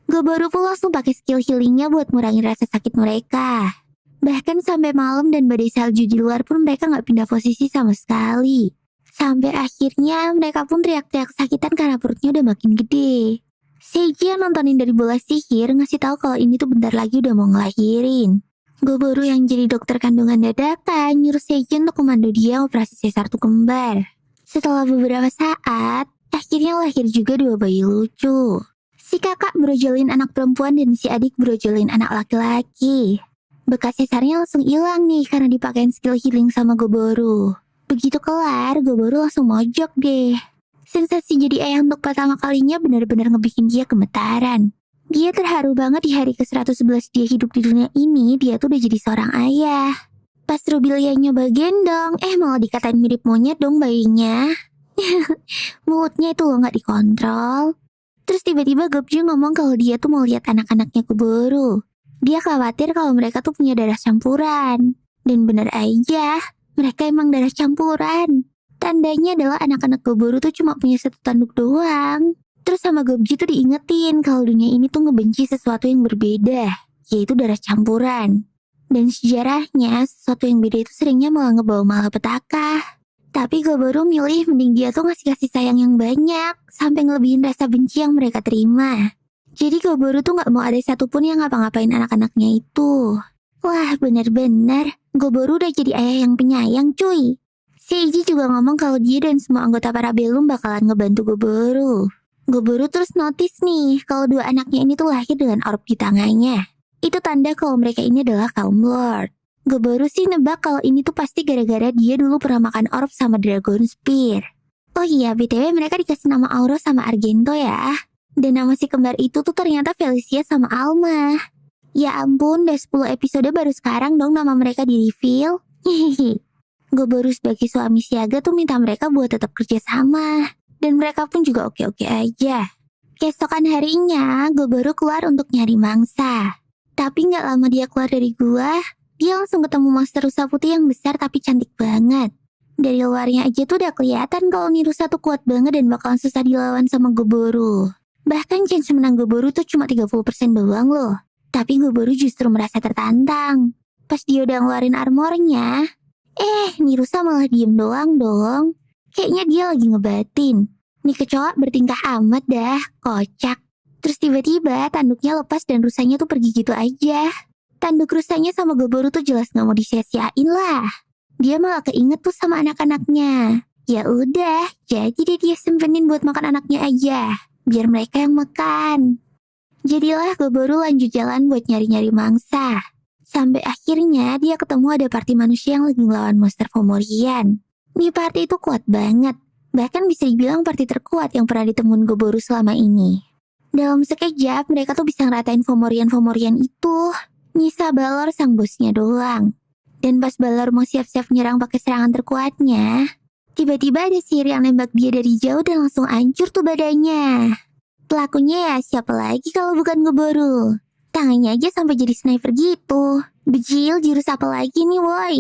Speaker 1: Goboro pun langsung pakai skill healingnya buat ngurangin rasa sakit mereka. Bahkan sampai malam dan badai salju di luar pun mereka gak pindah posisi sama sekali. Sampai akhirnya mereka pun teriak-teriak kesakitan karena perutnya udah makin gede. Seiji yang nontonin dari bola sihir ngasih tahu kalau ini tuh bentar lagi udah mau ngelahirin. Goboro yang jadi dokter kandungan dadakan nyuruh Seiji untuk komando dia operasi sesar tuh kembar. Setelah beberapa saat, akhirnya lahir juga 2 bayi lucu. Si kakak brojolin anak perempuan dan si adik brojolin anak laki-laki. Bekas sesarnya langsung hilang nih karena dipakein skill healing sama Goboro. Begitu kelar, Goboro langsung mojok deh. Sensasi jadi ayah untuk pertama kalinya benar-benar ngebikin dia gemetaran. Dia terharu banget di hari ke-111 dia hidup di dunia ini, dia tuh udah jadi seorang ayah. Pas Rubilia nyoba gendong, malah dikatain mirip monyet dong bayinya. Mulutnya itu loh gak dikontrol. Terus tiba-tiba Gobju ngomong kalau dia tuh mau lihat anak-anaknya Goboro. Dia khawatir kalau mereka tuh punya darah campuran. Dan bener aja, mereka emang darah campuran. Tandanya adalah anak-anak Goboro tuh cuma punya 1 tanduk doang. Terus sama Gobji tuh diingetin kalau dunia ini tuh ngebenci sesuatu yang berbeda, yaitu darah campuran. Dan sejarahnya, sesuatu yang beda itu seringnya malah ngebawa malapetaka. Tapi Goboro milih mending dia tuh ngasih kasih sayang yang banyak, sampai ngelebihin rasa benci yang mereka terima. Jadi Goboro tuh gak mau ada satupun yang ngapa-ngapain anak-anaknya itu. Wah bener-bener, Goboro udah jadi ayah yang penyayang cuy. Seiji juga ngomong kalau dia dan semua anggota Parabellum bakalan ngebantu Goboro. Goboro terus notice nih kalau 2 anaknya ini tuh lahir dengan orb di tangannya. Itu tanda kalau mereka ini adalah kaum Lord. Goboro sih nebak kalau ini tuh pasti gara-gara dia dulu pernah makan orb sama Dragon Spear. Oh iya, BTW mereka dikasih nama Auro sama Argento ya. Dan nama si kembar itu tuh ternyata Felicia sama Alma. Ya ampun, udah 10 episode baru sekarang dong nama mereka di-reveal. Hehehe. Goboro sebagai suami siaga tuh minta mereka buat tetap kerja sama. Dan mereka pun juga oke-oke aja. Keesokan harinya, Goboro keluar untuk nyari mangsa. Tapi nggak lama dia keluar dari gua, dia langsung ketemu monster rusa putih yang besar tapi cantik banget. Dari luarnya aja tuh udah kelihatan kalau nih rusa tuh kuat banget dan bakalan susah dilawan sama Goboro. Bahkan chance menang Goboro tuh cuma 30% doang loh. Tapi Goboro justru merasa tertantang. Pas dia udah ngeluarin armornya, nih rusa malah diem doang dong. Kayaknya dia lagi ngebatin. Nih kecoa bertingkah amat dah, kocak. Terus tiba-tiba tanduknya lepas dan rusanya tuh pergi gitu aja. Tanduk rusanya sama Geboru tuh jelas gak mau disia-siain lah. Dia malah keinget tuh sama anak-anaknya. Ya udah, jadi deh dia simpenin buat makan anaknya aja. Biar mereka yang makan. Jadilah Geboru lanjut jalan buat nyari-nyari mangsa. Sampai akhirnya dia ketemu ada party manusia yang lagi ngelawan monster Fomorian. Nih party itu kuat banget. Bahkan bisa dibilang party terkuat yang pernah ditemuin Geboru selama ini. Dalam sekejap mereka tuh bisa ngeratain Fomorian itu. Nyisa Balor sang bosnya doang. Dan pas Balor mau siap-siap nyerang pakai serangan terkuatnya, tiba-tiba ada sihir yang nembak dia dari jauh dan langsung hancur tuh badannya. Pelakunya ya siapa lagi kalau bukan Geboru. Tangannya aja sampai jadi sniper gitu. Bejil, jurus apa lagi nih woi?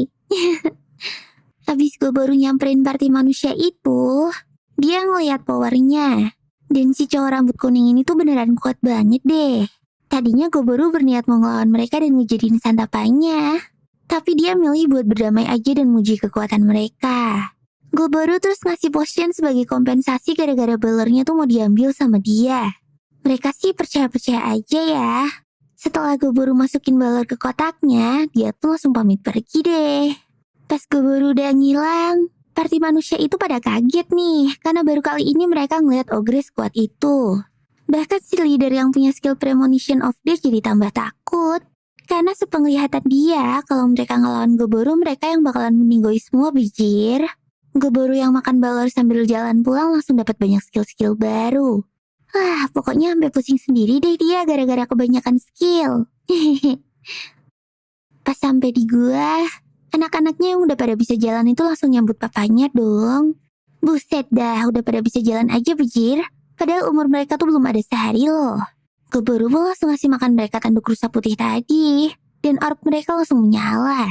Speaker 1: Habis Geboru nyamperin party manusia itu, dia ngeliat powernya. Dan si cowok rambut kuning ini tuh beneran kuat banget deh. Tadinya Geboru berniat mau ngelawan mereka dan ngejadiin santapannya. Tapi dia milih buat berdamai aja dan muji kekuatan mereka. Geboru terus ngasih potion sebagai kompensasi gara-gara balornya tuh mau diambil sama dia. Mereka sih percaya-percaya aja ya. Setelah Geboru masukin balor ke kotaknya, dia tuh langsung pamit pergi deh. Pas Geboru udah ngilang, party manusia itu pada kaget nih, karena baru kali ini mereka ngeliat ogre kuat itu. Bahkan si leader yang punya skill Premonition of Death jadi tambah takut. Karena sepenglihatan dia, kalau mereka ngelawan Geboru, mereka yang bakalan meninggoy semua bijir. Geboru yang makan balor sambil jalan pulang langsung dapat banyak skill-skill baru. Wah, pokoknya sampai pusing sendiri deh dia gara-gara kebanyakan skill. Pas sampai di gua, anak-anaknya yang udah pada bisa jalan itu langsung nyambut papanya dong. Buset dah, udah pada bisa jalan aja bijir. Padahal umur mereka tuh belum ada sehari loh. Geboru pun langsung ngasih makan mereka tanduk rusa putih tadi. Dan orb mereka langsung menyala.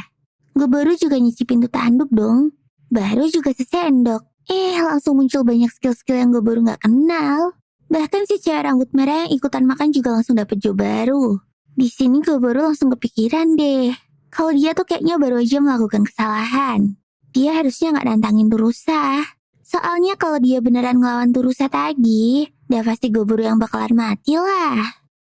Speaker 1: Geboru juga nyicipin tuh tanduk dong. Baru juga sesendok. Langsung muncul banyak skill-skill yang Geboru gak kenal. Bahkan si cewek rambut merah yang ikutan makan juga langsung dapet job baru. Di sini Geboru langsung kepikiran deh. Kalau dia tuh kayaknya baru aja melakukan kesalahan. Dia harusnya gak nantangin tuh rusa. Soalnya kalau dia beneran ngelawan tuh rusa tadi, udah pasti Geboru yang bakalan mati lah.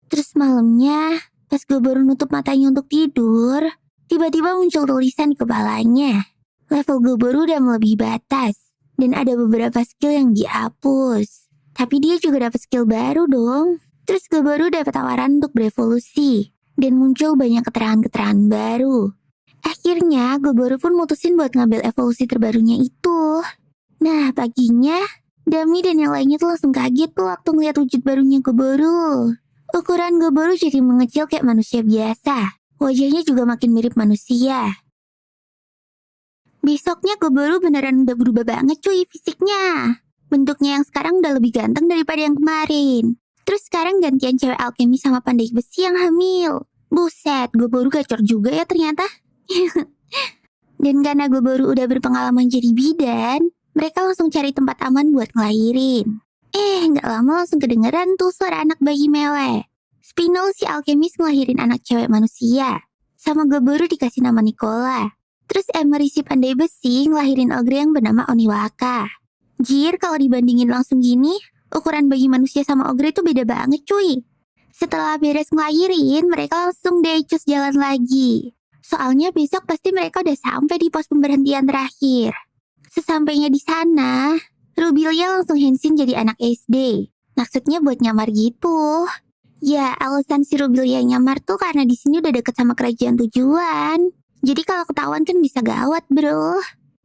Speaker 1: Terus malamnya, pas Geboru nutup matanya untuk tidur, tiba-tiba muncul tulisan di kepalanya. Level Geboru udah melebihi batas, dan ada beberapa skill yang dihapus. Tapi dia juga dapat skill baru dong. Terus Geboru dapat tawaran untuk berevolusi, dan muncul banyak keterangan-keterangan baru. Akhirnya, Geboru pun mutusin buat ngambil evolusi terbarunya itu. Nah, paginya, Dami dan yang lainnya tuh langsung kaget tuh waktu ngeliat wujud barunya Geboru. Ukuran Geboru jadi mengecil kayak manusia biasa. Wajahnya juga makin mirip manusia. Besoknya Geboru beneran udah berubah banget cuy fisiknya. Bentuknya yang sekarang udah lebih ganteng daripada yang kemarin. Terus sekarang gantian cewek alkemi sama pandai besi yang hamil. Buset, Geboru gacor juga ya ternyata. Dan karena Geboru udah berpengalaman jadi bidan, mereka langsung cari tempat aman buat ngelahirin. Nggak lama langsung kedengeran tuh suara anak bayi mele. Spinol si alkemis ngelahirin anak cewek manusia. Sama Geboru dikasih nama Nicola. Terus Emery si pandai besi ngelahirin ogre yang bernama Oniwaka. Jir, kalau dibandingin langsung gini, ukuran bayi manusia sama ogre tuh beda banget cuy. Setelah beres ngelahirin, mereka langsung deh cus jalan lagi. Soalnya besok pasti mereka udah sampai di pos pemberhentian terakhir. Sesampainya di sana, Rubilia langsung hensin jadi anak SD. Maksudnya buat nyamar gitu. Ya, alasan si Rubilia nyamar tuh karena di sini udah deket sama kerajaan tujuan. Jadi kalau ketahuan kan bisa gawat, bro.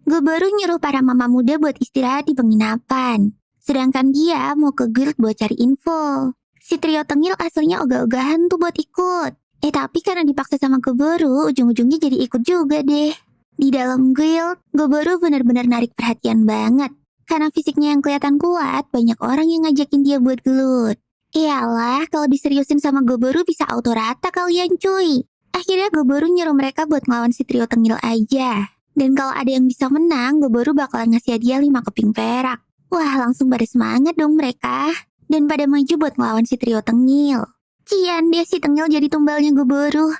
Speaker 1: Gue baru nyuruh para mama muda buat istirahat di penginapan. Sedangkan dia mau ke guild buat cari info. Si trio tengil aslinya ogah-ogahan tuh buat ikut. Tapi karena dipaksa sama Geboru, ujung-ujungnya jadi ikut juga deh. Di dalam guild, Geboru benar-benar narik perhatian banget. Karena fisiknya yang kelihatan kuat, banyak orang yang ngajakin dia buat gelut. Iyalah, kalau diseriusin sama Geboru bisa auto rata kalian cuy. Akhirnya Geboru nyuruh mereka buat ngelawan si trio tengil aja. Dan kalau ada yang bisa menang, Geboru bakalan ngasih hadiah 5 keping perak. Wah, langsung pada semangat dong mereka. Dan pada maju buat ngelawan si trio tengil. Cian deh si tengil jadi tumbalnya Geboru.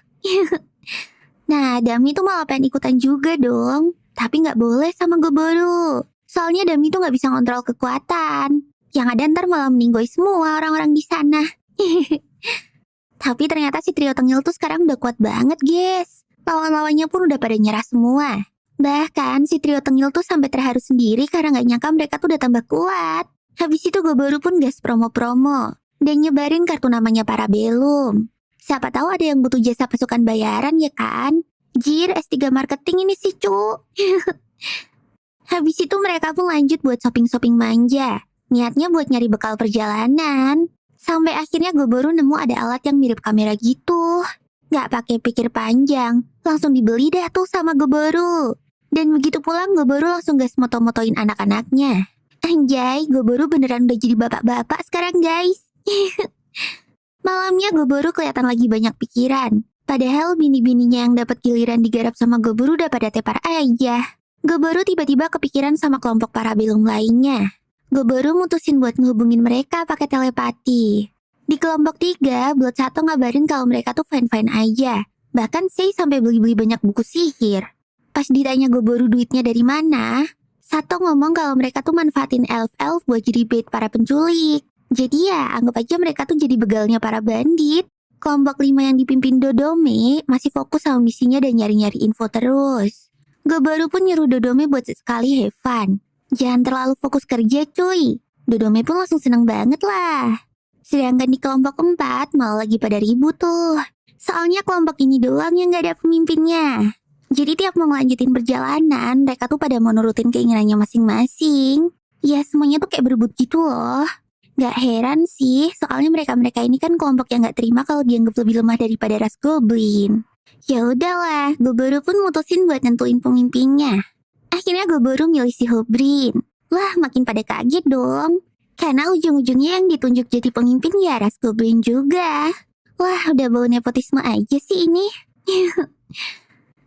Speaker 1: Nah, Dami tuh malah pengen ikutan juga dong. Tapi nggak boleh sama Goboro. Soalnya Dami tuh nggak bisa ngontrol kekuatan. Yang ada ntar malah meninggoy semua orang-orang di sana. Tapi ternyata si trio tengil tuh sekarang udah kuat banget, guys. Lawan-lawannya pun udah pada nyerah semua. Bahkan si trio tengil tuh sampai terharu sendiri karena nggak nyangka mereka tuh udah tambah kuat. Habis itu Goboro pun gas promo-promo dan nyebarin kartu namanya Parabellum. Siapa tahu ada yang butuh jasa pasukan bayaran ya kan? Jir, S3 marketing ini sih, cu. Habis itu mereka pun lanjut buat shopping-shopping manja. Niatnya buat nyari bekal perjalanan. Sampai akhirnya Goboro nemu ada alat yang mirip kamera gitu. Gak pakai pikir panjang, langsung dibeli dah tuh sama Goboro. Dan begitu pulang Goboro langsung gas moto-motoin anak-anaknya. Anjay, Goboro beneran udah jadi bapak-bapak sekarang, guys. Malamnya Goboro kelihatan lagi banyak pikiran. Padahal bini-bininya yang dapat giliran digarap sama Goboro udah pada tepar aja. Goboro tiba-tiba kepikiran sama kelompok Parabellum lainnya. Goboro mutusin buat ngehubungin mereka pakai telepati. Di kelompok 3, Blood 1 ngabarin kalau mereka tuh fine-fine aja. Bahkan Sei sampai beli-beli banyak buku sihir. Pas ditanya Goboro duitnya dari mana, Sato ngomong kalau mereka tuh manfaatin elf-elf buat jadi bait para penculik. Jadi ya, anggap aja mereka tuh jadi begalnya para bandit. Kelompok 5 yang dipimpin Dodome masih fokus sama misinya dan nyari-nyari info terus. Goboro pun nyuruh Dodome buat sekali have fun. Jangan terlalu fokus kerja cuy. Dodome pun langsung seneng banget lah. Sedangkan di kelompok 4 malah lagi pada ribut tuh. Soalnya kelompok ini doang yang gak ada pemimpinnya. Jadi tiap mau ngelanjutin perjalanan, mereka tuh pada mau nurutin keinginannya masing-masing. Ya semuanya tuh kayak berebut gitu loh. Gak heran sih, soalnya mereka-mereka ini kan kelompok yang gak terima kalau dianggap lebih lemah daripada ras goblin. Ya udahlah, Goboro pun mutusin buat nentuin pemimpinnya. Akhirnya Goboro milih si Hobrin. Lah, makin pada kaget dong. Karena ujung-ujungnya yang ditunjuk jadi pemimpin ya ras goblin juga. Wah, udah bau nepotisme aja sih ini.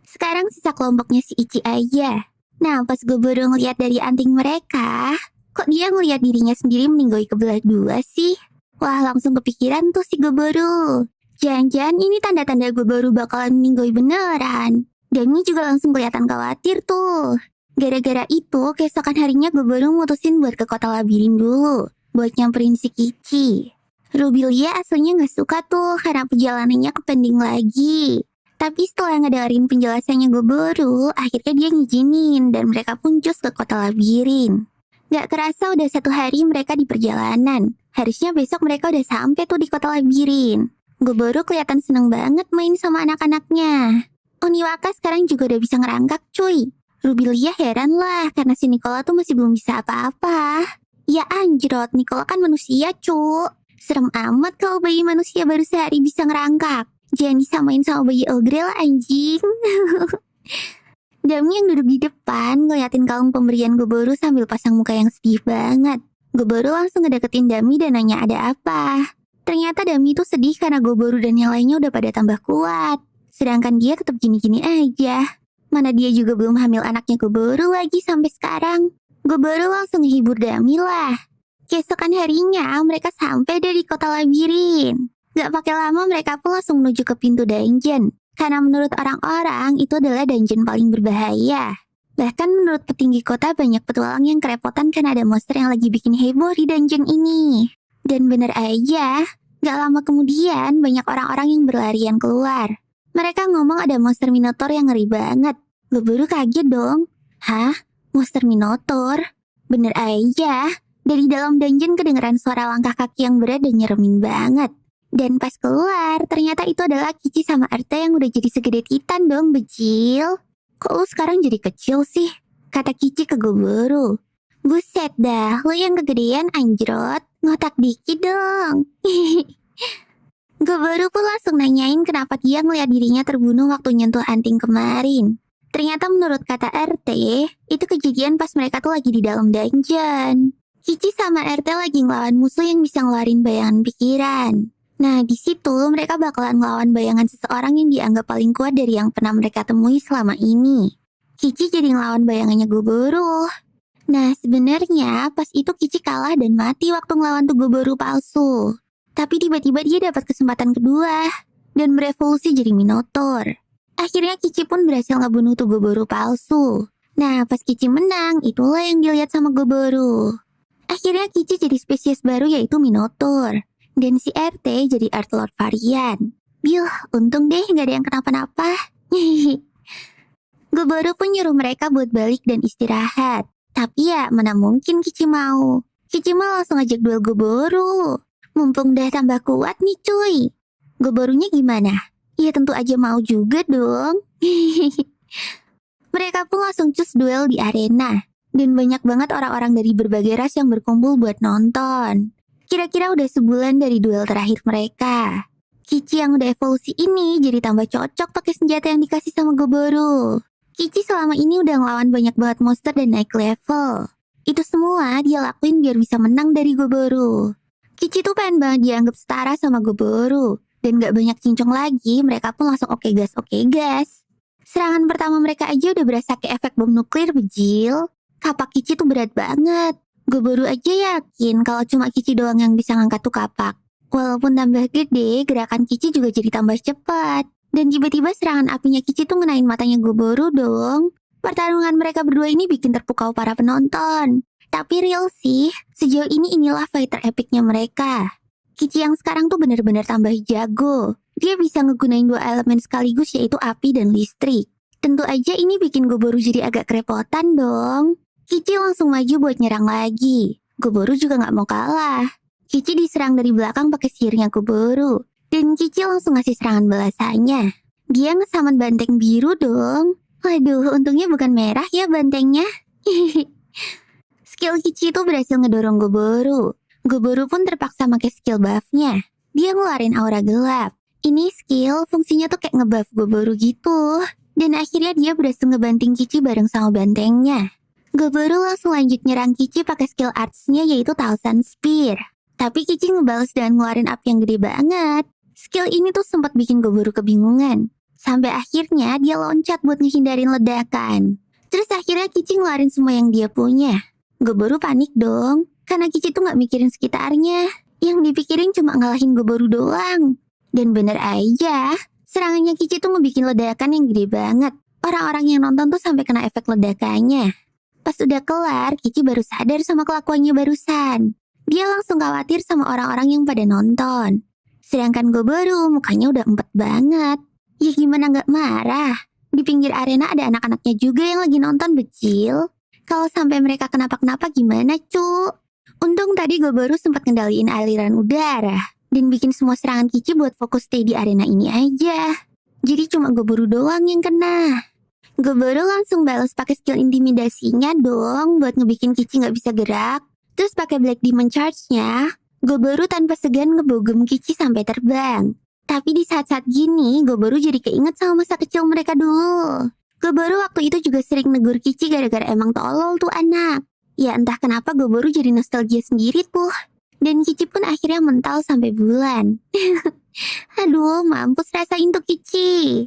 Speaker 1: Sekarang sisa kelompoknya si Ichi aja. Nah, pas Goboro ngeliat dari anting mereka, kok dia ngeliat dirinya sendiri meninggoy kebelah dua sih? Wah, langsung kepikiran tuh si Goboro. Jangan-jangan ini tanda-tanda Goboro bakalan meninggoy beneran. Dami juga langsung kelihatan khawatir tuh. Gara-gara itu, keesokan harinya Goboro mutusin buat ke kota labirin dulu, buat nyamperin si Kichi. Rubilia aslinya gak suka tuh karena perjalanannya ke pending lagi. Tapi setelah ngedengerin penjelasannya Goboro, akhirnya dia ngizinin dan mereka pun cus ke kota labirin. Gak kerasa udah 1 hari mereka di perjalanan. Harusnya besok mereka udah sampai tuh di kota labirin. Goboro kelihatan seneng banget main sama anak-anaknya. Oniwaka sekarang juga udah bisa ngerangkak cuy. Rubilia heran lah karena si Nicola tuh masih belum bisa apa-apa. Ya anjrot, Nicola kan manusia cu. Serem amat kalau bayi manusia baru sehari bisa ngerangkak. Jangan disamain sama bayi ogre lah anjing. Dami yang duduk di depan ngeliatin kalung pemberian Goboro sambil pasang muka yang sedih banget. Goboro langsung ngedeketin Dami dan nanya ada apa. Ternyata Dami tuh sedih karena Goboro dan yang lainnya udah pada tambah kuat. Sedangkan dia tetap gini-gini aja. Mana dia juga belum hamil anaknya Goboro lagi sampai sekarang. Goboro langsung menghibur Dami lah. Keesokan harinya mereka sampai dari kota labirin. Gak pakai lama mereka pun langsung menuju ke pintu dungeon. Karena menurut orang-orang itu adalah dungeon paling berbahaya. Bahkan menurut petinggi kota banyak petualang yang kerepotan karena ada monster yang lagi bikin heboh di dungeon ini. Dan bener aja, gak lama kemudian banyak orang-orang yang berlarian keluar. Mereka ngomong ada monster Minotaur yang ngeri banget. Goboro kaget dong. Hah? Monster Minotaur? Bener aja, dari dalam dungeon kedengeran suara langkah kaki yang berat dan nyeremin banget. Dan pas keluar, ternyata itu adalah Kichi sama Arte yang udah jadi segede Titan dong, becil. Kok lu sekarang jadi kecil sih? Kata Kichi ke Goboro. Buset dah, lu yang kegedean anjrot. Ngotak dikit dong. Goboro pun langsung nanyain kenapa dia ngeliat dirinya terbunuh waktu nyentuh anting kemarin. Ternyata menurut kata RT, itu kejadian pas mereka tuh lagi di dalam dungeon. Kichi sama RT lagi ngelawan musuh yang bisa ngeluarin bayangan pikiran. Nah, di situ mereka bakalan ngelawan bayangan seseorang yang dianggap paling kuat dari yang pernah mereka temui selama ini. Kichi jadi ngelawan bayangannya Goboro. Nah, sebenarnya pas itu Kichi kalah dan mati waktu ngelawan tuh Goboro palsu. Tapi tiba-tiba dia dapat kesempatan kedua dan berevolusi jadi Minotaur. Akhirnya Kici pun berhasil ngebunuh tuh Goboro palsu. Nah, pas Kici menang, itulah yang dilihat sama Goboro. Akhirnya Kici jadi spesies baru yaitu Minotaur. Dan si RT jadi Earth Lord varian. Biuh, untung deh nggak ada yang kenapa-napa. Goboro pun nyuruh mereka buat balik dan istirahat. Tapi ya, mana mungkin Kici mau. Kici mah langsung ajak duel Goboro. Mumpung udah tambah kuat nih cuy. Goboronya gimana? Ya tentu aja mau juga dong. Mereka pun langsung cus duel di arena. Dan banyak banget orang-orang dari berbagai ras yang berkumpul buat nonton. Kira-kira udah sebulan dari duel terakhir mereka. Kici yang udah evolusi ini jadi tambah cocok pakai senjata yang dikasih sama Goboro. Kici selama ini udah ngelawan banyak banget monster dan naik level. Itu semua dia lakuin biar bisa menang dari Goboro. Kici tuh pengen banget dianggap setara sama Goboro. Dan gak banyak cincong lagi, mereka pun langsung oke gas. Serangan pertama mereka aja udah berasa kayak efek bom nuklir bejil. Kapak Kici tuh berat banget. Goboro aja yakin kalau cuma Kici doang yang bisa ngangkat tuh kapak. Walaupun tambah gede, gerakan Kici juga jadi tambah cepat. Dan tiba-tiba serangan apinya Kici tuh ngenain matanya Goboro dong. Pertarungan mereka berdua ini bikin terpukau para penonton. Tapi real sih, sejauh ini inilah fighter epicnya mereka. Kici yang sekarang tuh bener-bener tambah jago. Dia bisa ngegunain dua elemen sekaligus yaitu api dan listrik. Tentu aja ini bikin Goboro jadi agak kerepotan dong. Kici langsung maju buat nyerang lagi. Goboro juga gak mau kalah. Kici diserang dari belakang pakai sihirnya Goboro. Dan Kici langsung ngasih serangan balasannya. Dia ngesaman banteng biru dong. Waduh, untungnya bukan merah ya bantengnya. Skill Kici itu berhasil ngedorong Goboro. Goboro pun terpaksa pakai skill buff-nya. Dia ngeluarin aura gelap. Ini skill fungsinya tuh kayak ngebuff Goboro gitu. Dan akhirnya dia berhasil ngebanting Kici bareng sama bantengnya. Goboro langsung lanjut nyerang Kici pakai skill arts-nya yaitu Thousand Spear. Tapi Kici ngebalas dengan ngeluarin api yang gede banget. Skill ini tuh sempat bikin Goboro kebingungan. Sampai akhirnya dia loncat buat ngehindarin ledakan. Terus akhirnya Kici ngeluarin semua yang dia punya. Goboro panik dong. Karena Kici tuh gak mikirin sekitarnya. Yang dipikirin cuma ngalahin Goboro doang. Dan bener aja, serangannya Kici tuh ngebikin ledakan yang gede banget. Orang-orang yang nonton tuh sampai kena efek ledakannya. Pas udah kelar, Kici baru sadar sama kelakuannya barusan. Dia langsung khawatir sama orang-orang yang pada nonton. Sedangkan Goboro mukanya udah empet banget. Ya gimana gak marah? Di pinggir arena ada anak-anaknya juga yang lagi nonton becil. Kalau sampai mereka kenapa-kenapa gimana cu? Untung tadi Goboro sempat kendaliin aliran udara. Dan bikin semua serangan Kici buat fokus stay di arena ini aja. Jadi cuma Goboro doang yang kena. Goboro langsung balas pakai skill intimidasinya dong buat ngebikin Kici nggak bisa gerak. Terus pakai Black Demon Charge-nya, Goboro tanpa segan ngebogem Kici sampai terbang. Tapi di saat-saat gini, Goboro jadi keinget sama masa kecil mereka dulu. Goboro waktu itu juga sering negur Kici gara-gara emang tolol tuh anak. Ya entah kenapa Goboro jadi nostalgia sendiri tuh. Dan Kici pun akhirnya mental sampai bulan. Aduh, mampus rasain tuh Kici.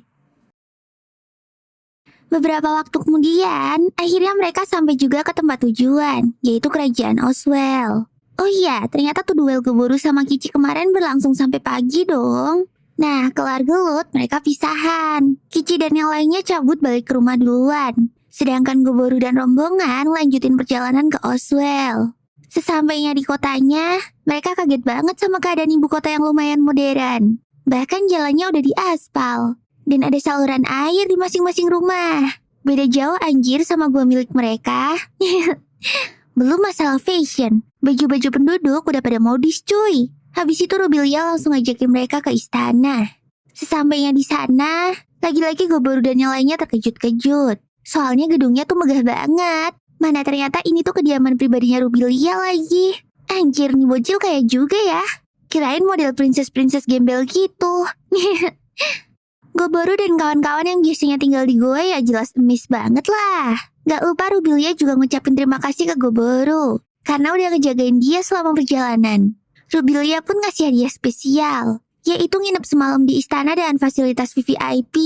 Speaker 1: Beberapa waktu kemudian, akhirnya mereka sampai juga ke tempat tujuan, yaitu kerajaan Oswell. Oh iya, ternyata tuh duel Goboro sama Kici kemarin berlangsung sampai pagi dong. Nah, kelar gelut, mereka pisahan. Kici dan yang lainnya cabut balik ke rumah duluan. Sedangkan Goboro dan rombongan lanjutin perjalanan ke Oswell. Sesampainya di kotanya, mereka kaget banget sama keadaan ibu kota yang lumayan modern. Bahkan jalannya udah diaspal. Dan ada saluran air di masing-masing rumah. Beda jauh anjir sama gua milik mereka. Belum masalah fashion. Baju-baju penduduk udah pada modis cuy. Habis itu Rubilia langsung ngajakin mereka ke istana. Sesampainya di sana, lagi-lagi Goboro dan yang lainnya terkejut-kejut. Soalnya gedungnya tuh megah banget. Mana ternyata ini tuh kediaman pribadinya Rubilia lagi. Anjir nih bocil kayak juga ya. Kirain model princess-princess gembel gitu. Goboro dan kawan-kawan yang biasanya tinggal di goa ya jelas emis banget lah. Gak lupa Rubilia juga ngucapin terima kasih ke Goboro. Karena udah ngejagain dia selama perjalanan. Rubilia pun ngasih hadiah spesial. Yaitu nginep semalam di istana dengan fasilitas VVIP.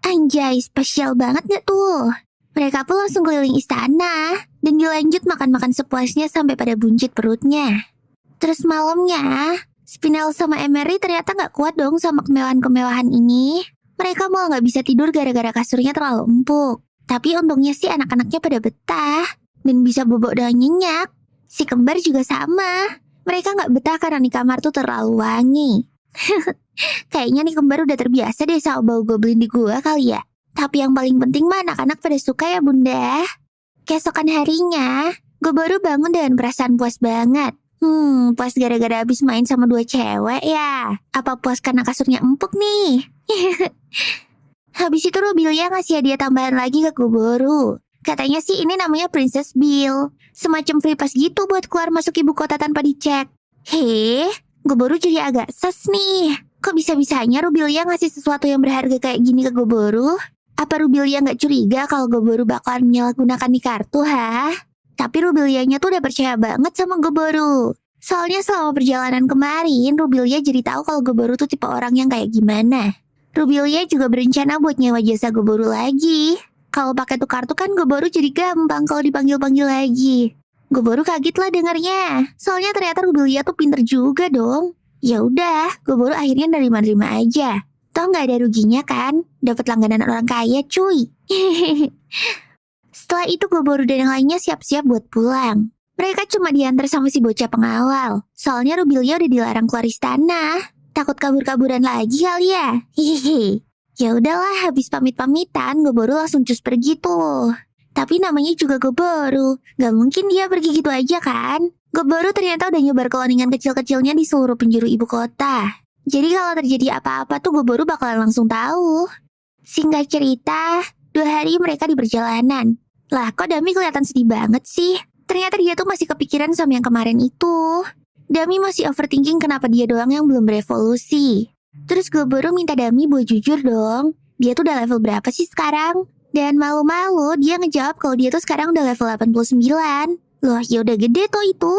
Speaker 1: Anjay, spesial banget gak tuh? Mereka pun langsung keliling istana. Dan dilanjut makan-makan sepuasnya sampai pada buncit perutnya. Terus malamnya, Spinel sama Emery ternyata gak kuat dong sama kemewahan-kemewahan ini. Mereka malah nggak bisa tidur gara-gara kasurnya terlalu empuk. Tapi untungnya sih anak-anaknya pada betah dan bisa bobok dengan nyenyak. Si kembar juga sama. Mereka nggak betah karena di kamar tuh terlalu wangi. Kayaknya nih kembar udah terbiasa deh sama bau goblin di gua kali ya. Tapi yang paling penting mah anak-anak pada suka ya bunda. Keesokan harinya, gue baru bangun dengan perasaan puas banget. Puas gara-gara habis main sama 2 cewek ya? Apa puas karena kasurnya empuk nih? Habis itu Rubilia ngasih hadiah tambahan lagi ke gue baru. Katanya sih ini namanya Princess Bill. Semacam free pass gitu buat keluar masuk ibu kota tanpa dicek. Gue baru jadi agak ses nih. Kok bisa-bisanya Rubilia ngasih sesuatu yang berharga kayak gini ke gue baru? Apa Rubilia nggak curiga kalau gue baru bakalan menyalahgunakan nih kartu, ha? Tapi Rubilianya tuh udah percaya banget sama gue baru. Soalnya selama perjalanan kemarin, Rubilia jadi tahu kalau gue baru tuh tipe orang yang kayak gimana. Rubilia juga berencana buat nyewa jasa gue baru lagi. Kalau pakai tuh kartu kan gue baru jadi gampang kalau dipanggil-panggil lagi. Gue baru kaget lah dengarnya. Soalnya ternyata Rubilia tuh pinter juga dong. Ya udah, gue baru akhirnya nerima-nerima aja. Toh nggak ada ruginya kan? Dapat langganan orang kaya, cuy. Setelah itu gue baru dan yang lainnya siap-siap buat pulang. Mereka cuma diantar sama si bocah pengawal. Soalnya Rubilia udah dilarang keluar istana. Takut kabur-kaburan lagi kali ya. Hihihi. Ya udahlah, habis pamit-pamitan, gue baru langsung cus pergi tuh. Tapi namanya juga gue baru. Gak mungkin dia pergi gitu aja kan? Gue baru ternyata udah nyebar keloningan kecil-kecilnya di seluruh penjuru ibu kota. Jadi kalau terjadi apa-apa tuh gue baru bakalan langsung tahu. Singkat cerita, 2 hari mereka di perjalanan. Lah kok Dami kelihatan sedih banget sih? Ternyata dia tuh masih kepikiran sama yang kemarin itu. Dami masih overthinking kenapa dia doang yang belum berevolusi. Terus gue baru minta Dami buat jujur dong. Dia tuh udah level berapa sih sekarang? Dan malu-malu dia ngejawab kalau dia tuh sekarang udah level 89. Loh ya udah gede tuh itu.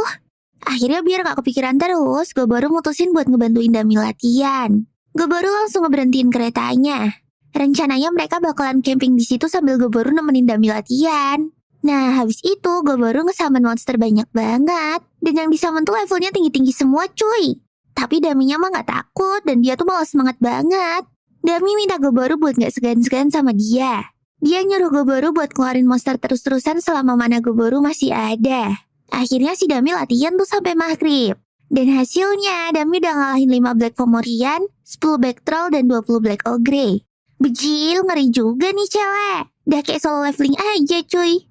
Speaker 1: Akhirnya biar gak kepikiran terus, gue baru mutusin buat ngebantuin Dami latihan. Gue baru langsung ngeberhentiin keretanya. Rencananya mereka bakalan camping di situ sambil gue baru nemenin Dami latihan. Nah, habis itu gue baru ngesamen monster banyak banget. Dan yang disamen tuh levelnya tinggi-tinggi semua cuy. Tapi Daminya mah gak takut dan dia tuh malah semangat banget. Dami minta gue baru buat gak segan-segan sama dia. Dia nyuruh gue baru buat keluarin monster terus-terusan selama mana gue baru masih ada. Akhirnya si Dami latihan tuh sampai maghrib. Dan hasilnya Dami udah ngalahin 5 Black Fomorian, 10 Black Troll, dan 20 Black Ogre. Bejil, ngeri juga nih cewek. Udah kayak solo leveling aja cuy.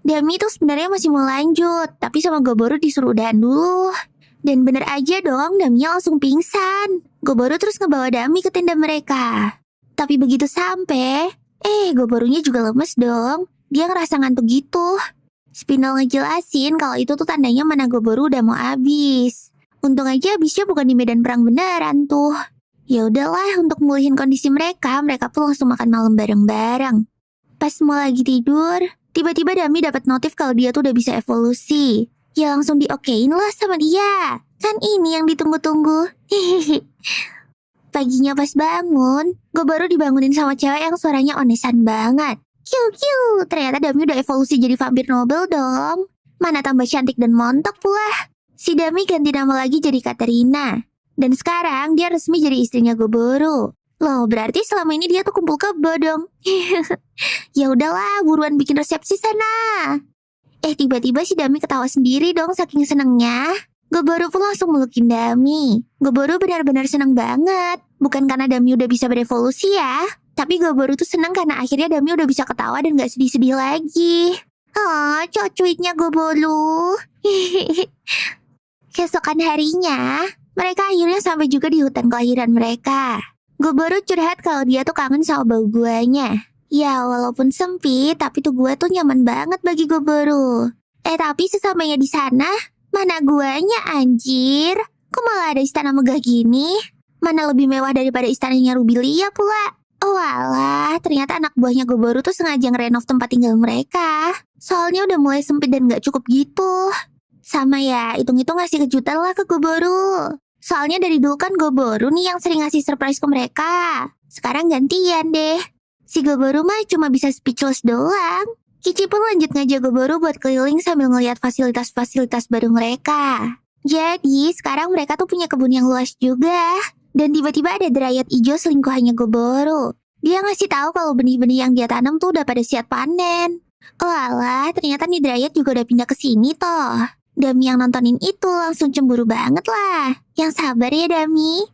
Speaker 1: Dami tuh sebenarnya masih mau lanjut, tapi sama gue baru disuruh udahan dulu. Dan bener aja dong, Daminya langsung pingsan. Gue baru terus ngebawa Dami ke tenda mereka. Tapi begitu sampai, gue barunya juga lemes dong. Dia ngerasa ngantuk gitu. Spinel ngejelasin kalau itu tuh tandanya mana gue baru udah mau habis. Untung aja habisnya bukan di medan perang beneran tuh. Ya udahlah, untuk mulihin kondisi mereka pun langsung makan malam bareng-bareng. Pas mau lagi tidur, tiba-tiba Dami dapat notif kalau dia tuh udah bisa evolusi. Ya langsung diokein lah sama dia. Kan ini yang ditunggu-tunggu. Paginya pas bangun, gue baru dibangunin sama cewek yang suaranya onesan banget. Kiu, ternyata Dami udah evolusi jadi vampir Nobel dong. Mana tambah cantik dan montok pula. Si Dami ganti nama lagi jadi Katerina. Dan sekarang dia resmi jadi istrinya gue baru. Loh, berarti selama ini dia tuh kumpul kebo dong. Ya udahlah, buruan bikin resepsi sana. Tiba-tiba si Dami ketawa sendiri dong saking senengnya. Gue baru pun langsung melukin Dami. Gue baru benar-benar seneng banget. Bukan karena Dami udah bisa berevolusi ya. Tapi gue baru tuh seneng karena akhirnya Dami udah bisa ketawa dan gak sedih-sedih lagi. Cuitnya gue baru. Keesokan harinya, mereka akhirnya sampai juga di hutan kelahiran mereka. Gue baru curhat kalau dia tuh kangen sama bau guanya. Ya walaupun sempit, tapi tuh gua tuh nyaman banget bagi gue baru. Tapi sesampainya di sana, mana guanya anjir? Kok malah ada istana megah gini? Mana lebih mewah daripada istananya Rubilia pula? Oh alah, ternyata anak buahnya gue baru tuh sengaja ngerenov tempat tinggal mereka. Soalnya udah mulai sempit dan gak cukup gitu. Sama ya, hitung-hitung ngasih kejutan lah ke gue baru. Soalnya dari dulu kan gue baru nih yang sering ngasih surprise ke mereka. Sekarang gantian deh. Si gue baru mah cuma bisa speechless doang. Kici pun lanjut ngajak gue baru buat keliling sambil ngeliat fasilitas-fasilitas baru mereka. Jadi sekarang mereka tuh punya kebun yang luas juga. Dan tiba-tiba ada Dryad ijo selingkuhannya Goboro. Dia ngasih tahu kalau benih-benih yang dia tanam tuh udah pada siap panen. Oh alah, ternyata nih Dryad juga udah pindah ke sini toh. Dami yang nontonin itu langsung cemburu banget lah. Yang sabar ya Dami.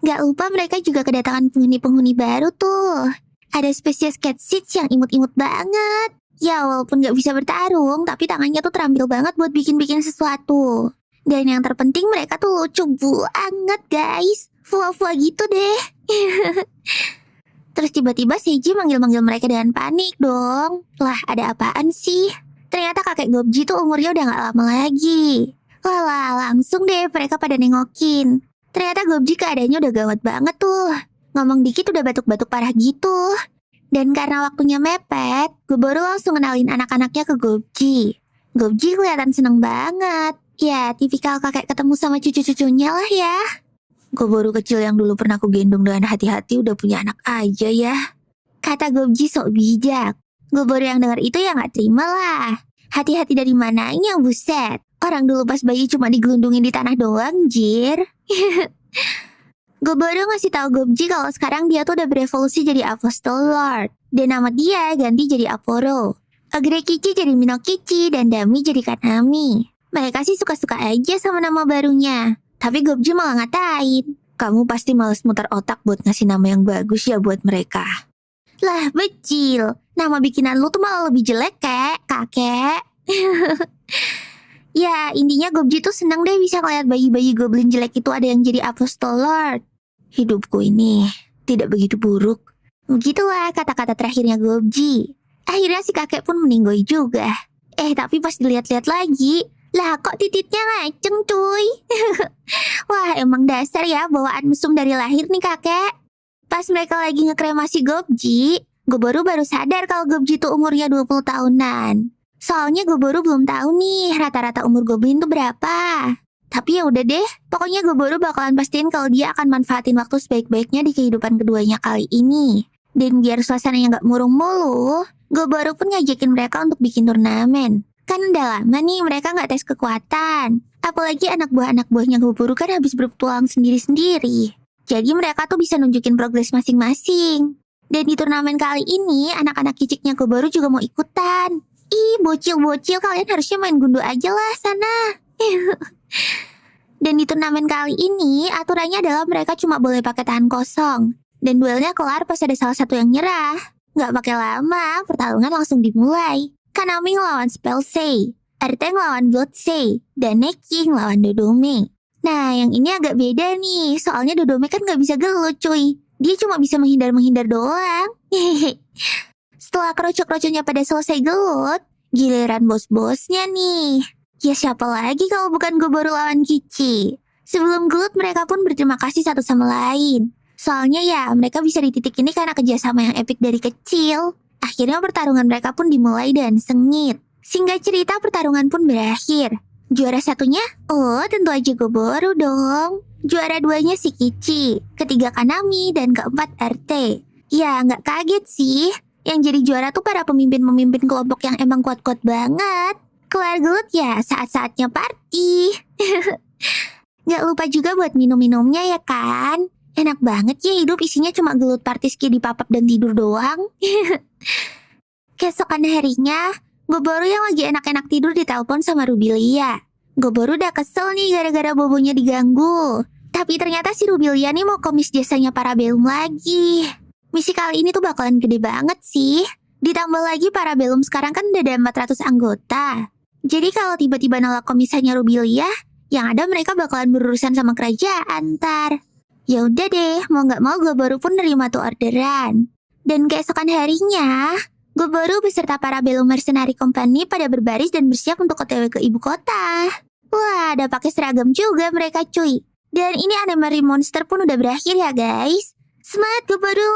Speaker 1: Gak lupa mereka juga kedatangan penghuni-penghuni baru tuh. Ada spesies catseeds yang imut-imut banget. Ya walaupun gak bisa bertarung, tapi tangannya tuh terampil banget buat bikin-bikin sesuatu. Dan yang terpenting mereka tuh lucu banget guys. Fua-fua gitu deh. Terus tiba-tiba Seiji manggil-manggil mereka dengan panik dong. Lah ada apaan sih? Ternyata kakek Gobji tuh umurnya udah gak lama lagi. Lah langsung deh mereka pada nengokin. Ternyata Gobji keadaannya udah gawat banget tuh. Ngomong dikit udah batuk-batuk parah gitu. Dan karena waktunya mepet, Goboro langsung kenalin anak-anaknya ke Gobji. Gobji kelihatan seneng banget. Ya, tipikal kakek ketemu sama cucu-cucunya lah ya. Goboro kecil yang dulu pernah aku gendong dengan hati-hati udah punya anak aja ya. Kata Gobji sok bijak. Goboro yang dengar itu ya gak terima lah. Hati-hati dari mananya buset. Orang dulu pas bayi cuma digelundungin di tanah doang, jir. Goboro ngasih tahu Gobji kalau sekarang dia tuh udah berevolusi jadi Apostle Lord. Dan nama dia ganti jadi Aporo. Ogrekichi jadi Minokichi dan Dami jadi Kanami. Mereka sih suka-suka aja sama nama barunya. Tapi Gobji malah ngatain, kamu pasti males muter otak buat ngasih nama yang bagus ya buat mereka. Lah becil, nama bikinan lu tuh malah lebih jelek kakek. Ya intinya Gobji tuh seneng deh bisa ngeliat bayi-bayi goblin jelek itu ada yang jadi Apostle Lord. Hidupku ini tidak begitu buruk. Begitulah kata-kata terakhirnya Gobji. Akhirnya si kakek pun meninggoy juga. Tapi pas dilihat-lihat lagi, lah kok tititnya ngaceng cuy. Wah emang dasar ya bawaan mesum dari lahir nih kakek. Pas mereka lagi ngekremasi Gobji, Goboro baru sadar kalau Gobji tuh umurnya 20 tahunan. Soalnya Goboro belum tahu nih rata-rata umur goblin tuh berapa. Tapi ya udah deh, pokoknya Goboro bakalan pastiin kalau dia akan manfaatin waktu sebaik-baiknya di kehidupan keduanya kali ini. Dan biar suasananya gak murung mulu, Goboro pun ngajakin mereka untuk bikin turnamen. Kan udah lama nih mereka gak tes kekuatan. Apalagi anak buahnya Goboro kan habis berpetualang sendiri-sendiri. Jadi mereka tuh bisa nunjukin progres masing-masing. Dan di turnamen kali ini, anak-anak kiciknya Goboro juga mau ikutan. Ih, bocil-bocil kalian harusnya main gundu aja lah sana. Dan di turnamen kali ini, aturannya adalah mereka cuma boleh pakai tangan kosong. Dan duelnya kelar pas ada salah satu yang nyerah. Gak pakai lama, pertarungan langsung dimulai. Kanami ngelawan Spellsei, Arte ngelawan Bloodsei, dan Neki ngelawan Dodome. Nah, yang ini agak beda nih, soalnya Dodome kan gak bisa gelut cuy. Dia cuma bisa menghindar-menghindar doang. Setelah kerocok-kerocoknya pada selesai gelut, giliran bos-bosnya nih. Ya siapa lagi kalau bukan Goboro lawan Kichi. Sebelum gelut mereka pun berterima kasih satu sama lain. Soalnya ya mereka bisa di titik ini karena kerjasama yang epik dari kecil. Akhirnya pertarungan mereka pun dimulai dan sengit. Singkat cerita pertarungan pun berakhir. Juara satunya, oh tentu aja Goboro dong. Juara duanya si Kichi, ketiga Kanami, dan keempat RT. Ya nggak kaget sih. Yang jadi juara tuh para pemimpin-pemimpin kelompok yang emang kuat-kuat banget. Kelar gelut ya saat-saatnya party. Gak lupa juga buat minum-minumnya ya kan. Enak banget ya hidup isinya cuma gelut partiski di papap dan tidur doang. Keesokan harinya, Goboro yang lagi enak-enak tidur ditelepon sama Rubilia. Goboro udah kesel nih gara-gara bobonya diganggu. Tapi ternyata si Rubilia nih mau komis jasanya Parabellum lagi. Misi kali ini tuh bakalan gede banget sih. Ditambah lagi Parabellum sekarang kan udah ada 400 anggota. Jadi kalau tiba-tiba nolak komisannya Rubilia, yang ada mereka bakalan berurusan sama kerajaan ntar. Ya udah deh, mau nggak mau Goboro pun nerima tuh orderan. Dan keesokan harinya, Goboro beserta Parabellum Mercenary Company pada berbaris dan bersiap untuk OTW ke ibu kota. Wah, ada pakai seragam juga mereka cuy. Dan ini Anemari Monster pun udah berakhir ya guys. Semangat Goboro!